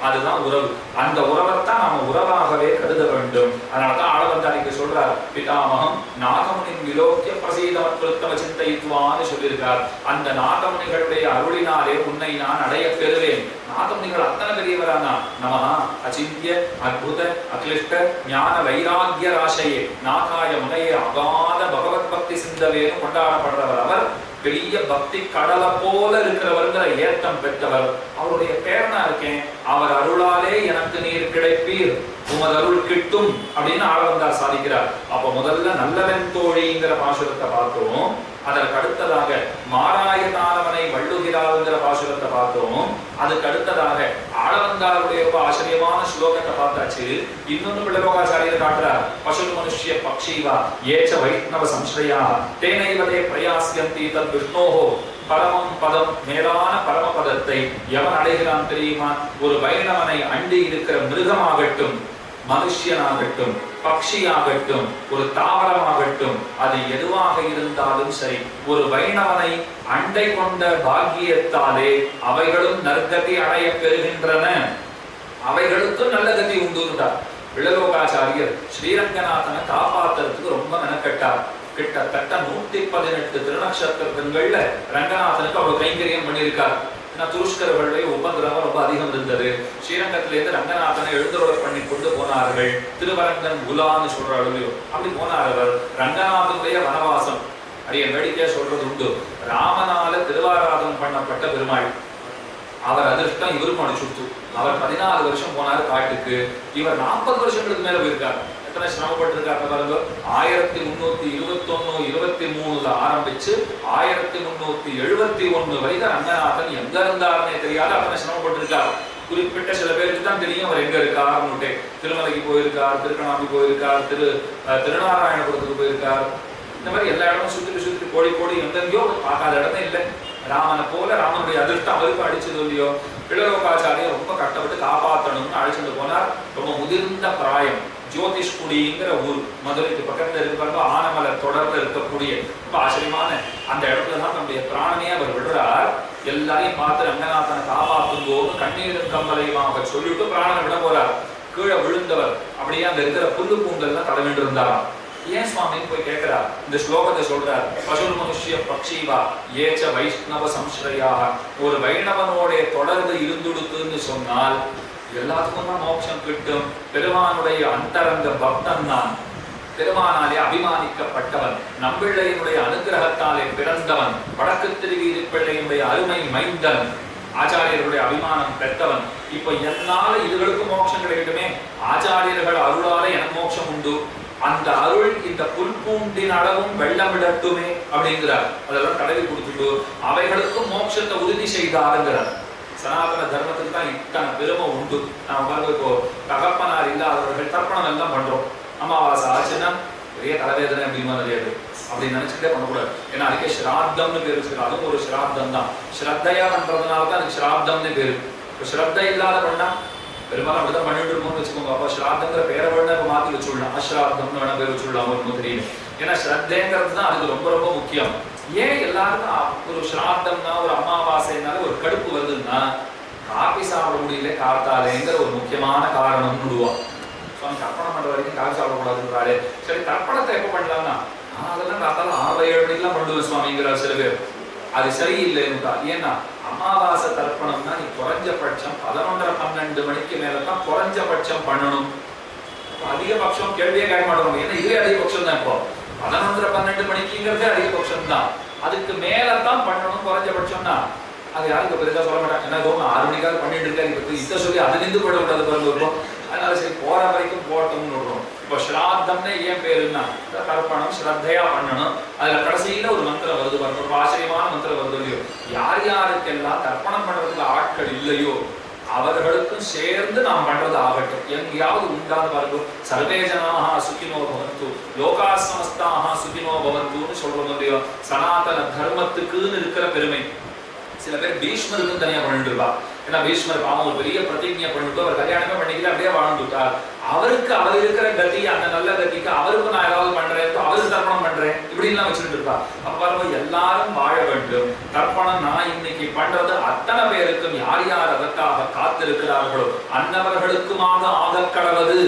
அதுதான் உறவு. அந்த உறவைத்தான் நாம உறவாகவே கருத வேண்டும். அதனாலதான் ஆளவந்தாரிக்கு சொல்றார், பிதாமகம் நாகமுனின் விலோக்கிய பிரசீதமத்ருத்தம சிந்தைத்துவான்னு சொல்லியிருக்கார். அந்த நாகமுனிகளுடைய அருளினாலே உன்னை நான் அடைய பெறுவேன். நாகமுனிகள் அத்தனை பெரியவரானா? நமஹா அச்சிந்திய அத்புத அக்லிஷ்ட ஞான வைராக்கிய ராசையே நாகாய முனையே அகாத பகவத் பக்தி சிந்தவேன்னு கொண்டாடப்படுறவர். அவர் பெரிய பக்தி கடலை போல இருக்கிறவர்ங்கிற ஏத்தம் பெற்றவர். அவருடைய பேரனா இருக்கேன், அவர் அருளாலே எனக்கு நீர் கிடைப்பீர், உமது அருள் கிட்டும் அப்படின்னு ஆளவந்தார் சாதிக்கிறார். அப்ப முதல்ல நல்லவன் தோழிங்கிற பாசுரத்தை பார்த்தோம். அதற்கு அடுத்ததாக மாராயதானவனை வள்ளுகிறாள்ங்கிற பாசுரத்தை பார்த்தோம். அதுக்கு அடுத்ததாக ஆளவந்தாருடைய ஆச்சரியமான ஸ்லோகத்தை பார்த்தாச்சு. இன்னொன்னு பிள்ளலோகாச்சாரியர் காட்டுறார், பசுல் மனுஷ்ய பக்ஷீவா ஏச்ச வைஷ்ணவ சம்ஸ்ரயா தேனைவதே பிரயாஸ்யந்தி தத் விஷ்ணோஹோ பரமம் பதம், மேலான பரமபதத்தை எவன் அடைகிறான் தெரியுமா? ஒரு வைணவனை அண்டி இருக்கிற மிருகமாகட்டும், மனுஷியனாகட்டும், பக்ஷியாகட்டும், ஒரு தாவரமாகட்டும், அது எதுவாக இருந்தாலும் சரி, ஒரு வைணவனை அண்டை கொண்ட பாக்கியத்தாலே அவைகளும் நற்கதி அடைய பெறுகின்றன. அவைகளுக்கும் நல்ல கதி உண்டுட்டார். பிள்ளலோகாச்சாரியர் ஸ்ரீரங்கநாதனை காப்பாத்துறதுக்கு ரொம்ப மெனக்கட்டார். கிட்டத்தட்ட 118 திருநக்ஷத்திரங்கள்ல ரங்கநாதனுக்கு அவர் கைங்கரியம் பண்ணியிருக்கார். துருஷ்கர்களுடைய உபதிரவம் ரொம்ப அதிகம் இருந்தது. ஸ்ரீரங்கத்திலிருந்து ரங்கநாதனை எழுந்தருளை பண்ணி கொண்டு போனார்கள். திருவரங்கன் உலான்னு சொல்றாரு, அப்படி போனார் அவர். ரங்கநாதனுடைய வனவாசம் அரிய வேடிக்கையா சொல்றது உண்டு. ராமனால திருவாராதனம் பண்ணப்பட்ட பெருமாள். அவர் அதிர்ஷ்டம் இவருக்கும் அனுப்பிச்சுட்டு அவர் 14 வருஷம் போனார் காட்டுக்கு. இவர் 40 வருஷங்களுக்கு மேல போயிருக்காரு. எத்தனை சிரமப்பட்டிருக்காரு பாருங்க. 1321 23 ஆரம்பிச்சு 1371 வரைக்கும் ரங்கநாதன் எங்க இருந்தாருன்னே தெரியாது, அத்தனை சிரமப்பட்டிருக்காரு. குறிப்பிட்ட சில பேருக்கு தான் தெரியும் அவர் எங்க இருக்காருன்னு. திருமலைக்கு போயிருக்கார், திருக்கணாம்பி போயிருக்கார், திருநாராயணபுரத்துக்கு போயிருக்கார். இந்த மாதிரி எல்லா இடமும் சுத்திட்டு கோடி எங்கெங்கயோ பார்க்காத இடமே இல்லை. ராமனை போல ராமனுடைய அதிர்ஷ்டம் அவருக்கு அடிச்சது இல்லையோ. பிள்ளலோகாச்சாரியை ரொம்ப கஷ்டப்பட்டு காப்பாற்றணும்னு அழைச்சிட்டு போனார். ரொம்ப முதிர்ந்த பிராயம். ஜோதிஷ்குடிங்கிற ஊர் மதுரைக்கு பக்கத்துல இருக்கிற ஆனமலர் தொடர்ல இருக்கக்கூடிய ரொம்ப ஆச்சரியமான அந்த இடத்துல தான் நம்முடைய பிராணமே அவர் விடுறார். எல்லாரையும் பார்த்து ரங்கநாதனை காப்பாற்றும் போது கண்ணீரும் கம்பலையுமாக சொல்லிவிட்டு பிராணனை விட போறார். கீழே விழுந்தவர் அப்படியே அங்க இருக்கிற புல்லு பூங்கல்லாம் தடவிட்டு இருந்தாராம். ஏன் சுவாமின்னு போய் கேட்கிறார். இந்த ஸ்லோகத்தை சொல்றார், பசுல் மனுஷ்ய பக்ஷீவா ஏச்ச வைஷ்ணவ சம்ஸ்ரயாக. ஒரு வைணவனோட தொடர்பு இருந்துடுத்துன்னு சொன்னால் எல்லாத்துக்கும் தான் மோட்சம் கிட்டும். பெருமானுடைய அந்தரங்க பக்தன் தான். பெருமானாலே அபிமானிக்கப்பட்டவன், நம்பிள்ளையினுடைய அனுகிரகத்தாலே பிறந்தவன், வடக்கு திருவீதி பிள்ளையினுடைய அருமை மைந்தன், ஆச்சாரியர்களுடைய அபிமானம் பெற்றவன். இப்ப என்னால இதுகளுக்கு மோட்சம் கிடைக்கட்டுமே, ஆச்சாரியர்கள் அருளால எனக்கு மோட்சம் உண்டு, அந்த அருள் இந்த புல்பூண்டின் அளவும் வெள்ளமிடட்டுமே அப்படிங்கிறார். அதெல்லாம் கடவி கொடுத்துட்டு அவைகளுக்கும் மோட்சத்தை உறுதி செய்தாருங்கிறார். சனாதன தர்மத்துக்கு தான் இத்தனை பெருமை உண்டு. நாம பாருங்க, இப்போ தகப்பனார் இல்லாதவர்கள் தர்ப்பணம் எல்லாம் பண்றோம். அமாவாசை ஆச்சுன்னா பெரிய தலைவேதனை அப்படின்னு தெரியாது, அப்படின்னு நினைச்சுட்டே பண்ணக்கூடாது. ஏன்னா அதுக்கே ஸ்ராத்தம்னு பேரு வச்சுக்கலாம். அதுவும் ஒரு ஸ்ராத்தம் தான். ஸ்ரத்தையா பண்றதுனால தான் அதுக்கு ஸ்ராத்தம்னு பேரு. இப்போ ஸ்ரத்தை இல்லாத பண்ணா பெரும்பாலும் அப்படிதான் பண்ணிட்டு இருக்கோம்னு வச்சுக்கோங்க. அப்போ ஸ்ராத்தங்கிற பேரை வேணா இப்போ மாத்தி வச்சுடலாம், அஸ்ராத்தம்னு வேணா பேர் வச்சுடலாம் ஒன்றும் தெரியும். ஏன்னா ஸ்ரத்தைங்கிறது தான் அதுக்கு ரொம்ப ரொம்ப முக்கியம். ஏன் எல்லாருக்கும் ஒரு ஸ்ராத்தம்னா ஒரு அமாவாசைனால ஒரு கடுப்பு வருதுன்னா காப்பி சாப்பிட முடியல காத்தாலேங்கிற ஒரு முக்கியமான காரணம் விடுவான். சுவாமி தர்ப்பணம் பண்ற வரைக்கும் காப்பி சாப்பிடக்கூடாதுன்றாரு. சரி, தர்ப்பணத்தை எப்போ பண்ணலாம்னா அதெல்லாம் காத்தால 6-7 மணிக்கெல்லாம் பண்ணுவேன் சுவாமிங்கிறார் சில பேர். அது சரியில்லைன்னு. ஏன்னா அமாவாசை தர்ப்பணம்னா நீ குறைஞ்சபட்சம் 11:30-12 மணிக்கு மேலதான் குறைஞ்சபட்சம் பண்ணணும். அதிகபட்சம் கேள்வியே கேட்க மாட்டோம். ஏன்னா இதுவே அதிகபட்சம் தான். இப்போ 11:30-12 மணிக்குங்கிறதே அதிகபட்சம் தான். அதுக்கு மேலதான் பண்ணணும் குறைஞ்சபட்சம்னா. அது யாருக்கு பெருசா சொல்ல மாட்டாங்க. ஏன்னா 6 மணிக்காவது பண்ணிட்டு இருக்காரு, இதை சொல்லி அது நின்று போடக்கூடாது பாருங்க. அதனால சரி போற வரைக்கும் போட்டோம்னு ஏன் பேருன்னா தர்ப்பணம் ஸ்ரத்தையா பண்ணணும். அதுல கடைசியில ஒரு மந்திரம் வருது பாருங்க, ஒரு ஆச்சரியமான மந்திரம் வருது இல்லையோ, யார் யாருக்கெல்லாம் தர்ப்பணம் பண்றதுக்கு ஆட்கள் இல்லையோ அவர்களுக்கும் சேர்ந்து நாம் பண்றது ஆகட்டும். எங்கேயாவது உண்டான பாருங்க, சர்வே ஜனாஹ சுகினோ பவந்து லோகா சமஸ்தாஹ சுகினோ பவந்துன்னு சொல்றோம் இல்லையோ. சனாதன தர்மத்துக்குன்னு இருக்கிற பெருமை. சில பேர் பீஷ்மருக்கும் தனியா பண்ணிட்டு இருப்பா. ஏன்னா பீஷ்மர் பாவம் ஒரு பெரிய பிரதிஜை பண்ணிட்டு அவர் கல்யாணமே பண்ணிக்கல, அப்படியே வாழ்ந்துட்டார். அவருக்கு அவர் இருக்கிற கதி, அந்த நல்ல கதிக்கு அவருக்கும் நான் ஏதாவது பண்றேன், அவருக்கு தர்ப்பணம் பண்றேன், இப்படி எல்லாம் வச்சுட்டு இருப்பா. அப்ப எல்லாரும் வாழ வேண்டும். தர்ப்பணம் நான் இன்னைக்கு பண்றது அத்தனை பேருக்கும் யார் யார் அதற்காக காத்திருக்கிறார்களோ அன்னவர்களுக்குமாக ஆகக்கடவது.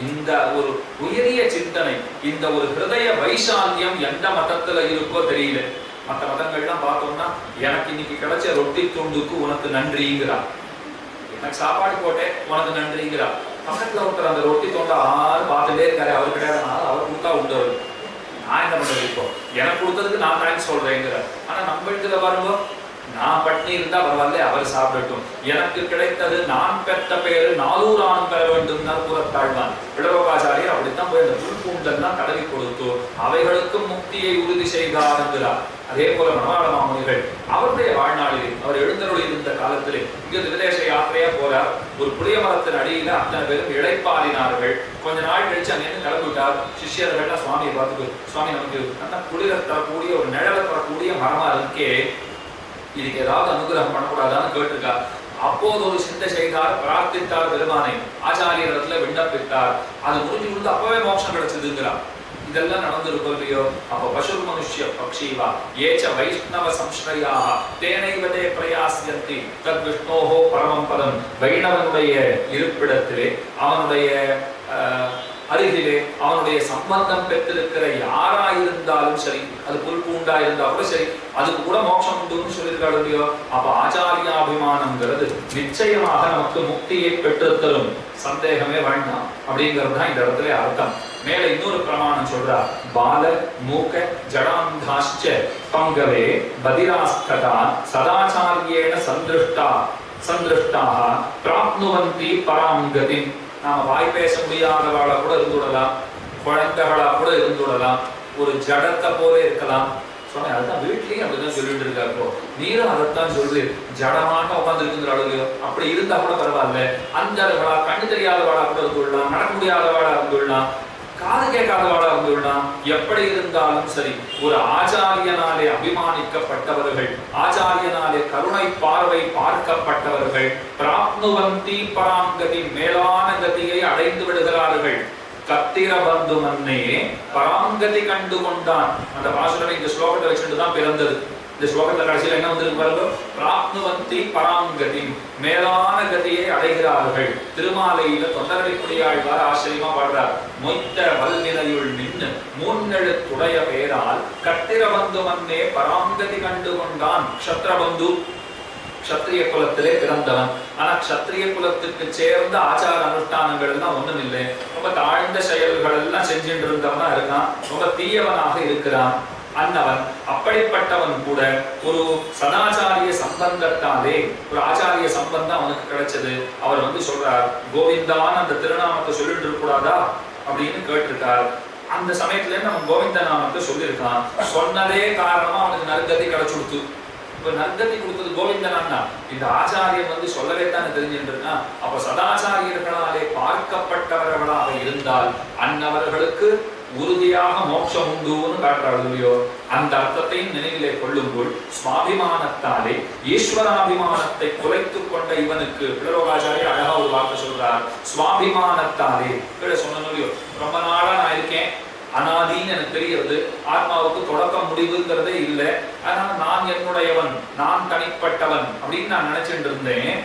இந்த ஒரு உயரிய சிந்தனை, இந்த ஒரு ஹிருதய வைசால்யம் எந்த மதத்துல இருக்கோ தெரியல. மற்ற மதங்கள்லாம் பார்த்தோம்னா எனக்கு இன்னைக்கு கிடைச்ச ரொட்டி துண்டுக்கு உனக்கு நன்றிங்கிறான், எனக்கு சாப்பாடு போட்டேன் உனக்கு நன்றிங்கிறான். பக்கத்துல ஒருத்தர் அந்த ரொட்டி தொண்டை ஆறு பார்த்துட்டே இருக்காரு, அவர் கிடையாது, அவர் கொடுத்தா உண்டு, அவரு நான் என்ன பண்றது, இப்போ எனக்கு கொடுத்ததுக்கு நான் தேங்க்ஸ் சொல்றேங்கிற. ஆனா நம்ம இடத்துல பாருங்க, நான் பட்னி இருந்தா பரவாயில்ல, அவர் சாப்பிடட்டும், எனக்கு கிடைத்தது நான் பெற்ற பேரு நாலூரானும் பெற வேண்டும் தான் கூறத்தாழ்வான். விடலோகாச்சாரியர் அப்படித்தான் போய் அந்த புல்பூண்டெல்லாம் தடவி கொடுத்து அவைகளுக்கும் முக்தியை உறுதி செய்தாருங்கிறார். அதே போல மணவாள மாமுனிகள் அவருடைய வாழ்நாளிலே, அவர் எழுந்தருளி இருந்த காலத்திலே இங்க விதேச யாத்திரையா போறார். ஒரு புளிய மரத்தின் அடியில அத்தனை பேரும் இளைப்பாறினார்கள். கொஞ்ச நாள் கழிச்சு அங்கிருந்து கிளம்பிவிட்டார். சிஷ்யர்கள்லாம் சுவாமியை பார்த்துட்டு, சுவாமி நமக்கு நல்ல குளிர தரக்கூடிய ஒரு நிழலை தரக்கூடிய மரமா இருக்கே, இதுக்கு ஏதாவது அனுகிரகம் பண்ணக்கூடாதான்னு கேட்டிருக்கா. அப்போது ஒரு சிந்தை செய்தார், பிரார்த்தித்தார் பெருமானை, ஆச்சாரியத்துல விண்ணப்பித்தார். அது முடிஞ்சு கொடுத்து அப்பவே மோட்சம் கிடைச்சதுங்கிறார். இதெல்லாம் நடந்திருக்கும் இல்லையோ. அப்ப பசு மனுஷ்ய பக்ஷீவா ஏச்ச வைஷ்ணவ சம்ஸ்ரயாக தேனைவதே பிரயாசியந்தி தத் விஷ்ணோஹோ பரமம் பதம். வைணவனுடைய இருப்பிடத்திலே, அவனுடைய அருகிலே, அவனுடைய சம்பந்தம் பெற்றிருக்கிற யாராயிருந்தாலும் சரி, அது புல் பூண்டா இருந்தா கூட சரி, அதுக்கு கூட மோட்சம் உண்டுன்னு சொல்லியிருக்காரு இல்லையோ. அப்ப ஆச்சாரியாபிமானம்ங்கிறது நிச்சயமாக நமக்கு முக்தியை பெற்றுத்தரும், சந்தேகமே வேண்டாம் அப்படிங்கிறது தான் இந்த இடத்துல அர்த்தம். மேல இன்னொரு பிரமாணம் சொல்றார், பால மூக்க ஜடாந்தாஷ்ச பங்கவே பதிராஸ்கதா சதாச்சாரியேன சந்திருஷ்டாக பிராப்னுவந்தி பராம் கதி. நாம வாய் பேச முடியாதவளா கூட இருந்துடலாம், குழந்தைகளா கூட இருந்துடலாம், ஒரு ஜடத்தை போல இருக்கலாம். சொன்ன அதுதான் வீட்லயும் அப்படிதான் சொல்லிட்டு இருக்காரு. நீரும் அதைத்தான் சொல்லு, ஜடமாக உட்கார்ந்து இருக்குங்கிற அளவுலையோ அப்படி இருந்தா கூட பரவாயில்ல. அஞ்சலவளா, கண்ணு தெரியாதவளா கூட இருந்துடலாம், நடக்க முடியாதவளா இருந்துடலாம், காது கேட்காதவாளா இருந்துள்ளலாம். எப்படி இருந்தாலும் சரி, ஒரு ஆச்சாரியனாலே அபிமானிக்கப்பட்டவர்கள், ஆச்சாரியனாலே கருணை பார்வை பார்க்கப்பட்டவர்கள் பிராப்னுவந்தி பராங்கதி, மேலான கதியை அடைந்து விடுகிறார்கள். கத்திர பந்து மன்னே பராங்கதி கண்டு கொண்டான். அந்த பாசுரமே இந்த ஸ்லோகத்தை வச்சுட்டு தான் பிறந்தது. இந்த ஸ்லோகத்துல கடைசியில் என்ன வந்திருக்கு பாருங்க, பிராப்னுவந்தி பராங்கதி, மேலான கதியை அடைகிறார்கள். திருமாலையில தொண்டரடிக்குடியாழ்வார் ஆச்சரியமா பாடுறார், மொய்த்த வல்வினையுள் நின்று மூன்னெழுத்துடைய பேரால் கத்திர பந்து மன்னே பராங்கதி கண்டு கொண்டான். க்ஷத்ரபந்து க்ஷத்ரிய குலத்திலே பிறந்தவன். ஆனா க்ஷத்ரிய குலத்துக்கு சேர்ந்த ஆச்சார அனுஷ்டானங்கள் எல்லாம் ஒண்ணும் இல்லை, ரொம்ப தாழ்ந்த செயல்கள் எல்லாம் செஞ்சுட்டு இருந்தவனா இருக்கான், ரொம்ப தீயவனாக இருக்கிறான் அன்னவன். அப்படிப்பட்டவன் கூட ஒரு சதாச்சாரிய சம்பந்தத்தாலே, ஒரு ஆச்சாரிய சம்பந்தம் அவனுக்கு கிடைச்சது. அவர் சொல்றார், கோவிந்தான்னு அந்த திருநாமத்தை சொல்லிட்டு இருக்கக்கூடாதா அப்படின்னு கேட்டிருக்கார். அந்த சமயத்துல நம்ம கோவிந்த நாமத்தை சொல்லியிருக்கான். சொன்னதே காரணமா அவனுக்கு நற்கதி கிடைச்சுடுத்து. இப்ப நற்கதி கொடுத்தது கோவிந்தனா, இந்த ஆச்சாரியன் சொல்லவே தானே தெரிஞ்சுட்டு. அப்ப சதாச்சாரியர்களாலே பார்க்கப்பட்டவர்களாக இருந்தால் அன்னவர்களுக்கு உறுதியாக மோட்சம் உண்டுன்னு காட்டுறாரு இல்லையோ. அந்த அர்த்தத்தையும் நினைவிலே கொள்ளும்போது சுவாபிமானத்தாலே ஈஸ்வராபிமானத்தை குலைத்துக் கொண்ட இவனுக்கு பிளரோகாச்சாரியர் அழகா ஒரு வார்த்தை சொல்றார், சுவாபிமானத்தாலே. சொன்னோம் இல்லையோ, ரொம்ப நாளா நான் இருக்கேன், அனாதின்னு எனக்கு தெரிகிறது, ஆத்மாவுக்கு தொடக்கம் முடிவுங்கிறதே இல்லை, அதனால நான் என்னுடையவன், நான் தனிப்பட்டவன் அப்படின்னு நான் நினைச்சிட்டு இருந்தேன்.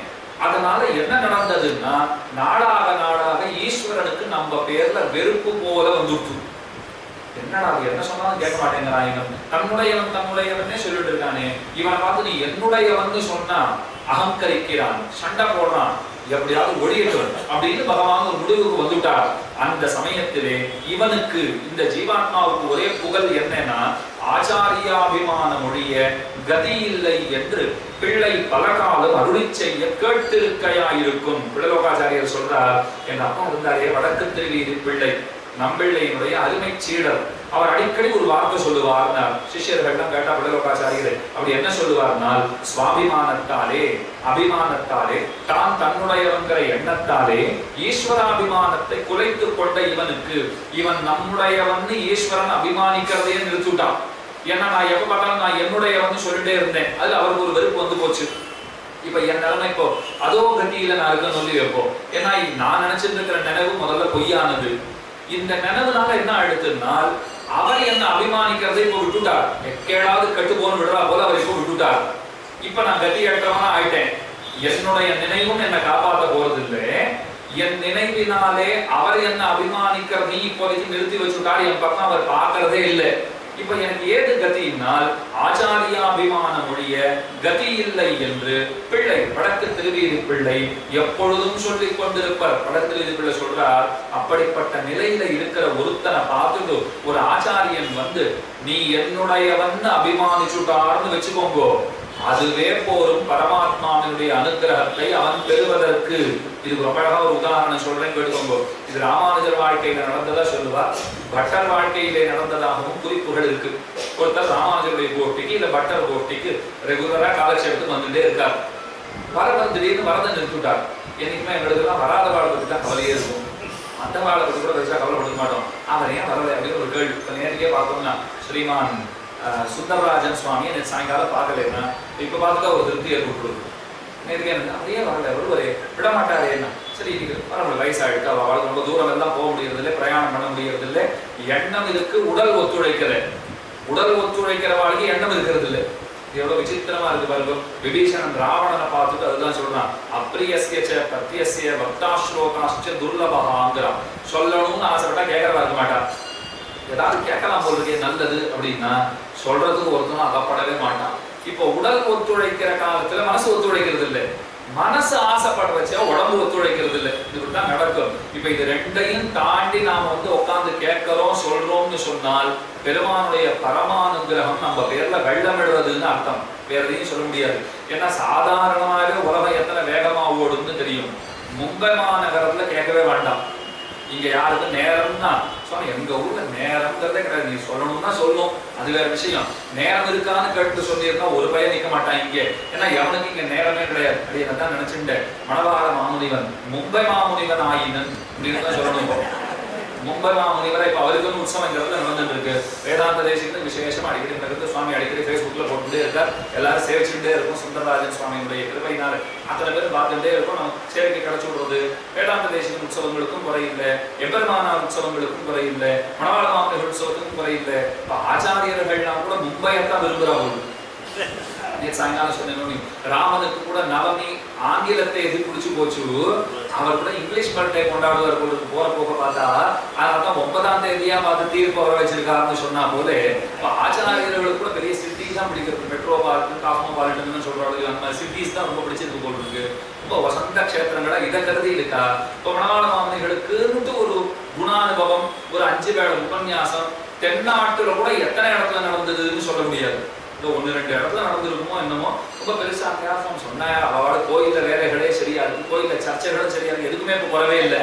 அதனால என்ன நடந்ததுன்னா, நாளாக நாளாக ஈஸ்வரனுக்கு நம்ம பேர்ல வெறுப்பு போல வந்துட்டு, என்னடா என்ன சொன்னாலும் கேட்க மாட்டேங்கிறான், இவன் தன்னுடையவன் தன்னுடையவன்னே சொல்லிட்டு இருக்கானே, இவனை பார்த்து நீ என்னுடையவன் சொன்னா அகங்கரிக்கிறான், சண்டை போடுறான், எப்படியாவது ஒழியட்டும் அப்படின்னு பகவான் ஒரு முடிவுக்கு வந்துட்டார். அந்த சமயத்திலே இவனுக்கு, இந்த ஜீவாத்மாவுக்கு ஒரே புகழ் என்னன்னா, ஆச்சாரியாபிமான மொழிய கதி இல்லை என்று பிள்ளை பல காலம் அருளி செய்ய கேட்டிருக்கையாயிருக்கும். பிள்ளலோகாச்சாரியர் சொல்றார், எங்க அப்பா இருந்தாரே வடக்கு திருவீதி பிள்ளை, நம்பிள்ளையினுடைய அருமை சீடர். அவர் அடிக்கடி ஒரு வார்த்தை சொல்லுவார். சிஷ்யர்கள்லாம் கேட்டா பிள்ளலோகாச்சாரியரே அப்படி என்ன சொல்லுவார்னால், சுவாபிமானத்தாலே அபிமானத்தாலே தான் தன்னுடையவங்கிற எண்ணத்தாலே ஈஸ்வராபிமானத்தை குலைத்து கொண்ட இவனுக்கு இவன் நம்முடையவன் ஈஸ்வரன் அபிமானிக்கிறதையே நிறுத்திட்டான். ஏன்னா நான் எப்ப பார்த்தாலும் நான் என்னுடையவன் சொல்லிட்டே இருந்தேன். அதுல அவருக்கு ஒரு வெறுப்பு வந்து போச்சு. இப்ப என் நிலைமை இப்போ அதோ கட்டியில நான் இருக்கேன்னு சொல்லி வைப்போம். ஏன்னா நான் நினைச்சிட்டு இருக்கிற நினைவு முதல்ல பொய்யானது. இந்த நினைவுனால என்ன ஆயிடுத்துனால் அவர் என்ன அபிமானிக்கிறதை இப்போ விட்டுட்டார். எக்கேடாவது கட்டு போன்னு விடுறா போல அவர் இப்போ விட்டுட்டார். இப்ப நான் கட்டி கட்டவனா ஆயிட்டேன். என்னுடைய நினைவும் என்னை காப்பாற்ற போறது இல்லை. என் நினைவினாலே அவர் என்ன அபிமானிக்கிறதை இப்போதைக்கு நிறுத்தி வச்சுட்டார். என் பக்கம் அவர் பார்க்கறதே இல்லை. இப்ப எனக்கு ஏது கதியினால் ஆச்சாரியாபிமான மொழிய கதி இல்லை என்று பிள்ளை வடக்கு திருவீதி பிள்ளை எப்பொழுதும் சொல்லிக் கொண்டிருப்பார். வடக்கு திருவீதி பிள்ளை சொல்றார், அப்படிப்பட்ட நிலையில இருக்கிற ஒருத்தனை பார்த்துட்டு ஒரு ஆச்சாரியன் வந்து நீ என்னுடையவன் அபிமானிச்சுட்டார்னு வச்சுக்கோங்கோ, அதுவே போரும் பரமாத்மாவினுடைய அனுகிரகத்தை அவன் பெறுவதற்கு. இதுக்கு ரொம்ப அழகா ஒரு உதாரணம் சொல்றேன், கேட்டுக்கோங்க. இது ராமானுஜர் வாழ்க்கையில நடந்ததா சொல்லுவார், பட்டர் வாழ்க்கையிலே நடந்ததாகவும் குறிப்புகள் இருக்கு. ஒருத்தர் ராமானுஜருடைய கோஷ்டிக்கு இல்ல பட்டர் கோஷ்டிக்கு ரெகுலரா காலட்சேபத்துக்கு வந்துட்டே இருக்கார். வரதன் திடீர்னு வரதன் நிறுத்திட்டார். என்னைக்குமே எங்களுக்கெல்லாம் வராத வாழை பற்றி தான் கவலையே இருக்கும். அந்த வாழை பற்றி கூட பெருசா கவலைப்பட மாட்டோம். அவர் ஏன் வரலை அப்படின்னு ஒரு கேள்வி. இப்ப நேரடியே பார்த்தோம்னா ஸ்ரீமான் சுந்தரராஜன் சுவாமி எனக்கு சாயங்காலம் பார்க்கலன்னா இப்ப பார்த்துட்டா ஒரு திருப்தி ஏற்பட்டுருது. நேருக்கு அப்படியே வரல, ஒருவரே விட மாட்டாரு. என்ன சரி பரவாயில்ல, வயசாயிட்டு அவளுக்கு ரொம்ப தூரம் எல்லாம் போக முடியறது இல்லை, பிரயாணம் பண்ண முடியறது இல்லை. எண்ணம் இருக்கு, உடல் ஒத்துழைக்கிற உடல் ஒத்துழைக்கிற வாழ்க்கை எண்ணம் இருக்கிறது இல்லை. எவ்வளவு விசித்திரமா இருக்கு பாருங்க. விபீஷணன் ராவணனை பார்த்துட்டு அதுதான் சொல்றான், அப்ரியஸ்ய பத்தியஸ்ய பக்தாஸ்லோகாஸ்ச துர்லபஹாங்கிறான். சொல்லணும்னு ஆசைப்பட்டா கேட்கறவா இருக்க மாட்டான். ஏதாவது கேட்கலாம் போல இருக்கே நல்லது அப்படின்னா சொல்றதுக்கு ஒருத்தனும் அகப்படவே மாட்டான். இப்போ உடல் ஒத்துழைக்கிற காலத்துல மனசு ஒத்துழைக்கிறது இல்லை, மனசு ஆசைப்பட வச்சா உடம்பு ஒத்துழைக்கிறது இல்லை. இதுதான் நடக்கும். இப்ப இது ரெண்டையும் தாண்டி நாம வந்து உட்கார்ந்து கேட்கிறோம் சொல்றோம்னு சொன்னால் பெருமானுடைய பரமானுகிரகம் நம்ம பேர்ல வெள்ளமிடுறதுன்னு அர்த்தம். வேற எதையும் சொல்ல முடியாது. ஏன்னா சாதாரணமாக உலகம் எத்தனை வேகமா ஓடுன்னு தெரியும். மும்பை மாநகரத்துல கேட்கவே வேண்டாம். இங்க யாருக்கு நேரம்னா சொன்ன, எங்க ஊர்ல நேரம்ங்கிறதே கிடையாது. நீ சொல்லணும்னா சொல்லணும், அது வேற விஷயம். நேரம் இருக்கான்னு கேட்டு சொல்லியிருந்தா ஒரு பையன் நிக்க மாட்டான் இங்க. ஏன்னா எவனுக்கு இங்க நேரமே கிடையாது. அப்படி என்னதான் நினைச்சுட்டேன். மணவாள மாமுனிவன் மும்பை மாமுனிவன் ஆயினன் அப்படின்னு தான் சொல்லணும். மும்பை மாமுனிவரை இப்ப அவருக்குன்னு உற்சவம் இந்த இடத்துல நடந்துட்டு இருக்கு. வேதாந்த தேசிகத்துக்கு விசேஷமா அடிக்கடி நடக்குது. சுவாமி அடிக்கடி ஃபேஸ்புக்ல போட்டுட்டே இருக்கார். எல்லாரும் சேவிச்சுட்டே இருக்கும். சுந்தரராஜன் சுவாமியுடைய கிருபையினால அத்தனை பேர் பார்த்துட்டே இருக்கும். நமக்கு சேவைக்கு கிடைச்சு விடுறது. வேதாந்த தேசிக உற்சவங்களுக்கும் குறையில்லை, எம்பெருமானார் உற்சவங்களுக்கும் குறையில்லை, மணவாள மாமுனிகள் உற்சவத்துக்கும் குறையில்லை. இப்ப ஆச்சாரியர்கள்லாம் கூட மும்பையத்தான் விரும்புறாங்க. சாயங்காலம் சொன்ன ராமனுக்கு கூட நவமி ஆங்கிலத்தை எதிர்பிடிச்சு போச்சு. அவர் கூட இங்கிலீஷ் பர்த்டே கொண்டாடுவார் பொழுது போற போக பார்த்தா அதனால்தான் 9ஆம் தேதியா பார்த்து தீர்ப்பு வர வச்சிருக்காருன்னு சொன்னா போல இப்ப ஆச்சாரியர்களுக்கு கூட பெரிய சிட்டிஸ் தான் பிடிக்கிறது. மெட்ரோபாலிட்டன், காஸ்மோபாலிட்டன் சொல்றாங்க. அந்த சிட்டிஸ் தான் ரொம்ப பிடிச்சிருக்கு போல் இருக்கு. இப்போ வசந்த கஷேத்திரங்களா இதை கருதி இருக்கா. இப்போ மணவாள மாமுனிகளுக்கு ஒரு குணானுபவம், ஒரு 5 வேளை உபன்யாசம் தென்னாட்டுல கூட எத்தனை இடத்துல நடந்ததுன்னு சொல்ல முடியாது. 1-2 இடத்துல நடந்திருக்குமோ என்னமோ. ரொம்ப பெருசா அத்தியாசம் சொன்ன அவளோட கோயில வேலைகளே சரியா இருக்கு, கோயில சர்ச்சைகளும் சரியா இருக்கு. எதுக்குமே இப்ப குறவே இல்லை,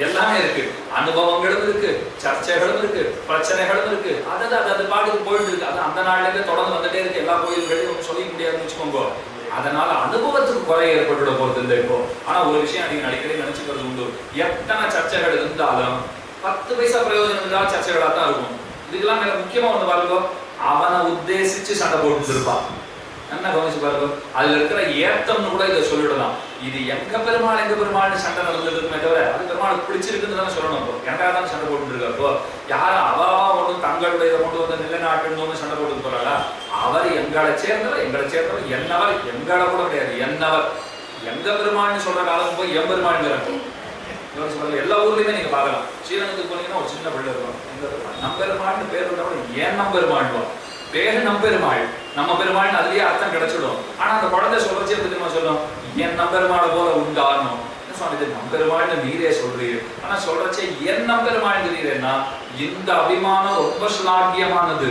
எல்லாமே இருக்கு. அனுபவங்களும் இருக்கு, சர்ச்சைகளும் இருக்கு, பிரச்சனைகளும் இருக்கு. அது பாட்டுக்கு போயிட்டு இருக்கு. அது அந்த நாள்ல இருந்து தொடர்ந்து வந்துட்டே இருக்கு. எல்லா கோயில்களையும் சொல்லிக்க முடியாதுன்னு வச்சுக்கோங்க. அதனால அனுபவத்துக்கு குறை ஏற்பட்டுட போறது இல்லை இப்போ. ஆனா ஒரு விஷயம் நீங்க அடிக்கடி நினைச்சுக்கிறது உண்டு, எத்தனை சர்ச்சைகள் இருந்தாலும் 10 பைசா பிரயோஜனம் இல்லாத சர்ச்சைகளா தான் இருக்கும். இதுக்கெல்லாம் மேல முக்கியமா ஒண்ணு பாருங்க, அவனை உத்தேசிச்சு சண்டை போட்டு இருப்பான். என்ன கவனிச்சு பாருங்க, அதுல இருக்கிற ஏத்தம்னு கூட இதை சொல்லிடலாம். இது எங்க பெருமாள் சண்டை நடந்துருக்குமே தவிர அது பெருமாளுக்கு பிடிச்சிருக்குன்னு தானே சொல்லணும். எனக்காக தான் சண்டை போட்டு இருக்கப்போ யாரும் அவா ஒன்றும் தங்களுடைய கொண்டு வந்து நிலைநாட்டுன்னு சண்டை போட்டு போறாளா? அவர் எங்களை சேர்ந்தவர் என்னவர், எங்களை கூட கிடையாது, என்னவர். எங்க பெருமாள்னு சொல்ற காலம் போய் எம்பெருமாள்ங்கிறாங்க. எல்லா ஊர்லயுமே நீங்க பாக்கலாம். ஸ்ரீரங்கத்துக்கு போனீங்கன்னா ஒரு சின்ன பிள்ளை இருக்கும், நம்பெருமாள்னு பேர் இருந்தா கூட ஏன் நம்பெருமாள்வோம், பேரு நம்பெருமாள், நம்ம பெருமாள்னு அதுலயே அர்த்தம் கிடைச்சிடும். ஆனா அந்த குழந்தை சொல்றச்சே எப்படி சொல்லும், என் நம்பெருமாள் போல உண்டாடணும். நம்பெருமாள்னு நீரே சொல்றீரு, ஆனா சொல்றச்சே என் நம்பெருமாள்ங்கிறீரேன்னா இந்த அபிமானம் ரொம்ப ஸ்லாக்கியமானது,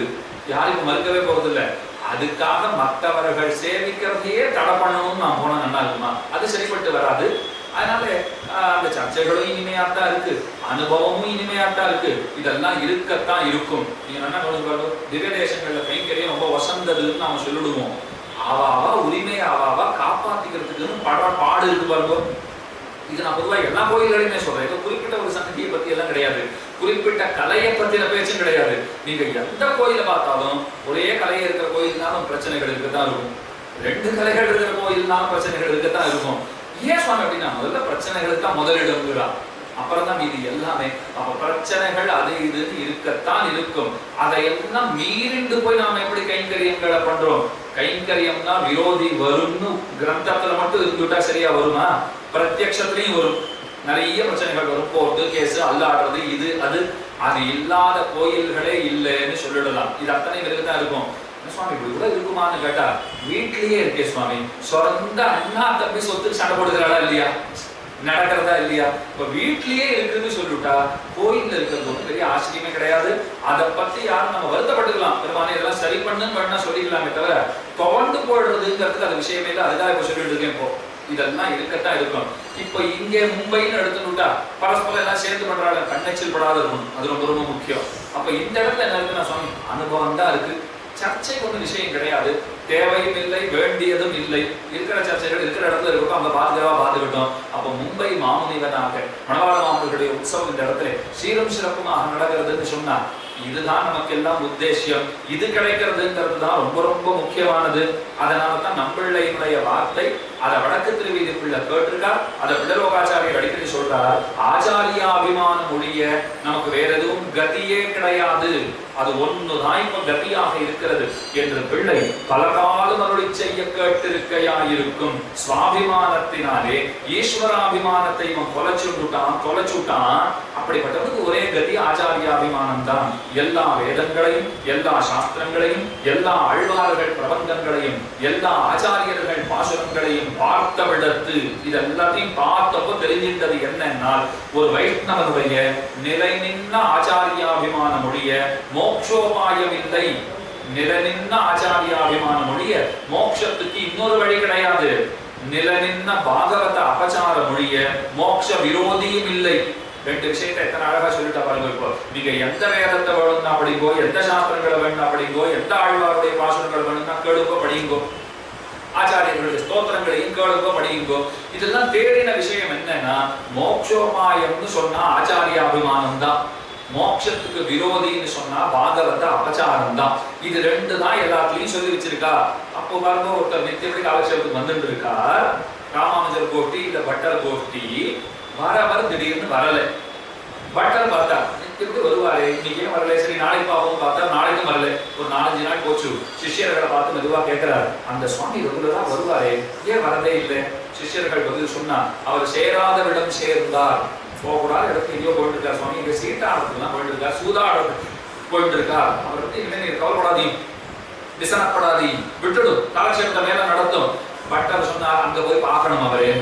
யாருக்கும் மறுக்கவே போறது இல்லை. அதுக்காக மற்றவர்கள் சேவிக்கிறதையே தடை பண்ணணும்னு நான் போனா நல்லா இருக்குமா? அது சரிப்பட்டு வராது. அதனால அந்த சர்ச்சைகளும் இனிமையாத்தான் இருக்கு, அனுபவமும் இனிமையாத்தான் இருக்கு. இதெல்லாம் இருக்கத்தான் இருக்கும். நீங்க என்ன சொல்லுங்க, திவ்ய தேசங்கள்ல கைங்கரியம் ரொம்ப வசந்ததுன்னு நாம சொல்லிடுவோம். அவ உரிமையை அவ காப்பாத்திக்கிறதுக்குன்னு படுற பாடு இருக்கு பாருங்க. இது நான் பொதுவாக எல்லா கோயில்களையுமே சொல்றேன். இது குறிப்பிட்ட ஒரு சன்னதியை பத்தி எல்லாம் கிடையாது, குறிப்பிட்ட கலையை பத்தின பேச்சும் கிடையாது. நீங்க எந்த கோயிலை பார்த்தாலும் ஒரே கலையை இருக்கிற கோயில்னாலும் பிரச்சனைகள் இருக்கத்தான் இருக்கும், ரெண்டு கலைகள் இருக்கிற கோயில்னாலும் பிரச்சனைகள் இருக்கத்தான் இருக்கும். ஏன் சுவாமி அப்படின்னா முதல்ல பிரச்சனைகளுக்கு தான் முதலிடம், அப்புறம் தான் மீதி எல்லாமே. அப்ப பிரச்சனைகள் அது இதுன்னு இருக்கத்தான் இருக்கும். அதையெல்லாம் மீறிண்டு போய் நாம எப்படி கைங்கரியங்களை பண்றோம்? கைங்கரியம்னா விரோதி வரும்னு கிரந்தத்துல மட்டும் இருந்துட்டா சரியா வருமா? பிரத்யக்ஷத்திலையும் வரும், நிறைய பிரச்சனைகள் வரும். கோர்ட்டு கேஸ், அல்லாடுறது, இது அது அது இல்லாத கோயில்களே இல்லைன்னு சொல்லிடலாம். இது அத்தனை தான் இருக்கும். சுவாமி இப்படி கூட இருக்குமான்னு கேட்டா வீட்லயே இருக்கே சுவாமி. சொந்த அண்ணா தம்பி சொத்துக்கு சண்டை போடுகிறாளா இல்லையா? நடக்கிறதா இல்லையா? இப்ப வீட்லயே இருக்குன்னு சொல்லிவிட்டா கோயில்ல இருக்கிறது ஒன்றும் பெரிய ஆச்சரியமே கிடையாது. அதை பத்தி யாரும் நம்ம வருத்தப்பட்டுக்கலாம், பெருமானே இதெல்லாம் சரி பண்ணா சொல்லிக்கலாமே தவிர துவண்டு போடுறதுங்கிறதுக்கு அது விஷயமே இல்லை. அதுதான் இப்ப சொல்லிட்டு இருக்கேன். இப்போ இதெல்லாம் இருக்கத்தான் இருக்கும். இப்ப இங்கே மும்பைன்னு எடுத்துட்டா பரஸ்பரம் எல்லாம் சேர்ந்து பண்றாங்க, கண்ணெச்சில் படாத இருக்கணும். அது ரொம்ப ரொம்ப முக்கியம். அப்ப இந்த இடத்துல என்ன இருக்குன்னா சுவாமி அனுபவம் தான் இருக்கு. சர்ச்சை ஒன்றும் விஷயம் கிடையாது, தேவையும் இல்லை, வேண்டியதும் இல்லை. இருக்கிற சர்ச்சைகள் இருக்கிற இடத்துல இருக்கட்டும், அங்க பாதுகாத்துக்கிட்டோம். அப்ப மும்பை மாமுனிவனாக மணவாள மாமுனிகளுடைய உற்சவம் இந்த இடத்துல சீரும் சிறப்புமாக நடக்கிறதுன்னு சொன்னா இதுதான் நமக்கு எல்லாம் உத்தேசியம். இது கிடைக்கிறதுங்கிறது தான் ரொம்ப ரொம்ப முக்கியமானது. அதனால தான் நம்பிள்ளையினுடைய வார்த்தை அதை வடக்கு திருவீதிக்குள்ள கேட்டிருக்கார். அதை பிள்ளலோகாச்சாரியர் அடிக்கடி சொல்றார், ஆச்சாரியாபிமானம் ஒழிய நமக்கு வேற எதுவும் கதியே கிடையாது, அது ஒண்ணுதான் இப்ப கதியாக இருக்கிறது என்று பிள்ளை பல காலம் அருளி செய்ய கேட்டிருக்கையாயிருக்கும். சுவாபிமானத்தினாலே ஈஸ்வராபிமானத்தை இவன் தொலைச்சுட்டான். அப்படிப்பட்டவனுக்கு ஒரே கதி ஆச்சாரியாபிமானம் தான். எல்லா வேதங்களையும், எல்லா சாஸ்திரங்களையும், எல்லா ஆழ்வார்கள் பிரபந்தங்களையும், எல்லா ஆச்சாரியர்கள் பாசுரங்களையும் பார்த்த விடத்து இதெல்லாத்தையும் பார்த்தப்போ தெரிஞ்சின்றது என்னன்னா ஒரு வைஷ்ணவனுடைய நிலை நின்ன ஆச்சாரியாபிமானம் ஒழிய மோட்சோபாயம் இல்லை. நிலை நின்ன ஆச்சாரியாபிமானம் ஒழிய மோட்சத்துக்கு இன்னொரு வழி கிடையாது. நிலை நின்ன பாகவத அபச்சார ஒழிய மோட்ச விரோதியும் இல்லை. ரெண்டு விஷயத்தை எத்தனை அழகா சொல்லிட்டா பாருங்க. இப்போ நீங்க எந்த வேதத்தை வேணும்னா படிங்கோ, எந்த சாஸ்திரங்களை வேணும்னா படிங்கோ, எந்த ஆழ்வாருடைய பாசுரங்கள் வேணும்னா கேளுங்கோ படிங்கோ, ஆச்சாரியர்களுடைய ஸ்தோத்திரங்களையும் கேளுங்கோ படியுங்கோ. இதெல்லாம் தேடின விஷயம் என்னன்னா மோட்சோபாயம்னு சொன்னா ஆச்சாரியாபிமானம் தான், மோட்சத்துக்கு விரோதின்னு சொன்னா பாகவத அபச்சாரம் தான். இது ரெண்டு தான் எல்லாத்துலயும் சொல்லி வச்சிருக்கா. அப்போ பாருங்க ஒருத்தர் நித்தியப்படி காலட்சேபத்துக்கு வந்துட்டு இருக்கார். ராமானுஜர் கோஷ்டி இல்ல பட்டர் கோஷ்டி வர திடீர்னு வரல. பட்டர் பார்த்தா நித்தியப்படி வருவாரு, இன்னைக்கே வரல, சரி நாளைக்கு பார்ப்போம் பார்த்தா நாளைக்கும் வரல. ஒரு 4-5 நாள் போச்சு. சிஷ்யர்களை பார்த்து மெதுவா கேட்கிறார், அந்த சுவாமி ரெகுலரா வருவாரே, ஏன் வரதே இல்லை? சிஷ்யர்கள் பதில் சொன்னா, அவர் சேராதவிடம் சேர்ந்தார். போகக்கூடாத இடத்துக்கு எங்கேயோ போயிட்டு இருக்கார் சுவாமி, இங்க சீட்டாடுறதுலாம் போயிட்டு இருக்கார், சூதாடு போயிட்டு இருக்கார். அவர் வந்து இனிமே நீங்க கவலைப்படாதீ, விசனப்படாதீ, விட்டுடும், காலட்சேபத்தை மேல நடத்தும். பட்டர் சொன்னார், அங்க போய் பார்க்கணும் அவரே.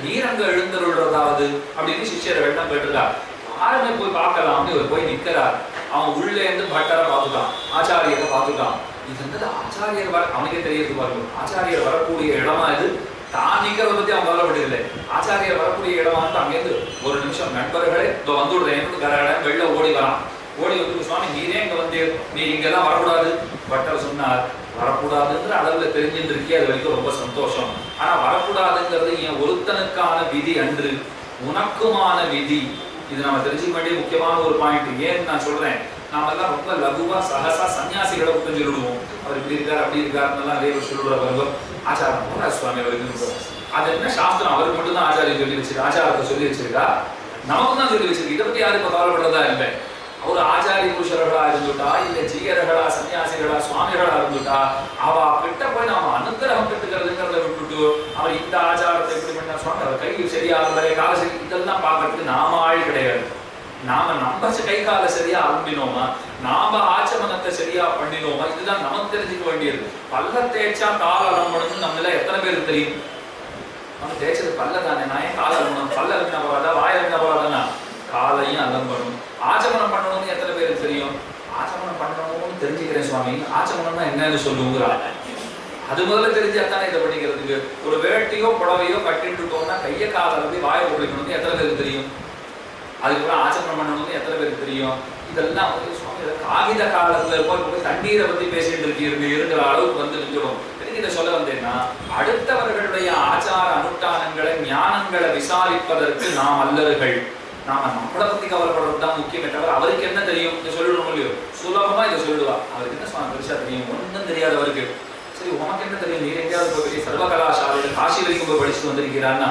நீர் அங்க எழுந்தருள்றதாவது அப்படின்னு சிஷ்யர்கள் தான் கேட்டிருக்கார். யாருமே போய் பார்க்கலாம்னு இவர் போய் நிற்கிறார். அவன் உள்ளே இருந்து பட்டரை பார்த்துட்டான், ஆச்சாரியரை பார்த்துட்டான். இது வந்து ஆச்சாரியர் வர அவனுக்கே தெரியறது பாருங்க, ஆச்சாரியர் வரக்கூடிய இடமா இது. தான் நிக்கிறத பத்தி அவன் கவலைப்பட்டதில்லை, ஆச்சாரியர் வரக்கூடிய இடமான்னு அங்கேருந்து ஒரு நிமிஷம் நண்பர்களே இதோ வந்துடுறேன் வெளில ஓடி வரான். ஓடி வந்து சுவாமி நீரே இங்க வந்து நீ இங்கெல்லாம் வரக்கூடாது. பட்டர் சொன்னார், வரக்கூடாதுங்கிற அளவுல தெரிஞ்சுட்டு இருக்கே, அது வரைக்கும் ரொம்ப சந்தோஷம். ஆனா வரக்கூடாதுங்கிறது என் ஒருத்தனுக்கான விதி அன்று, உனக்குமான விதி. இது நம்ம தெரிஞ்சுக்க வேண்டிய முக்கியமான ஒரு பாயிண்ட். ஏன்னு நான் சொல்றேன், நாம எல்லாம் ரொம்ப லகுவா சகசா சன்னியாசிகளை கொஞ்சம் சொல்லிடுவோம். அவர் இப்படி இருக்கார் அப்படி இருக்காருன்னு நிறைய சொல்லுற ஆச்சாரம் போன சுவாமி அவருக்கு அது என்ன சாஸ்திரம் அவருக்கு மட்டும் தான் ஆச்சாரியம் சொல்லி வச்சிருக்கா, ஆச்சாரத்தை சொல்லி வச்சிருக்கா, நமக்கு தான் சொல்லி வச்சிருக்கு. இதை பத்தி யாரும் இப்ப கவலைப்படுறதா இல்லை. ஒரு ஆச்சாரிய புருஷர்களா இருந்துட்டா, இல்ல ஜீயர்களா சன்னியாசிகளா சுவாமிகளா இருந்துட்டா, அவ கிட்ட போய் நாம அனுகிரகம் கட்டுக்கிறதுங்கிறத விட்டுட்டு அவர் இந்த ஆச்சாரத்தை எப்படி பண்ணா சுவாமி அவர் கை சரியா இருந்தாலே கால சரி இதெல்லாம் பார்க்கறதுக்கு நாம ஆள் கிடையாது. நாம நம்ம கை கால சரியா அரும்பினோமா, நாம ஆச்சமனத்தை சரியா பண்ணினோமா, இதுதான் நமக்கு தெரிஞ்சுக்க வேண்டியது. பல்ல தேய்ச்சா கால அலம்பணும்னு நம்மள எத்தனை பேருக்கு தெரியும்? நம்ம தேய்ச்சது பல்ல தானே, நான் ஏன் கால அலம்பணும்? பல்ல அலம்பினா போறாதா, வாய் அலம்பினா போறாதானா? காலையும் அலம்பணும். ஆச்சமனம் பண்ணணும்னு எத்தனை பேருக்கு தெரியும்? ஆச்சமனம் பண்ணணும்னு தெரிஞ்சுக்கிறேன் சுவாமி, ஆச்சமனம்னா என்னன்னு சொல்லுங்கிறாங்க. அது முதல்ல தெரிஞ்சாத்தானே இதை பண்ணிக்கிறதுக்கு. ஒரு வேட்டியோ புடவையோ கட்டிட்டுட்டோம்னா கையை காலருந்து வாயை குடிக்கணும்னு எத்தனை பேருக்கு தெரியும்? அதுக்கப்புறம் ஆச்சரணம் பண்ணணும்னு எத்தனை பேருக்கு தெரியும்? இதெல்லாம் சுவாமி காகித காலத்துல போய் தண்ணீரை பத்தி பேசிட்டு இருக்கிற அளவுக்கு வந்து நிற்கிறோம். இதை சொல்ல வந்தேன்னா, அடுத்தவர்களுடைய ஆச்சார அனுஷ்டானங்களை ஞானங்களை விசாரிப்பதற்கு நாம் அல்லர்கள். நாம நம்மளை பத்தி கவலைப்படுறது தான் முக்கியமே தவிர அவருக்கு என்ன தெரியும் இதை சொல்லிடுவோம் இல்லையோ. சுலபமா இதை சொல்லிடுவா. அவருக்கு என்ன சுவாமி பெருசா தெரியும்? ஒன்றும் தெரியாதவருக்கு. சரி உனக்கு என்ன தெரியும்? நீர் எங்கேயாவது போய் பெரிய சர்வகலாசாலையில காசி வரைக்கும் போய் படிச்சுட்டு வந்திருக்கிறான்னா,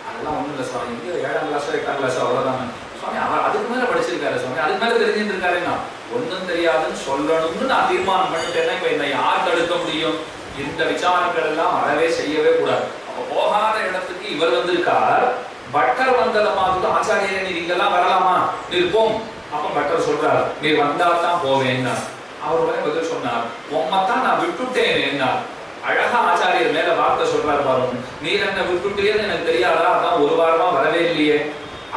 அதெல்லாம் ஒண்ணும் இல்லை சுவாமி. இங்கே 7ஆம் கிளாஸோ 8ஆம் கிளாஸோ அவ்வளவுதாங்க சுவாமி. அவர் அதுக்கு மேல படிச்சிருக்காரு சுவாமி, அதுக்கு மேல தெரிஞ்சுட்டு இருக்காருன்னா ஒன்றும் தெரியாதுன்னு சொல்லணும்னு நான் தீர்மானம் பண்ணிட்டேன்னா இப்ப என்னை யார் தடுக்க முடியும்? இந்த விசாரங்கள் எல்லாம் அறவே செய்யவே கூடாது. அப்ப போகாத இடத்துக்கு இவர் வந்திருக்கார். பட்டர் வந்தத மாதிரி ஆச்சாரியரே நீர் இங்கெல்லாம் வரலாமா? நீர் போம். அப்ப பட்டர் சொல்றார், நீர் வந்தாத்தான் போவேன்னா. அவர் உடனே பதில் சொன்னார், உம்மத்தான் நான் விட்டுட்டேன் என்ன. அழகா ஆச்சாரியர் மேல வார்த்தை சொல்றாரு பாருங்க. நீர் என்ன விட்டுட்டேன்னு எனக்கு தெரியாதா? அதான் ஒரு வாரமா வரவே இல்லையே.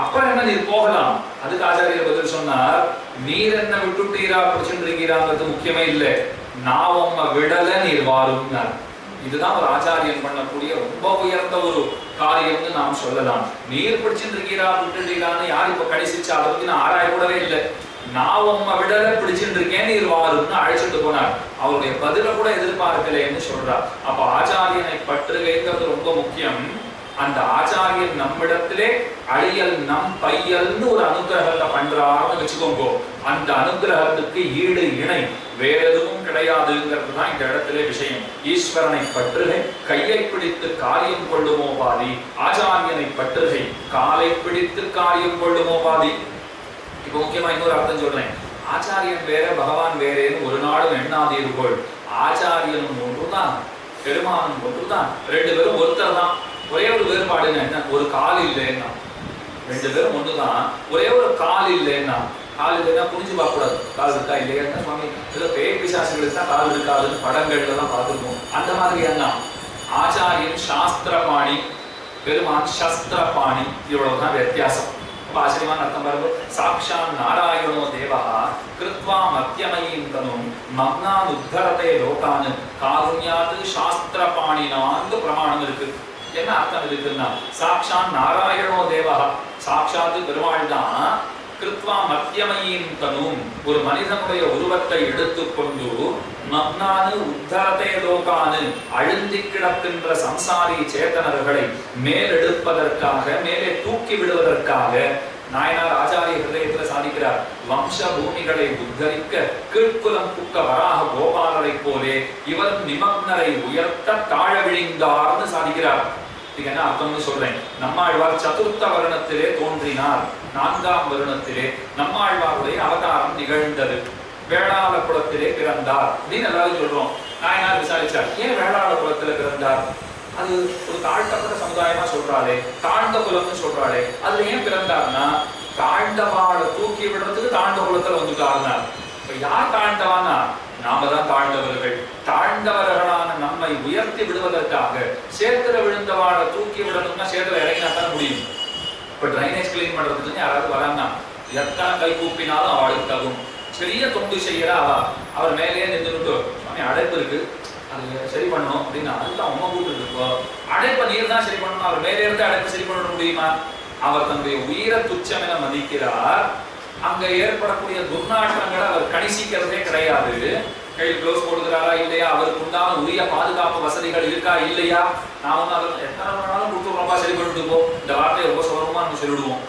அப்புறம் என்ன நீர் போகலாம்? அதுக்கு ஆச்சாரியர் பதில் சொன்னார், நீர் என்ன விட்டுட்டீரா பிடிச்சுட்டு இருக்கீராங்கிறது முக்கியமே இல்லை, நான் உம்ம விடல நீர் வாரும்னார். இதுதான் ஒரு ஆச்சாரியன் பண்ணக்கூடிய ரொம்ப உயர்ந்த ஒரு காரியம்னு நாம் சொல்லலாம். நீர் பிடிச்சிட்டு இருக்கீரா விட்டுட்டீரான்னு யார் இப்ப கடைசிச்சா அதை பத்தி நான் ஆராய கூடவே இல்லை. நான் உம்ம விடல பிடிச்சிட்டு இருக்கேன் நீர் வாரும்னு அழைச்சிட்டு போனார். அவருடைய பதில கூட எதிர்பார்க்கலைன்னு சொல்றார். அப்ப ஆச்சாரியனை பற்றுகைங்கிறது ரொம்ப முக்கியம். அந்த ஆச்சாரியன் நம்மிடத்திலே அழியல் நம் பையல்னு ஒரு அனுகிரகத்தை பண்றாருன்னு வச்சுக்கோங்க. அந்த அனுகிரகத்துக்கு ஈடு இணை வேற எதுவும் கிடையாதுங்கிறது தான் இந்த இடத்திலே விஷயம். ஈஸ்வரனை பற்றுகை கையை பிடித்து காரியம் கொள்ளுமோ பாதி, ஆச்சாரியனை பற்றுகை காலை பிடித்து காரியம் கொள்ளுமோ பாதி. இப்ப முக்கியமா இன்னொரு அர்த்தம் சொல்றேன். ஆச்சாரியன் வேற பகவான் வேறேன்னு ஒரு நாளும் எண்ணாதீர்கள். ஆச்சாரியனும் ஒன்றுதான், பெருமானும் ஒன்றுதான். ரெண்டு பேரும் ஒருத்தர் தான். ஒரே ஒரு வேறுபாடுன்னு என்ன? ஒரு கால் இல்லைன்னா. ரெண்டு பேரும் ஒண்ணுதான், ஒரே ஒரு கால் இல்லைன்னா. கால் இல்லைன்னா புரிஞ்சு பார்க்க கூடாது. கால் இருக்கா இல்லையா சுவாமி, ஏதோ பேய் பிசாசுகளுக்கு தான் கால் இருக்காதுன்னு படங்கள்ல தான் பார்த்துருக்கோம். அந்த மாதிரி என்ன? ஆச்சாரியன் சாஸ்திரபாணி, பெருமான் சஸ்திரபாணி. இவ்வளவுதான் வித்தியாசம். ஆச்சரியமான அர்த்தம் பாருங்க. சாக்ஷாத் நாராயணோ தேவா கிருத்வா மத்தியமயீம் தனும் மக்னான் உத்தரதே லோகான் காருண்யாத் சாஸ்திரபாணினான்னு பிரமாணம் இருக்கு. என்ன அர்த்தம் இருக்குன்னா, சாக்ஷாத் நாராயணோ தேவா, சாக்ஷாத் பெருமாள் தான். கிருத்வா மத்தியமயீம் தனும், ஒரு மனிதனுடைய உருவத்தை எடுத்துக்கொண்டு மக்னானு உத்தரதே லோகானு, அழுந்தி கிடக்கின்ற சம்சாரி சேத்தனர்களை மேலெடுப்பதற்காக, மேலே தூக்கி விடுவதற்காக நாயனார் ஆச்சாரிய ஹிருதயத்தில் சாதிக்கிறார். வம்ச பூமிகளை உத்தரிக்க கீழ்குலம் புக்க வராக கோபாலரை போலே இவர் நிமக்னரை உயர்த்த தாழ விழிந்தார்னு சாதிக்கிறார். இதுக்கு என்ன அர்த்தம்னு சொல்றேன். நம்மாழ்வார் சதுர்த்த வருணத்திலே தோன்றினார். 4ஆம் வருணத்திலே நம்மாழ்வாருடைய அவதாரம் நிகழ்ந்தது. வேளாள குலத்திலே பிறந்தார் அப்படின்னு எல்லாரும் சொல்றோம். நாயனார் விசாரிச்சார், ஏன் வேளாள குலத்திலே பிறந்தார்? அது ஒரு தாழ்த்தப்பட்ட சமுதாயமா சொல்றாளே, தாழ்ந்த குலம்னு சொல்றாளே, அதுல ஏன் பிறந்தார்னா தாழ்ந்தவாளை தூக்கி விடுறதுக்கு தாழ்ந்த குலத்துல வந்துட்டாருன்னா. இப்ப யார் தாழ்ந்தவானா? நாம தான் தாழ்ந்தவர்கள். தாழ்ந்தவர்களான நம்மை உயர்த்தி விடுவதற்காக சேத்துல விழுந்தவாளை தூக்கி விடணும்னா சேத்துல இறங்கினா தான் முடியும். இப்ப ட்ரைனேஜ் கிளீன் பண்றதுக்கு யாராவது வராங்கன்னா எத்தனை கை கூப்பினாலும் அவளுக்கு தகும். பெரிய தொண்டு செய்யறா அவ, அவர் மேலேயே நின்றுட்டு அடைப்பு இருக்கு அது சரி பண்ணணும் அப்படின்னு அதுதான் உங்க கூப்பிட்டு இருக்கோம். அடைப்பை நீர் தான் சரி பண்ணணும். அவர் மேலே இருந்து அடைப்பை சரி பண்ண முடியுமா? அவர் தன்னுடைய உயிரை துச்சம் என மதிக்கிறார். அங்க ஏற்படக்கூடிய துர்நாற்றங்களை அவர் கணிசிக்கிறதே கிடையாது. கையில் க்ளோஸ் போடுகிறாரா இல்லையா, அவருக்கு உண்டான உரிய பாதுகாப்பு வசதிகள் இருக்கா இல்லையா, நான் வந்து அதை எத்தனை வேணாலும் கொடுத்துருவோம்ப்பா சரி பண்ணிட்டு போ, இந்த வார்த்தையை ரொம்ப சுலபமா நம்ம சொல்லிவிடுவோம்.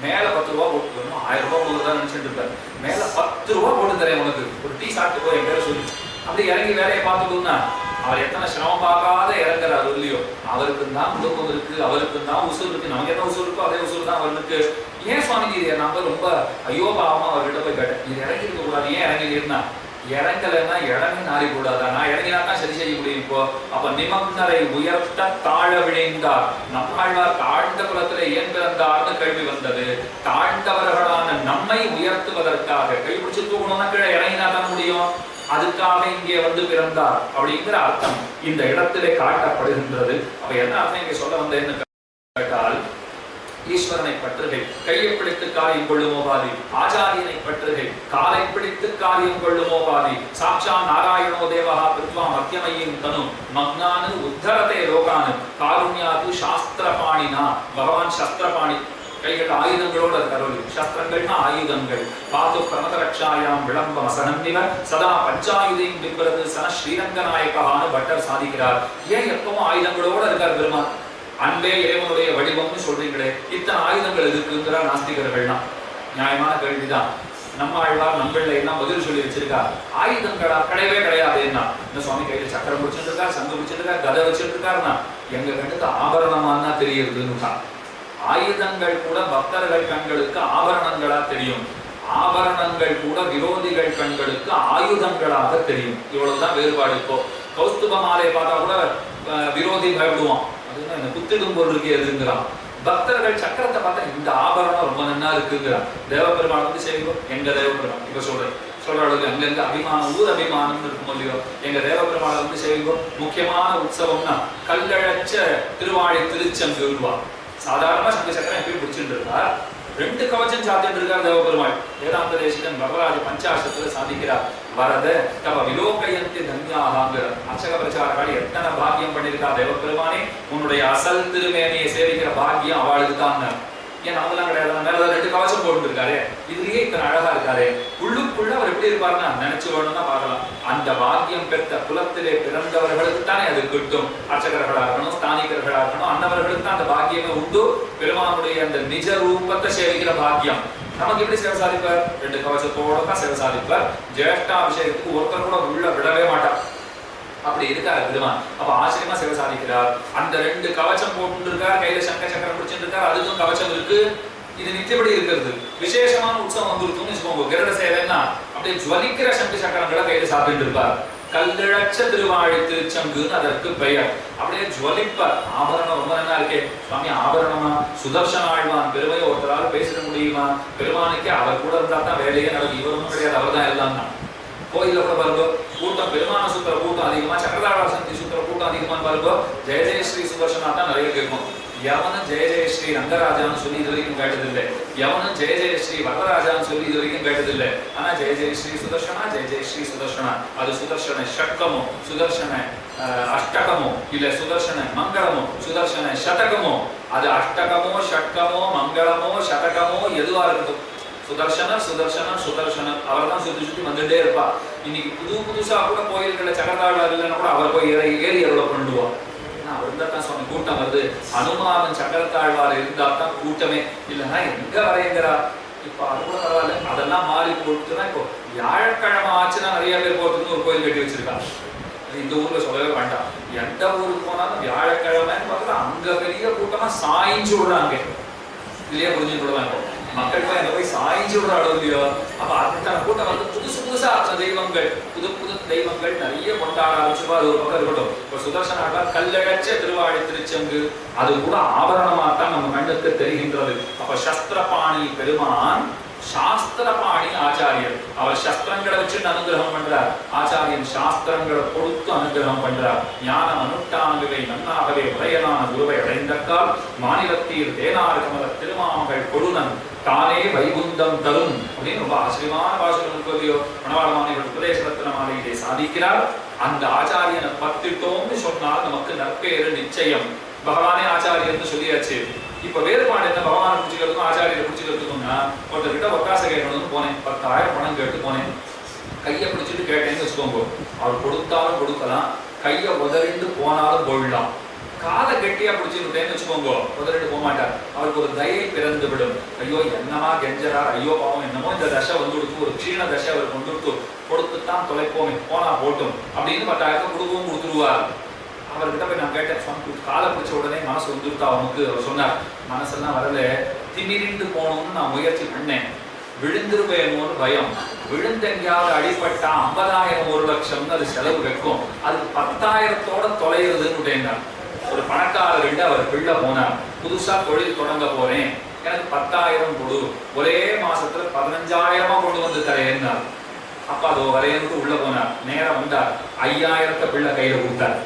மேல 10 ரூபா போட்டு வரணும், 1000 ரூபாய் போடுறதா நினைச்சிட்டு இருப்பாரு. மேல 10 ரூபா போட்டு தரேன் உனக்கு, ஒரு டீ சாப்பிட்டு போய் என் பேரை சொல்லி அப்படி இறங்கி வேலையை பார்த்துக்கணும்னா அவர் எத்தனை சிரமம் பார்க்காத இறங்குறாரு இல்லையோ. அவருக்கு தான் குடும்பம் இருக்கு, அவருக்கு தான் உசுறு இருக்கு, நமக்கு என்ன உசுறு இருக்கோ அதே உசுறு தான் அவருக்கு. ஏன் சுவாமி இது நம்ம ரொம்ப ஐயோ பாவமா அவர்கிட்ட போய் கேட்டேன், இது இறங்கி இருக்க கூடாது, ஏன் இறங்கினா இறங்கலைன்னா இறங்கி நாரி கூடாதா, நான் இறங்கினா தான் சரி செய்ய முடியும். இப்போ அப்ப நிமக்னரை உயர்த்த தாழ விழைந்தார். நம்மாழ்வார் தாழ்ந்த குலத்திலே ஏன் பிறந்தார்னு கேள்வி வந்தது. தாழ்ந்தவர்களான நம்மை உயர்த்துவதற்காக கை பிடிச்சு தூக்கணும்னா கீழே இறங்கினா தான் முடியும். அதுக்காக இங்கே வந்து பிறந்தார் அப்படிங்கிற அர்த்தம் இந்த இடத்திலே காட்டப்படுகின்றது. அப்ப என்ன அர்த்தம் இங்க சொல்ல வந்தேன்னு கேட்டால், ஈஸ்வரனை பற்றுகை, கையை பிடித்து காரியம் கொள்ளுமோ பாதி, ஆச்சாரியனை பற்றுகை, காலை பிடித்து காரியம் கொள்ளுமோ பாதி, சாட்சா நாராயணோ தேவஹா பிருத்வா மத்தியமையும் தனு மக்னானு உத்தரதே லோகானு காருண்யாது சாஸ்திரபாணினா. பகவான் சஸ்திரபாணி, கைகள் ஆயுதங்களோட கருள். சஸ்திரங்கள்னா ஆயுதங்கள். பாது பிரமதரக்ஷாயாம் விளம்பம் அசனன்னிவ சதா பஞ்சாயுதையும் பின்பறது சன ஸ்ரீரங்கநாயகான்னு பட்டர் சாதிக்கிறார். ஏன் எப்பவும் ஆயுதங்களோட இருக்கார் பெருமான்? அன்பே இறைவனுடைய வடிவம்னு சொல்றீங்களே, இத்தனை ஆயுதங்கள் இருக்குங்கிறார் நாஸ்திகர்கள்னா. நியாயமான கேள்விதான். நம்ம ஆழ்வார் நம்மள எல்லாம் பதில் சொல்லி வச்சிருக்கா. ஆயுதங்களா? கிடையவே கிடையாது. என்ன இந்த சுவாமி கையில சக்கரம் பிடிச்சிட்டு இருக்கார், சங்கு பிடிச்சிட்டு இருக்கார், கதை வச்சுட்டு இருக்காருன்னா எங்க கண்ணுக்கு ஆபரணமானா தெரியுதுன்னு. ஆயுதங்கள் கூட பக்தர்கள் கண்களுக்கு ஆபரணங்களா தெரியும். ஆபரணங்கள் கூட விரோதிகள் கண்களுக்கு ஆயுதங்களாக தெரியும். இவ்வளவுதான் வேறுபாடு. இப்போ கௌஸ்துப மாலை பார்த்தா கூட விரோதி பயப்படுவான். அதுதான் இந்த குத்திடும் பொருள் இருக்கு எதுங்கிறான். பக்தர்கள் சக்கரத்தை பார்த்தா இந்த ஆபரணம் ரொம்ப நன்னா இருக்குங்கிறான். தேவபெருமான் வந்து சேவிக்கும். எங்க தேவபெருமான் இப்ப சொல்ற அளவுக்கு அங்கிருந்து அபிமானம், ஊர் அபிமானம் இருக்கும் இல்லையோ. எங்க தேவபெருமானை வந்து சேவிக்கும். முக்கியமான உற்சவம்னா கல்லழச்ச திருவாழி திருச்செங்கு விடுவா. சாதாரணமா சங்க சக்கரம் எப்படி பிடிச்சிட்டு இருக்கா, 2 கவச்சம் சாத்திட்டு இருக்கார் தேவபெருமாள். வேதாந்த தேசிகன் வரதராஜ பஞ்சாசத்துல சாதிக்கிறார். வரத தவ விலோகயந்தி தன்யாகாங்கிற அர்ச்சக பிரச்சாரக்காடி எத்தனை பாக்கியம் பண்ணிருக்கா தேவபெருமானே. உன்னுடைய அசல் திருமேனியை சேவிக்கிற பாக்கியம் அவளுக்கு தான். ஏன் அவங்களாம் கிடையாது. மேல 2 கவசம் போட்டு இருக்காரு. இதுலயே இத்தனை அழகா இருக்காரு. உள்ளுக்குள்ள அவர் எப்படி இருப்பாருன்னா நினைச்சு வேணும்னா பார்க்கலாம். அந்த பாக்கியம் பெற்ற குலத்திலே பிறந்தவர்களுக்கு தானே அது கிட்டும். அர்ச்சகர்களா இருக்கணும், ஸ்தானிகர்களா இருக்கணும், அன்னவர்களுக்கு தான் அந்த பாக்கியமே உண்டு. பெருமானுடைய அந்த நிஜ ரூபத்தை சேவிக்கிற பாக்கியம் நமக்கு எப்படி சேவை சாதிப்பார்? 2 கவசத்தோட தான் சேவை சாதிப்பார். ஜேஷ்டாபிஷேகத்துக்கு ஒருத்தர் கூட உள்ள விடவே மாட்டார். அப்படி இருக்காரு பெருமான். அப்ப ஆச்சரியமா சேவை சாதிக்கிறார். அந்த 2 கவச்சம் போட்டு இருக்கார், கையில சங்க சக்கரம் பிடிச்சிட்டு இருக்கார், அதுக்கும் கவச்சம் இருக்கு. இது நித்தியப்படி இருக்கிறது. விசேஷமான உற்சவம் வந்துருக்குன்னு வச்சுக்கோங்க. கருட சேவைன்னா அப்படியே ஜுவலிக்கிற சங்க சக்கரங்களை கையில சாப்பிட்டு இருப்பார். கல்லழச்ச திருவாழி திருச்சங்குன்னு அதற்கு பெயர். அப்படியே ஜுவலிப்பார். ஆபரணம் ரொம்ப நல்லா இருக்கே சுவாமி, ஆபரணமா? சுதர்சன ஆழ்வான் பெருமையை ஒருத்தரால் பேசிட முடியுமா? பெருமானுக்கே அவர் கூட இருந்தா தான் வேலையே நடக்கும். இவரும் கிடையாது, அவர் தான் எல்லாம் தான். கோயில கூட பாருங்க, கூட்டம் பெருமான சுத்திர கூட்டம் அதிகமா, சக்கரதாழ்வார் சந்தி சுத்திர கூட்டம் அதிகமானு பாருங்க. ஜெய ஜெயஸ்ரீ சுதர்சனா தான் நிறைய கேட்கும். எவனும் ஜெய ஜெயஸ்ரீ ரங்கராஜான்னு சொல்லி இது வரைக்கும் கேட்டதில்லை. எவனும் ஜெய ஜெயஸ்ரீ வரதராஜான்னு சொல்லி இது வரைக்கும் கேட்டதில்லை. ஆனா ஜெய ஜெயஸ்ரீ சுதர்சனா, ஜெய ஜெயஸ்ரீ சுதர்சனா. அது சுதர்சன ஷட்கமோ, சுதர்சன அஷ்டகமோ, இல்ல சுதர்சன மங்களமோ, சுதர்சன சதகமோ. அது அஷ்டகமோ ஷட்கமோ மங்களமோ சதகமோ எதுவா இருக்கட்டும், சுதர்சனர் சுதர்சனர் சுதர்சனர் அவர் தான் சுத்தி சுத்தி வந்துட்டே இருப்பா. இன்னைக்கு புதுசா கூட கோயில்களை சக்கரதாழ்வார் இல்லைன்னா கூட அவர் போய் ஏறி அருளை பண்ணுவார். அவர் இருந்தா தான் சொன்ன கூட்டம் வருது. அனுமானன் சக்கரத்தாழ்வார் இருந்தா தான் கூட்டமே, இல்லைன்னா எங்க வரையங்கிறா. இப்ப அது கூட பரவாயில்ல, அதெல்லாம் மாறி போட்டுன்னா இப்போ வியாழக்கிழமை ஆச்சுன்னா நிறைய பேர் போறதுக்கு ஒரு கோயில் கட்டி வச்சிருக்காங்க. இந்த ஊர்ல சொல்லவே வேண்டாம். எந்த ஊருக்கு போனாலும் வியாழக்கிழமைன்னு பார்த்தா அங்க பெரிய கூட்டமா சாய்ஞ்சு விடுறாங்க. இதுலயே புரிஞ்சு விடுவாங்க மக்கள் போய் அங்க போய் சாய்ஞ்சு விடுற அளவு இல்லையோ. அப்ப அதுக்கான கூட்டம் வந்து புதுசா தெய்வங்கள், புது தெய்வங்கள் நிறைய கொண்டாட ஆரம்பிச்சுப்பா. அது ஒரு பக்கம் இருக்கட்டும். இப்ப சுதர்சன ஆழ்வார் கல்லழச்ச திருவாழி திருச்செங்கு அது கூட ஆபரணமா தான் நம்ம கண்ணுக்கு தெரிகின்றது. அப்ப சஸ்திரபாணி பெருமான், சாஸ்திரபாணி ஆச்சாரியர். அவர் சஸ்திரங்களை வச்சு அனுகிரகம் பண்றார். ஆச்சாரியன் சாஸ்திரங்களை கொடுத்து அனுகிரகம் பண்றார். ஞானம் அனுஷ்டானங்களை நன்னாகவே உரையலான குருவை அடைந்தக்கால் மாநிலத்தில் தேனாறு கமல திருமாமகள் கொடுனன் தானே வைகுந்தம் தரும் அப்படின்னு ரொம்ப ஆச்சரியமான பாஷைகள் இருக்கோ. மணவாளமான உபதேசரத்ன மாலையிலே சாதிக்கிறார். அந்த ஆச்சாரியனை பத்திட்டோம்னு சொன்னால் நமக்கு நற்பேறு நிச்சயம். பகவானே ஆச்சாரியர்னு சொல்லியாச்சு. இப்ப வேறுபாடு என்ன? பகவானை பிடிச்சிக்கிறதுக்கும் ஆச்சாரியரை பிடிச்சிக்கிறதுக்கும்னா, ஒருத்தர்கிட்ட ஒக்காசை கேட்கணும்னு போனேன், 10,000 பணம் கேட்டு போனேன். கையை பிடிச்சிட்டு கேட்டேன்னு வச்சுக்கோங்க, அவர் கொடுத்தாலும் கொடுக்கலாம், கையை உதறிண்டு போனாலும் போயிடலாம். காலை கெட்டியா பிடிச்சிருந்தேன்னு வச்சுக்கோங்க, உதறிட்டு போக மாட்டார். அவருக்கு ஒரு தயை பிறந்து விடும். ஐயோ என்னமா கெஞ்சரா, ஐயோ பாவம் என்னமோ இந்த தசை வந்து கொடுத்து, ஒரு க்ஷீண தசை அவர் கொண்டு கொடுத்துத்தான் தொலைப்போமே, போனா போட்டும் அப்படின்னு 10,000 கொடுக்கவும் கொடுத்துருவார். அவர்கிட்ட போய் நான் கேட்டேன், சுவாமி காலை பிடிச்ச உடனே மனசு வந்துருத்தா அவனுக்கு? அவர் சொன்னார், மனசெல்லாம் வரல, திமிரிண்டு போகணும்னு நான் முயற்சி பண்ணேன், விழுந்துருவேணும்னு பயம். விழுந்தெங்கயாவது அடிப்பட்டா 50,000 1,00,000 அது செலவு வைக்கும், அது 10,000தோட தொலைகிறதுன்னு. ஒரு பணக்காரர்கிட்ட அவர் பிள்ளை போனார், புதுசா தொழில் தொடங்க போறேன், எனக்கு 10,000 கொடு, ஒரே மாசத்துல 15,000 கொண்டு வந்து தரேன்னார். அப்ப அது வரையனுக்கு உள்ள போனார். நேரம் வந்தார், 5,000 பிள்ளை கையில கொடுத்தார்.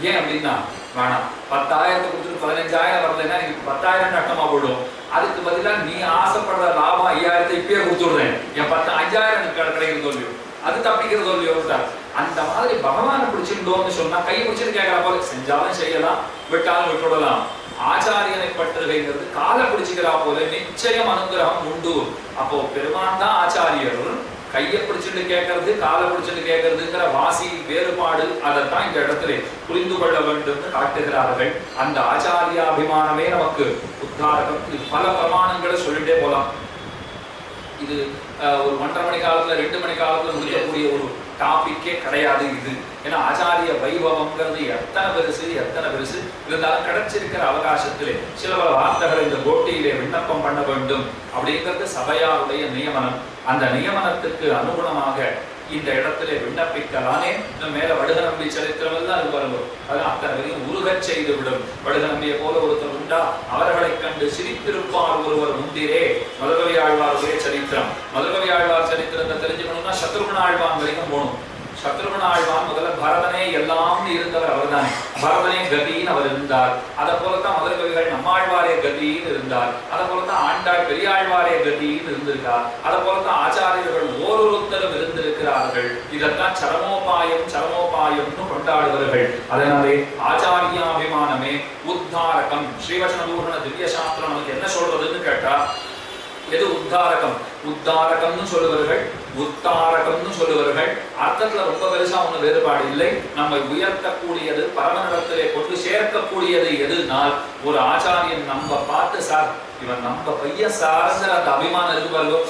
ஏன் அப்படின்னா வேணாம். 10,000 கொடுத்துட்டு 15,000 வரலைன்னா எனக்கு 10,000 நட்டமா போயிடும். அதுக்கு பதிலா நீ ஆசைப்படுற லாபம் 5,000 இப்பயே கொடுத்துடுறேன், என் 5,000 எனக்கு கிடைக்கிறது இல்லையோ, அது தப்பிக்கிறது இல்லையோ. அந்த மாதிரி பகவானை பிடிச்சிருந்தோம்னு சொன்னா கை பிடிச்சிட்டு கேட்கற போல செஞ்சாலும் செய்யலாம், விட்டாலும் விட்டுவிடலாம். ஆச்சாரியனை பற்றுகைங்கிறது காலை பிடிச்சிக்கிறா போல நிச்சயம் அனுகிரகம் உண்டு. அப்போ பெருமான் தான் ஆச்சாரியர். கையை பிடிச்சிட்டு கேட்கறது காலை பிடிச்சிட்டு கேட்கறதுங்கிற வாசி வேறுபாடு அதைத்தான் இந்த இடத்துல புரிந்து கொள்ள வேண்டும் காட்டுகிறார்கள். அந்த ஆச்சாரியாபிமானமே நமக்கு உத்தாரகம். இது பல பிரமாணங்களை சொல்லிட்டே போலாம். இது ஒரு 1.5 மணி காலத்துல 2 மணி காலத்துல முடிக்கக்கூடிய ஒரு டாபிக்கே கிடையாது இது. ஏன்னா ஆச்சாரிய வைபவம்ங்கிறது எத்தனை பெருசு இருந்தாலும் கிடைச்சிருக்கிற அவகாசத்திலே சில பல வார்த்தைகளை இந்த போட்டியிலே விண்ணப்பம் பண்ண வேண்டும் அப்படிங்கிறது சபையாருடைய நியமனம். அந்த நியமனத்துக்கு அனுகுணமாக இந்த இடத்திலே விண்ணப்பிக்கலானே. இன்னும் மேல வடுகநம்பி சரித்திரம் எல்லாம் அது வருவோம். அது அத்தனை வரையும் உருகச் செய்து விடும். வடுகநம்பியை போல ஒருத்தர் உண்டா, அவர்களை கண்டு சிரித்திருப்பார் ஒருவர் முந்திரே. மதுரகவி ஆழ்வாருடைய சரித்திரம். மதுரகவி ஆழ்வார் சரித்திரத்தை தெரிஞ்சுக்கணும்னா சத்ருகுண ஆழ்வான் வரைக்கும் போகணும். சத்ருகுண ஆழ்வான் முதல்ல பரதனே எல்லாம் இருந்தவர் அவர் தானே. பரதனே கதின்னு அவர் இருந்தார். அதை போலத்தான் மதுரகவிகள் நம்மாழ்வாரே கதின்னு இருந்தார். அதை போலத்தான் ஆண்டாள் பெரியாழ்வாரே கதின்னு இருந்திருக்கார். அதை போலத்தான் ஆச்சாரியர்கள் ஓரொருத்தரும் இருந்திருக்கிறார்கள். இதைத்தான் சரமோபாயம்னு கொண்டாடுவார்கள். அதனாலே ஆச்சாரியாபிமானமே உத்தாரகம். ஸ்ரீவச்சன பூரண திவ்ய சாஸ்திரம் நமக்கு என்ன சொல்றதுன்னு கேட்டா, எது உத்தாரகம்? உத்தாரகம்னு சொல்லுவார்கள், உத்தாரகம்னு சொல்லுவார்கள். அர்த்தத்துல ரொம்ப பெருசா ஒண்ணு வேறுபாடு இல்லை. நம்ம உயர்த்தக்கூடியது, பரமனிடத்திலே கொண்டு சேர்க்கக்கூடியது எதுனால், ஒரு ஆச்சாரியன் நம்ம பார்த்து சார் இவன் நம்ம பையன் சார்ங்கிற அந்த அபிமானம் இருக்கு பாருங்க.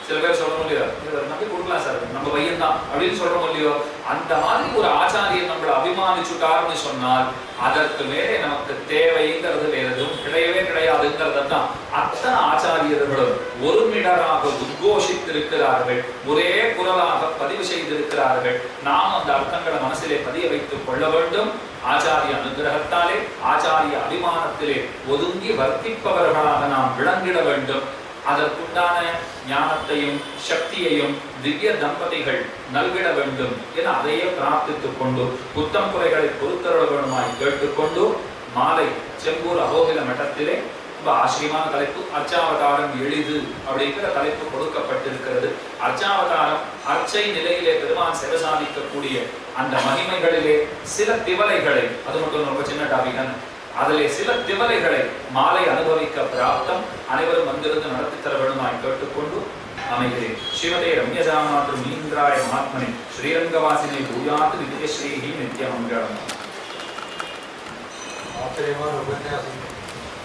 சில பேர் சொல்றோம் இல்லையோ, நம்பி கொடுக்கலாம் சார் நம்ம பையன் தான் அப்படின்னு சொல்றோம் இல்லையோ, அந்த மாதிரி ஒரு ஆச்சாரியன் நம்மளை அபிமானிச்சுட்டாருன்னு சொன்னால் அதற்கு மேலே நமக்கு தேவைங்கிறது வேற எதுவும் கிடையவே கிடையாதுங்கிறதான் அத்தனை ஆச்சாரியர்களும் ஒருமிடராக உத்கோஷித்திருக்கிறார்கள், ஒரே குரலாக பதிவு செய்திருக்கிறார்கள். நாம் அந்த அர்த்தங்களை மனசிலே பதிய வைத்துக் கொள்ள வேண்டும். ஆச்சாரிய அனுகிரகத்தாலே, ஆச்சாரிய அபிமானத்திலே ஒதுங்கி வர்த்திப்பவர்களாக நாம் விளங்கிட வேண்டும். அதற்குண்டான ஞானத்தையும் சக்தியையும் திவ்ய தம்பதிகள் நல்கிட வேண்டும் என அதையே பிரார்த்தித்துக் கொண்டு, குத்தம் குறைகளை பொறுத்தருளவனுமாய் கேட்டுக்கொண்டு, மாலை செம்பூர் அகோபில மட்டத்திலே ரொம்ப ஆச்சரியமான தலைப்பு அர்ச்சாவதாரம் எளிது அப்படிங்கிற தலைப்பு கொடுக்கப்பட்டிருக்கிறது. அர்ச்சாவதாரம் அர்ச்சை நிலையிலே பெருமான் சிவசாதிக்கக்கூடிய அந்த மகிமைகளிலே சில திவலைகளை, அது மட்டும் ரொம்ப சின்ன டாபிக், அதிலே சில திவலைகளை மாலை அனுபவிக்க பிராப்தம். அனைவரும் வந்திருந்து நடத்தி தர வேண்டுமாய் கேட்டுக்கொண்டு அமைகிறேன். ஸ்ரீமதே ரம்யஜாமாத்ரு மீந்திராய மகாத்மனே ஸ்ரீரங்கவாசினை பூயாத்து விஜயஸ்ரீஹி நித்யமங்கலம். ஆச்சரியமான உபன்யாசம்.